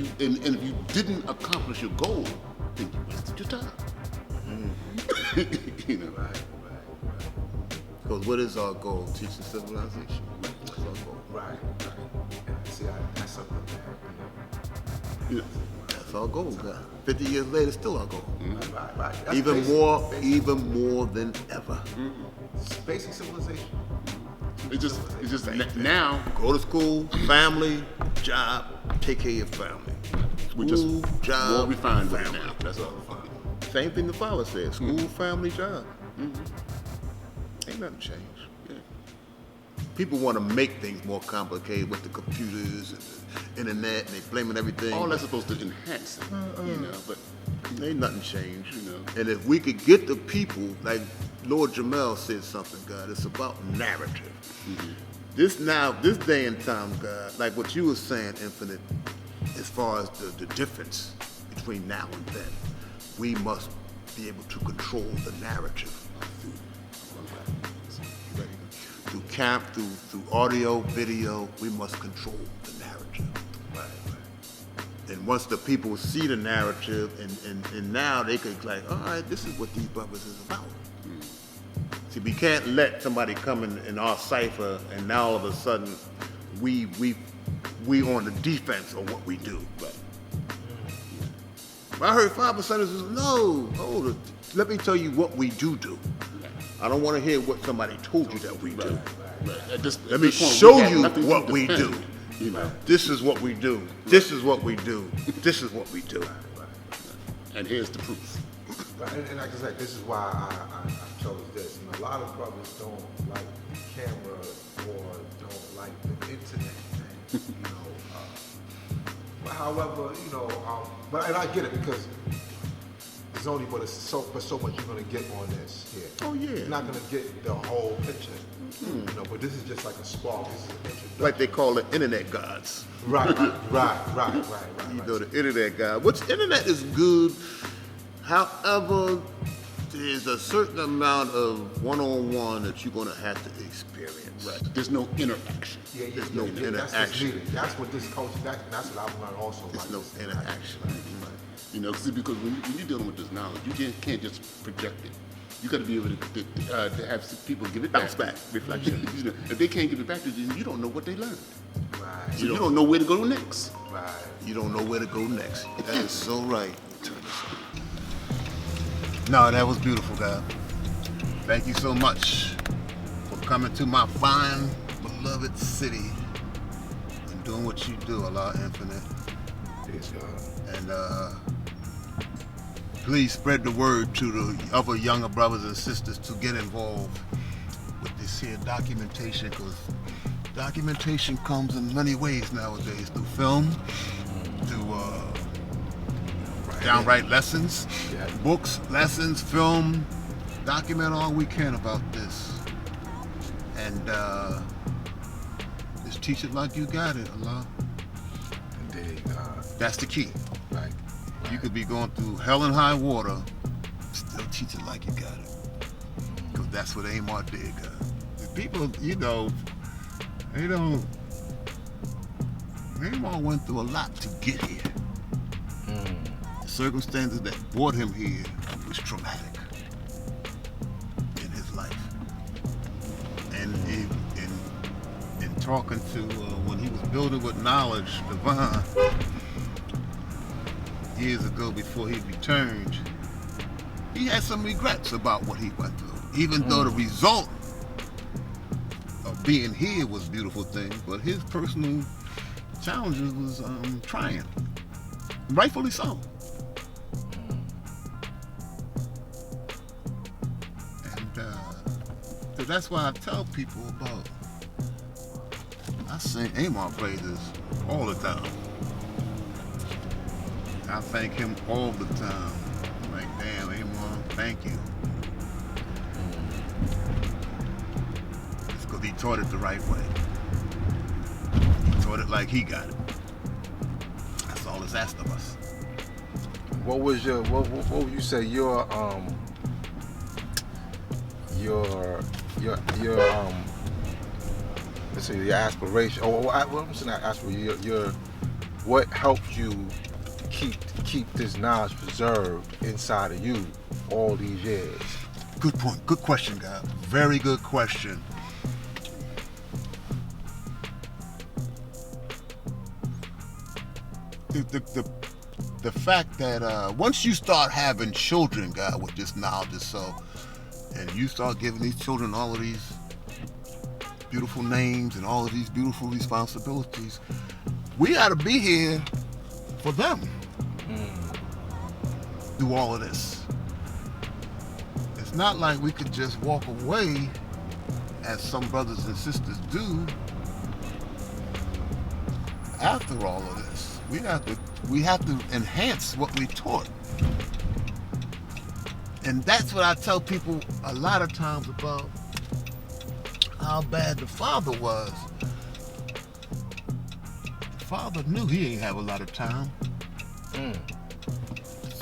S5: you didn't accomplish your goal, then you wasted your time. You know,
S2: Because what is our goal? Teaching civilization. That's our goal.
S1: Right. And see, that's something that,
S5: you know,
S2: That's our goal, guys. 50 years later, still our goal.
S1: right. That's
S2: Even
S1: basic,
S2: more than ever.
S1: Basic civilization.
S5: it's just now
S2: Go to school, family, job, take care of your family.
S5: we're just
S2: School,
S5: more
S2: job,
S5: refined with it
S2: family.
S5: now. That's all.
S2: Same thing the father said. School, family, job. Ain't nothing changed.
S5: Yeah.
S2: People want to make things more complicated with the computers and the internet, and they blaming everything.
S5: All that's supposed to enhance it, you know, but
S2: Ain't nothing changed.
S5: You know.
S2: And if we could get the people, like Lord Jamel said something, God, it's about narrative. This day and time, God, like what you were saying, Infinite, as far as the difference between now and then, we must be able to control the narrative through camp, through audio, video. We must control the narrative. And once the people see the narrative, and now they could like, all right, this is what these brothers is about. See, we can't let somebody come in our cipher, and now all of a sudden, we on the defense of what we do. But I heard Father Sanders says, no, let me tell you what we do. I don't want to hear what somebody told you that we do. Let me show you what we do.
S5: You know,
S2: This is what we do. This is what we do. This is what we do.
S5: and here's the proof.
S1: Right. And like I said, this is why I chose this. And a lot of brothers don't like the camera or don't like the internet thing, you know. But however, you know, and I get it because there's only so much you're gonna get on this here.
S2: Oh, yeah.
S1: You're not gonna get the whole picture. You know, but this is just like a spark. This is an introduction.
S2: Like they call it internet gods.
S1: Right.
S2: You know, the internet god. Which internet is good. However, there's a certain amount of one-on-one that you're gonna have to experience.
S5: Right. There's no interaction.
S2: There's no
S1: That's what's
S2: interaction.
S1: needed. That's what this culture. That's what I've learned also.
S2: There's no interaction.
S5: You know, see, because when you're dealing with this knowledge, you can't just project it. You got to be able to have people give it
S2: Bounce
S5: back.
S2: back, reflection.
S5: You know, if they can't give it back to you, you don't know what they learned.
S1: Right.
S5: So you don't know where to go next.
S1: Right.
S2: You don't know where to go next. That is so right. No, that was beautiful, guy. Thank you so much for coming to my fine, beloved city and doing what you do, Allah Infinite.
S1: Yes, God.
S2: And please spread the word to the other younger brothers and sisters to get involved with this here documentation, because documentation comes in many ways nowadays, through film, through downright lessons, books, lessons, film. Document all we can about this, and just teach it like you got it, Allah.
S1: Indeed, God.
S2: That's the key.
S1: Right.
S2: You could be going through hell and high water, still teach it like you got it, because that's what Amar did, God. People, you know, they don't. Amar went through a lot to get here. The circumstances that brought him here was traumatic in his life. And in talking to, when he was building with knowledge, Divine, years ago before he returned, he had some regrets about what he went through. Even though the result of being here was a beautiful thing, but his personal challenges was trying. Rightfully so. So that's why I tell people about, I sing Amar praises all the time. I thank him all the time. I'm like, damn, Amar, thank you. It's because he taught it the right way. He taught it like he got it. That's all that's asked of us.
S1: What was your what would you say your let's say your aspiration, or I'm saying not aspiration, your what helps you keep this knowledge preserved inside of you all these years?
S2: Good point. Good question, guy. Very good question. The fact that once you start having children, guy, with this knowledge, so, and you start giving these children all of these beautiful names and all of these beautiful responsibilities, we ought to be here for them. Do all of this. It's not like we could just walk away, as some brothers and sisters do, after all of this. We have to enhance what we taught. And that's what I tell people a lot of times about how bad the father was. The father knew he ain't have a lot of time.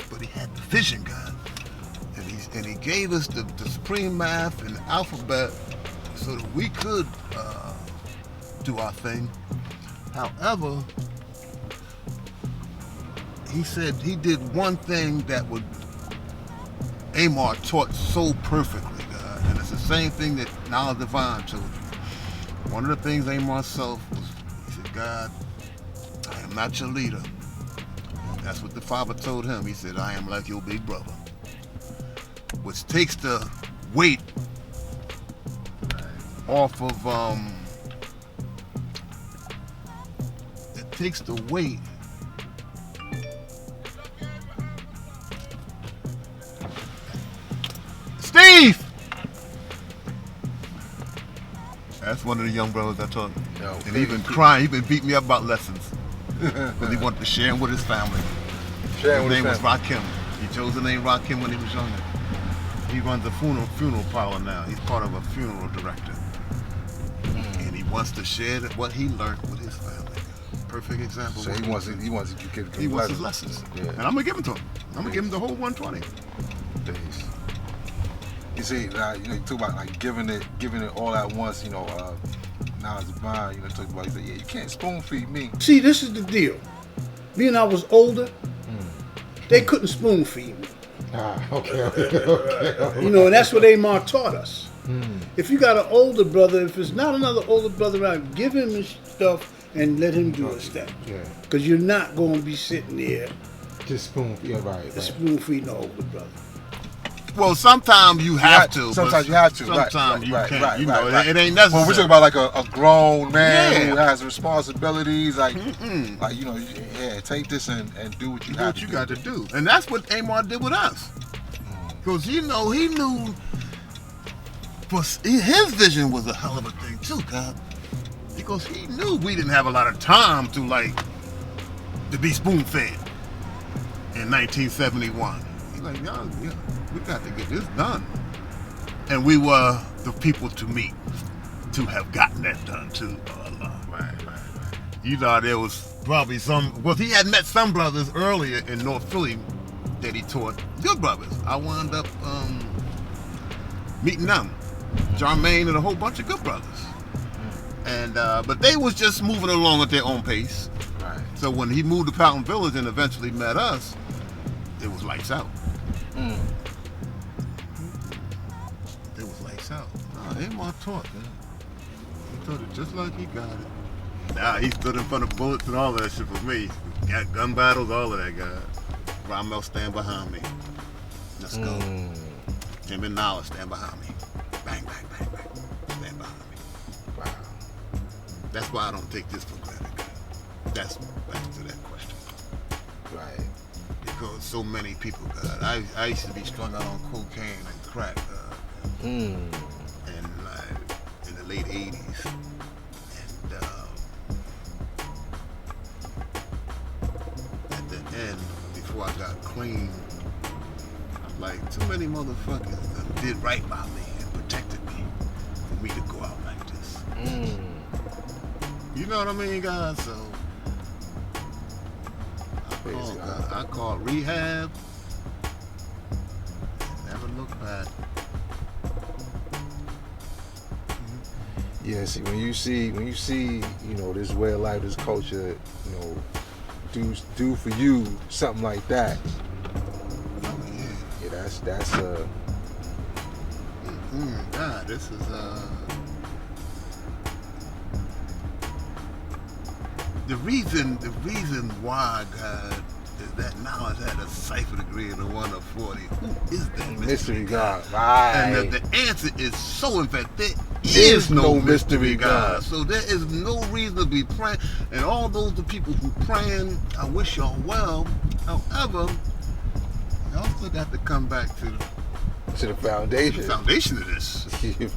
S2: But he had the vision, God. And he gave us the supreme math and the alphabet so that we could do our thing. However, he said he did one thing that would Amar taught so perfectly, God. And it's the same thing that Knowledge Divine told you. One of the things Amar self was, he said, God, I am not your leader. That's what the father told him. He said, I am like your big brother. Which takes the weight off of, it takes the weight Steve! That's one of the young brothers I taught. And he been crying, he been beating me up about lessons. Because he wanted to share them with his family. His name was Rakim. He chose the name Rakim when he was younger. He runs a funeral parlor now. He's part of a funeral director. And he wants to share what he learned with his family. Perfect example.
S1: So he wants
S2: his lessons.
S1: Yeah.
S2: And I'm going to give them to him. I'm going to give him the whole 120.
S1: Peace. You see, you talk about like giving it all at once. Now it's divine. Talk about. He said, yeah, you can't spoon feed me.
S3: See, this is the deal. Being I was older, they couldn't spoon feed me. You know, and that's what Amar taught us. If you got an older brother, if it's not another older brother around, give him his stuff and let him do his stuff.
S1: Yeah.
S3: Because you're not going to be sitting there
S1: Just spoon. Yeah, right.
S3: spoon feeding the older brother.
S2: Well, sometimes you have to.
S1: Sometimes
S2: but
S1: you have to.
S2: Sometimes you
S1: right,
S2: can't.
S1: right,
S2: you know,
S1: right.
S2: it ain't necessary.
S1: Well, we're talking about like a grown man
S2: Yeah.
S1: who has responsibilities. Like you know, take this and do what you
S2: do
S1: have
S2: what
S1: to
S2: you
S1: do.
S2: got to do. And that's what Amar did with us. Because, you know, he knew his vision was a hell of a thing too, God. Because he knew we didn't have a lot of time to be spoon-fed in 1971. He's like, yeah, we got to get this done. And we were the people to meet to have gotten that done too. Right. You know, there was probably he had met some brothers earlier in North Philly that he taught, good brothers. I wound up meeting them, Jermaine and a whole bunch of good brothers. And but they was just moving along at their own pace.
S1: Right.
S2: So when he moved to Fountain Village and eventually met us, it was lights out. It was lights out. Amar taught, man. He taught it just like he got it. Nah, he stood in front of bullets and all that shit for me. Got gun battles, all of that, guy. Rommel stand behind me. Let's go. Jim and Nala stand behind me. Bang, bang, bang, bang. Stand behind me.
S1: Wow.
S2: That's why I don't take this for granted. That's back to that question.
S1: Right.
S2: Because so many people, God. I used to be strung out on cocaine and crack, in the late 80s. And at the end, before I got clean, I'm like, too many motherfuckers that did right by me and protected me for me to go out like this. You know what I mean, guys? So I called rehab and never looked back.
S1: Yeah, see, when you see, you know, this way of life, this culture, you know, do for you something like that. Yeah, that's
S2: God, this is the reason why, God, is that now I've had a cipher degree in the 1 of 40. Who is that
S1: mystery God, right?
S2: And the answer is so emphatic. There is no mystery God. So there is no reason to be praying. And all those the people who praying, I wish y'all well. However, y'all still got to come back to
S1: the foundation.
S2: The foundation of this.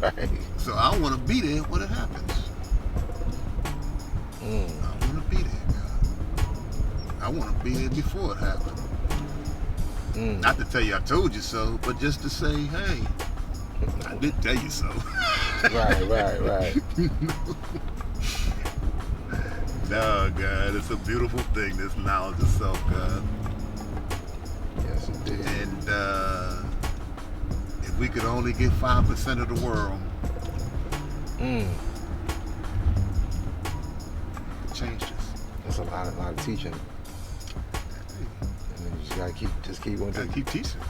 S1: Right.
S2: So I want to be there when it happens. I want to be there, God. I want to be there before it happens. Not to tell you I told you so, but just to say, hey, I did tell you so.
S1: Right.
S2: No, God, it's a beautiful thing, this knowledge of self, God.
S1: Yes, it did.
S2: And if we could only get 5% of the world, change this.
S1: That's a lot of teaching. And then you just gotta keep on.
S2: Gotta keep teaching.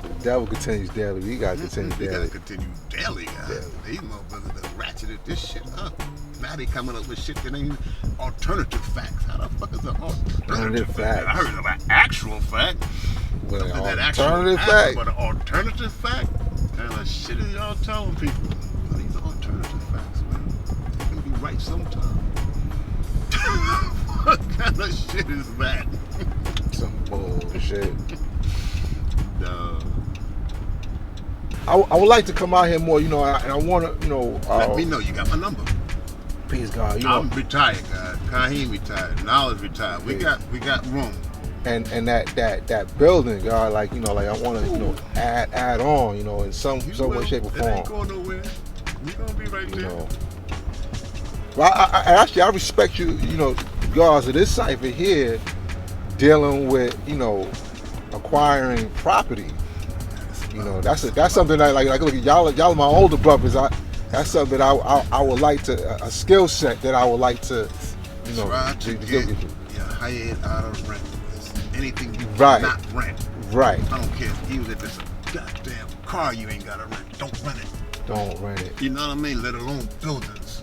S1: The devil continues daily. We gotta continue
S2: We
S1: daily.
S2: gotta continue daily, guys. These motherfuckers that ratcheted this shit up. Now they coming up with shit that ain't alternative facts. How the fuck is an alternative fact? I heard of an actual fact.
S1: But an
S2: That
S1: alternative fact.
S2: But an alternative fact? And the shit is y'all telling people. Well, these are alternative facts, man. They can be right sometime. What kind of shit is that?
S1: Some bullshit.
S2: No.
S1: I would like to come out here more, you know, and I want to, you know.
S2: Let me know. You got my number.
S1: Please, God, you
S2: I'm
S1: know.
S2: retired, God. Kaheem retired. Knowledge retired. We got room.
S1: And that building, God, like, you know, like I want to, you know, add on, you know, in some way, shape, or form.
S2: It ain't going nowhere. We're gonna be right there.
S1: You know. Well, I respect you, you know, regards to this cipher here, dealing with, you know, acquiring property. You know, that's something that like look, y'all are my older brothers. That's something I would like to, a skill set that I would like to, you know,
S2: try to get your hired out of rent. Anything you
S1: right.
S2: not rent.
S1: Right.
S2: I don't care, even if it's a goddamn car you ain't gotta rent. Don't rent it.
S1: Don't rent it.
S2: You know what I mean? Let alone buildings.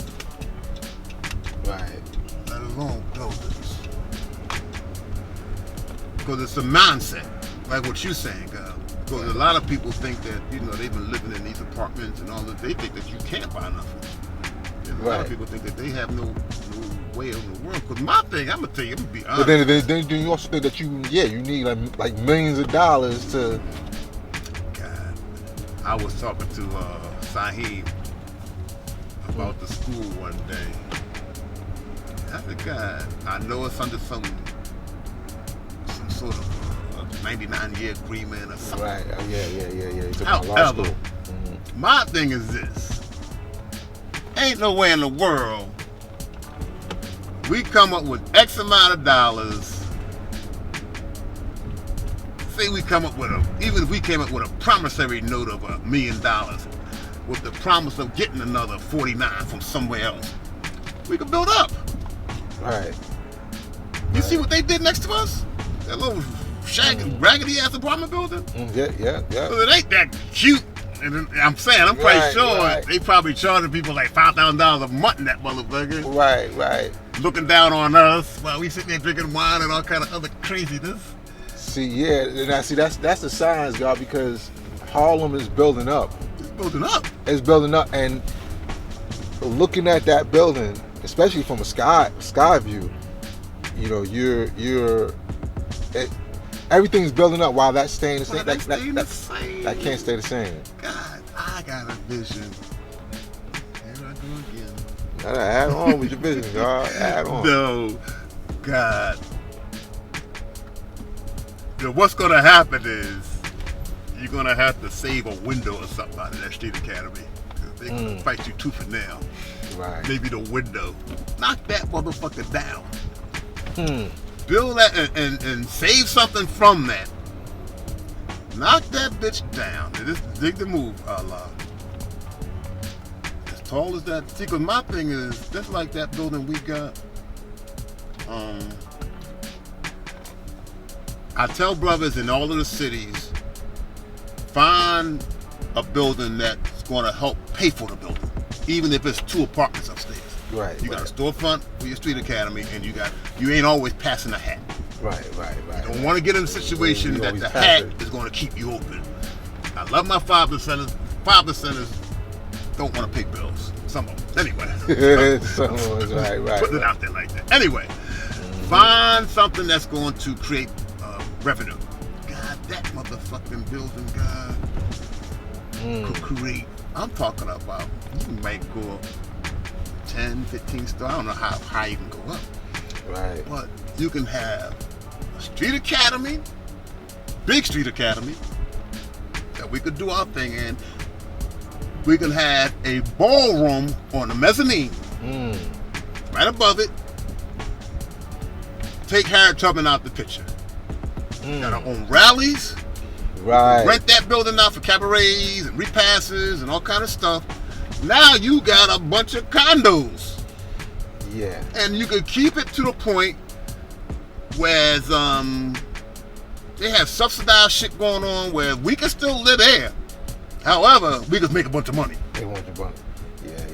S1: Right.
S2: Let alone buildings. Because it's a mindset, like what you're saying, girl. Because a lot of people think that, you know, they've been living in these apartments and all that. They think that you can't buy nothing. And a lot of people think that they have no way in the world. Because my thing, I'm going to tell you, I'm going to be honest.
S1: But then you also think that you need like millions of dollars to...
S2: God. I was talking to Saheem about the school one day. I said, God, I know it's under some sort of 99-year agreement or something.
S1: Right. Yeah.
S2: However, my thing is this. Ain't no way in the world we come up with X amount of dollars. Say we come up with even if we came up with a promissory note of $1 million with the promise of getting another 49 from somewhere else, we could build up.
S1: Right.
S2: You see what they did next to us? That little raggedy ass apartment building?
S1: Yeah.
S2: Well, it ain't that cute. And I'm saying, I'm quite sure they probably charging people like $5,000 a month in that motherfucker.
S1: Right.
S2: Looking down on us while we sitting there drinking wine and all kind of other craziness.
S1: See, that's the signs, God, because Harlem is building up.
S2: It's building up.
S1: It's building up, and looking at that building, especially from a sky view, you know, everything's building up while that's staying the same. That can't stay the same.
S2: God, I got a vision. Here I go again.
S1: Gotta add on with your vision, God. Add on.
S2: No, God. What's gonna happen is you're gonna have to save a window or something out of that Street Academy. They're gonna fight you tooth and nail.
S1: Right.
S2: Maybe the window. Knock that motherfucker down. Build that and save something from that. Knock that bitch down. And just dig the move, Allah. As tall as that. See, because my thing is, just like that building we got, I tell brothers in all of the cities, find a building that's going to help pay for the building, even if it's 2 apartments upstairs.
S1: Right.
S2: You got a storefront for your street academy, and you ain't always passing a hat.
S1: Right.
S2: You don't want to get in a situation that the hat is going to keep you open. I love my 5%ers. 5%ers don't want to pay bills. Some of them. Anyway.
S1: Some of us, right.
S2: Putting it out there like that. Anyway, find something that's going to create revenue. God, that motherfucking building, God, could create. I'm talking about, you might go up 10, 15 stars. I don't know how high you can go up.
S1: Right.
S2: But you can have a street academy, big street academy, that we could do our thing in. We can have a ballroom on the mezzanine, right above it. Take Harriet Tubman out the picture. Got our own rallies.
S1: Right.
S2: Rent that building out for cabarets and repasses and all kind of stuff. Now you got a bunch of condos.
S1: Yeah.
S2: And you can keep it to the point where they have subsidized shit going on where we can still live there. However, we just make a bunch of money.
S1: They want your money. Yeah.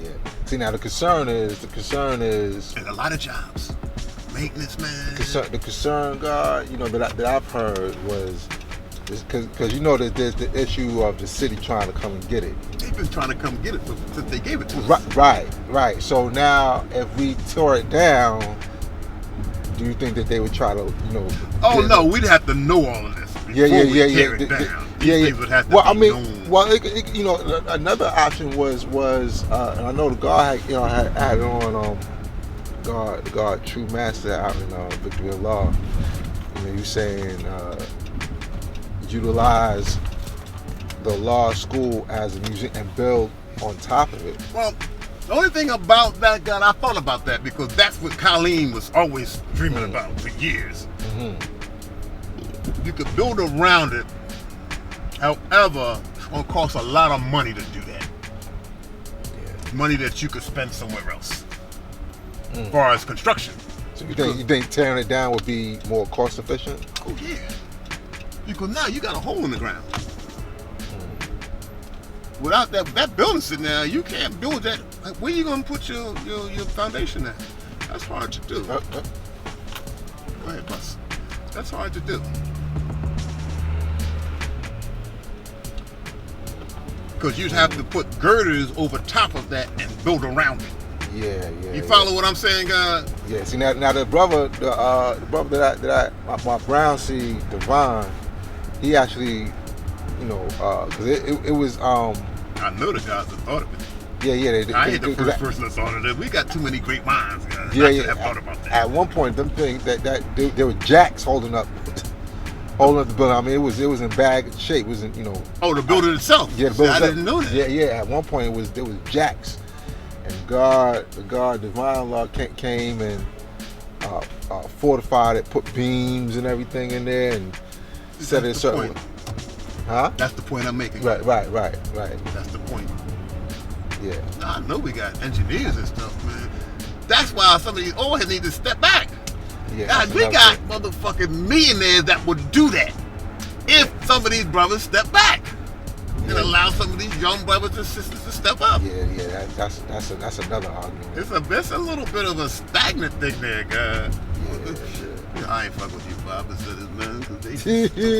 S1: See, now the concern is
S2: and a lot of jobs. Maintenance man.
S1: The concern, God, you know, that I've heard was because you know that there's the issue of the city trying to come and get it.
S2: They've been trying to come get it since they gave it to us.
S1: Right. So now, if we tore it down, do you think that they would try to, you know?
S2: Oh no, we'd have to know all of this before we tear it down. These things would have to be known.
S1: Well, you know, another option was, and I know the guard had on the guard True Master out in Victory of Law. You know, you saying utilize the law school as a museum and build on top of it.
S2: Well, the only thing about that, God, I thought about that because that's what Colleen was always dreaming about for years. You could build around it. However, it's going to cost a lot of money to do that. Yeah. Money that you could spend somewhere else. As far as construction.
S1: So you think tearing it down would be more cost efficient?
S2: Oh yeah. Because now you got a hole in the ground. Without that building sitting there, you can't build that. Like, where you gonna put your foundation at? That's hard to do. Go ahead, Bus. That's hard to do. Because you'd have to put girders over top of that and build around it.
S1: Yeah.
S2: You follow what I'm saying, God?
S1: Yeah. See now the brother that my brown seed Devon, he actually, because it was
S2: I know the guys that thought of it.
S1: Yeah.
S2: I ain't the first person that thought of it. We got too many great minds, guys.
S1: Yeah.
S2: Have thought about that.
S1: At one point, them things there were jacks holding up the building. I mean, it was in bad shape. It wasn't,
S2: Oh, the building itself.
S1: Yeah, the building.
S2: I didn't know that.
S1: Yeah. At one point, there was jacks, and the guard, Divine Law came and fortified it, put beams and everything in there, and set it a certain way. Huh?
S2: That's the point I'm making.
S1: Right.
S2: That's the point.
S1: Yeah.
S2: I know we got engineers and stuff, man. That's why some of these old heads need to step back.
S1: Yeah.
S2: God, we got motherfucking millionaires that would do that if some of these brothers step back and allow some of these young brothers and sisters to step up.
S1: Yeah. That's another argument.
S2: It's a little bit of a stagnant thing there, God.
S1: Yeah.
S2: I ain't fuck with you 5%, man, because they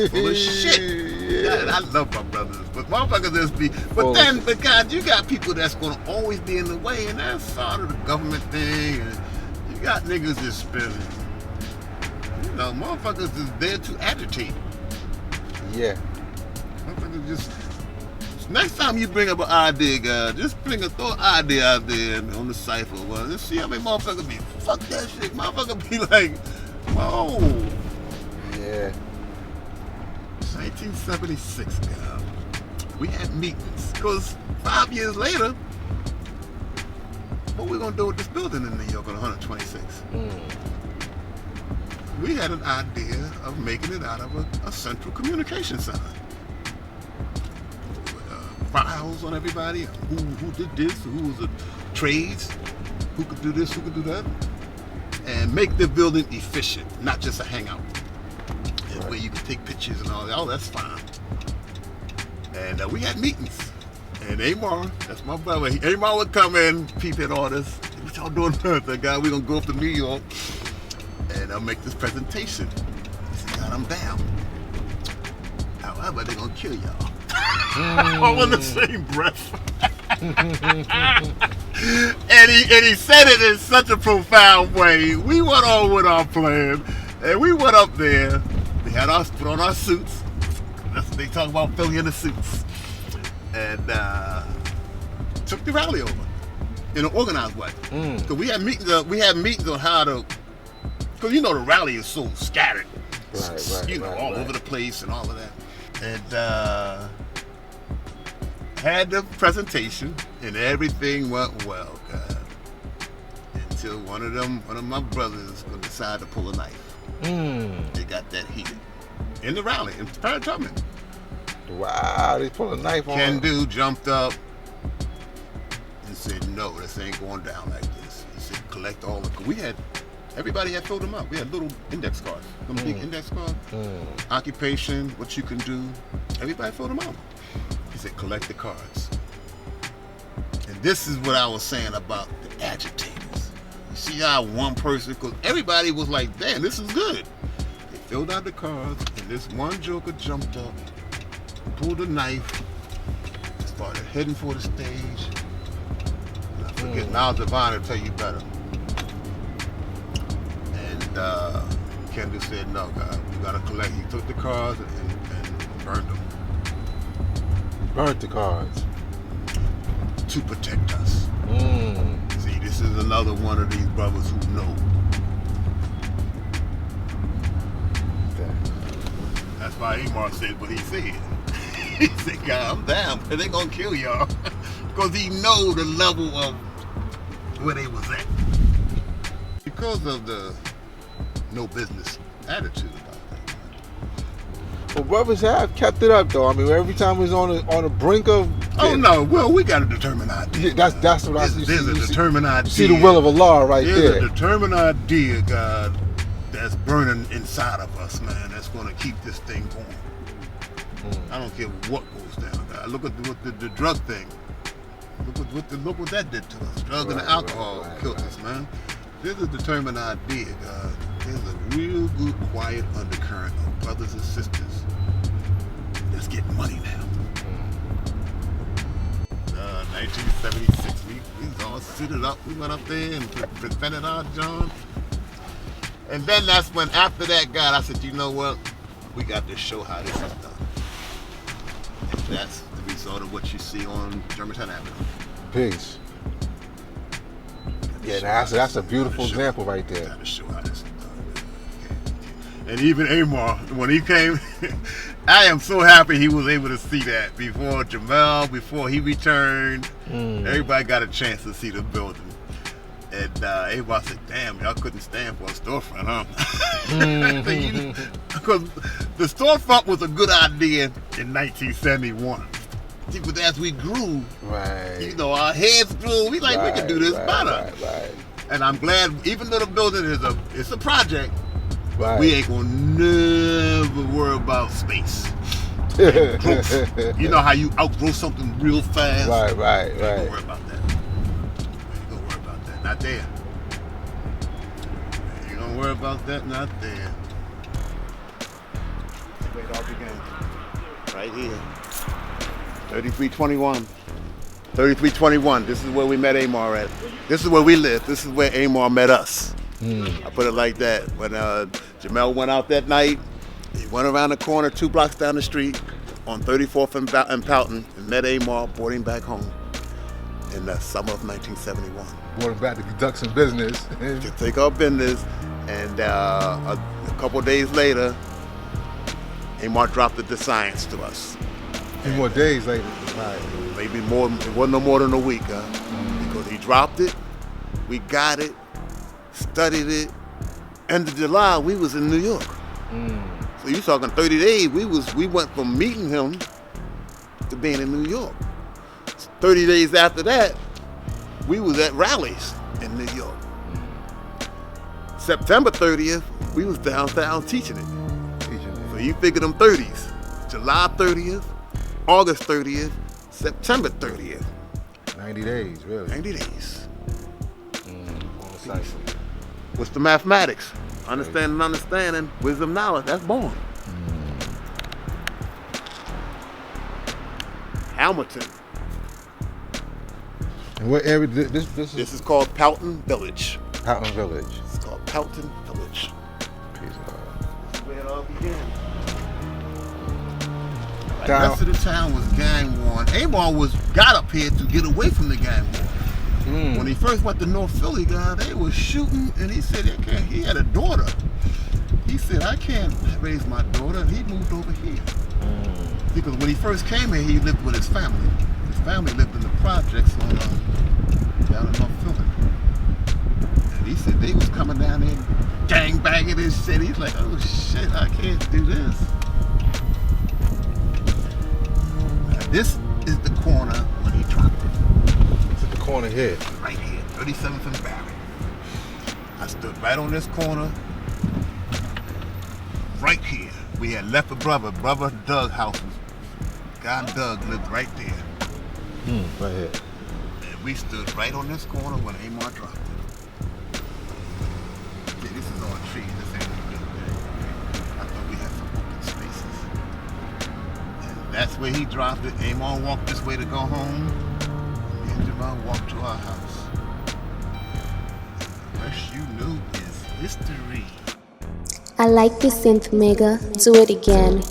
S2: full of shit. God, I love my brothers, but motherfuckers just be. But God, you got people that's gonna always be in the way, and that's sort of the government thing. And you got niggas just spinning. Motherfuckers is there to agitate.
S1: Yeah.
S2: Motherfuckers just. Next time you bring up an idea, God, just throw an idea out there on the cipher. Well, let's see how many motherfuckers be. Fuck that shit. Motherfuckers be like, whoa.
S1: Yeah.
S2: 1976, God. We had meetings. Because 5 years later, what we gonna do with this building in New York on 126? We had an idea of making it out of a central communication center. Files on everybody, who did this, who was the trades, who could do this, who could do that, and make the building efficient, not just a hangout, where you can take pictures and all that. Oh, that's fine. And we had meetings, and Amar, that's my brother, Amar would come in, peep at all this. What y'all doing? That guy, we gonna go up to New York, and I'll make this presentation. He said, God, I'm down. However, they're gonna kill y'all. All in the same breath. and he said it in such a profound way. We went on with our plan, and we went up there. We had us put on our suits. That's what they talk about, filling in the suits, and took the rally over in an organized way. Because we had meetings on how to. Because the rally is so scattered, all over the place and all of that, and. Had the presentation and everything went well, God. Until one of my brothers would decide to pull a knife. They got that heated. In the rally, in Parrot Tubman.
S1: Wow, they pulled a knife on
S2: Ken dude jumped up and said, no, this ain't going down like this. He said, collect all the everybody had filled them out. We had little index cards. Some big index cards. Occupation, what you can do. Everybody filled them out. He said, collect the cards. And this is what I was saying about the agitators. You see how one person, because everybody was like, damn, this is good. They filled out the cards, and this one joker jumped up, pulled a knife, started heading for the stage. And I forget, now Devon will tell you better. And Kendall said, no, God, you gotta collect. He took the cards and burned them.
S1: Burnt the cards
S2: to protect us. See, this is another one of these brothers who know. That's why Amar said what he said. He said, God, I'm down, but they gonna kill y'all. Because he know the level of where they was at. Because of the no business attitude about that.
S1: Well, brothers have kept it up, though. I mean, every time we was on the brink of.
S2: Oh no! Well, we got a determined idea.
S1: Yeah, that's what I see.
S2: There's a determined idea.
S1: You see the will of Allah right there.
S2: There's a determined idea, God, that's burning inside of us, man. That's going to keep this thing going. I don't care what goes down. Look at the drug thing. Look what that did to us. Drugs and alcohol killed us, man. There's a determined idea, God. There's a real good, quiet undercurrent of brothers and sisters that's getting money now. 1976, we all suited up. We went up there and presented our John. And then that's when, after that, God, I said, you know what? We got to show how this is done. And that's the result of what you see on Germantown Avenue.
S1: Peace. Yeah, that's a beautiful example right there.
S2: Got to show how this is done. And even Amar, when he came, I am so happy he was able to see that before Jamel, before he returned. Everybody got a chance to see the building. And everybody said, damn, y'all couldn't stand for a storefront, huh? Because the storefront was a good idea in 1971. But as we grew, you know, our heads grew. We like, we can do this better. And I'm glad, even though the building is a project, we ain't gonna never worry about space. You know how you outgrow something real fast?
S1: Right.
S2: Ain't gonna worry about that. Not there. You don't worry about that, not there. That's where it all began. Right here. 3321. 3321. This is where we met Amar at. This is where we live. This is where Amar met us. I put it like that. When Jamel went out that night, he went around the corner 2 blocks down the street on 34th and Poughton and met Amar, brought him back home in the summer of 1971.
S1: Brought him back to conduct some business.
S2: To take our business, and a couple days later, Amar dropped the science to us.
S1: A few more days later.
S2: Maybe more, it wasn't no more than a week, because he dropped it, we got it, studied it. End of July, we was in New York. So you talking 30 days, we went from meeting him to being in New York. 30 days after that, we was at rallies in New York. September 30th, we was downtown teaching it. So you figure them 30s. July 30th, August 30th, September 30th.
S1: 90 days, really.
S2: 90 days. What's the mathematics? Understanding, wisdom, knowledge, that's born. Hamilton.
S1: And what area? This
S2: is called Poughton Village.
S1: Poughton Village.
S2: It's called Poughton Village.
S1: Peace
S2: That's where it all began. The rest of the town was gang war. Amar got up here to get away from the gang war. When he first went to North Philly, they was shooting, and he said he had a daughter. He said, I can't raise my daughter, and he moved over here. Because when he first came here, he lived with his family. His family lived in the projects down in North Philly. And he said they was coming down there gang banging his shit. He's like, oh shit, I can't do this. Now, this is the corner when he dropped it.
S1: is the corner here.
S2: Right here, 37th and Barry. I stood right on this corner, right here. We had left a brother Doug house. Guy Doug lived right there.
S1: Right here.
S2: And we stood right on this corner when Amar dropped it. See, this is all trees. This ain't a real thing. I thought we had some open spaces. And that's where he dropped it. Amar walked this way to go home. Me and Jamal walked to our house. And the rest you knew is history.
S6: I like the synth, Mega. Do it again.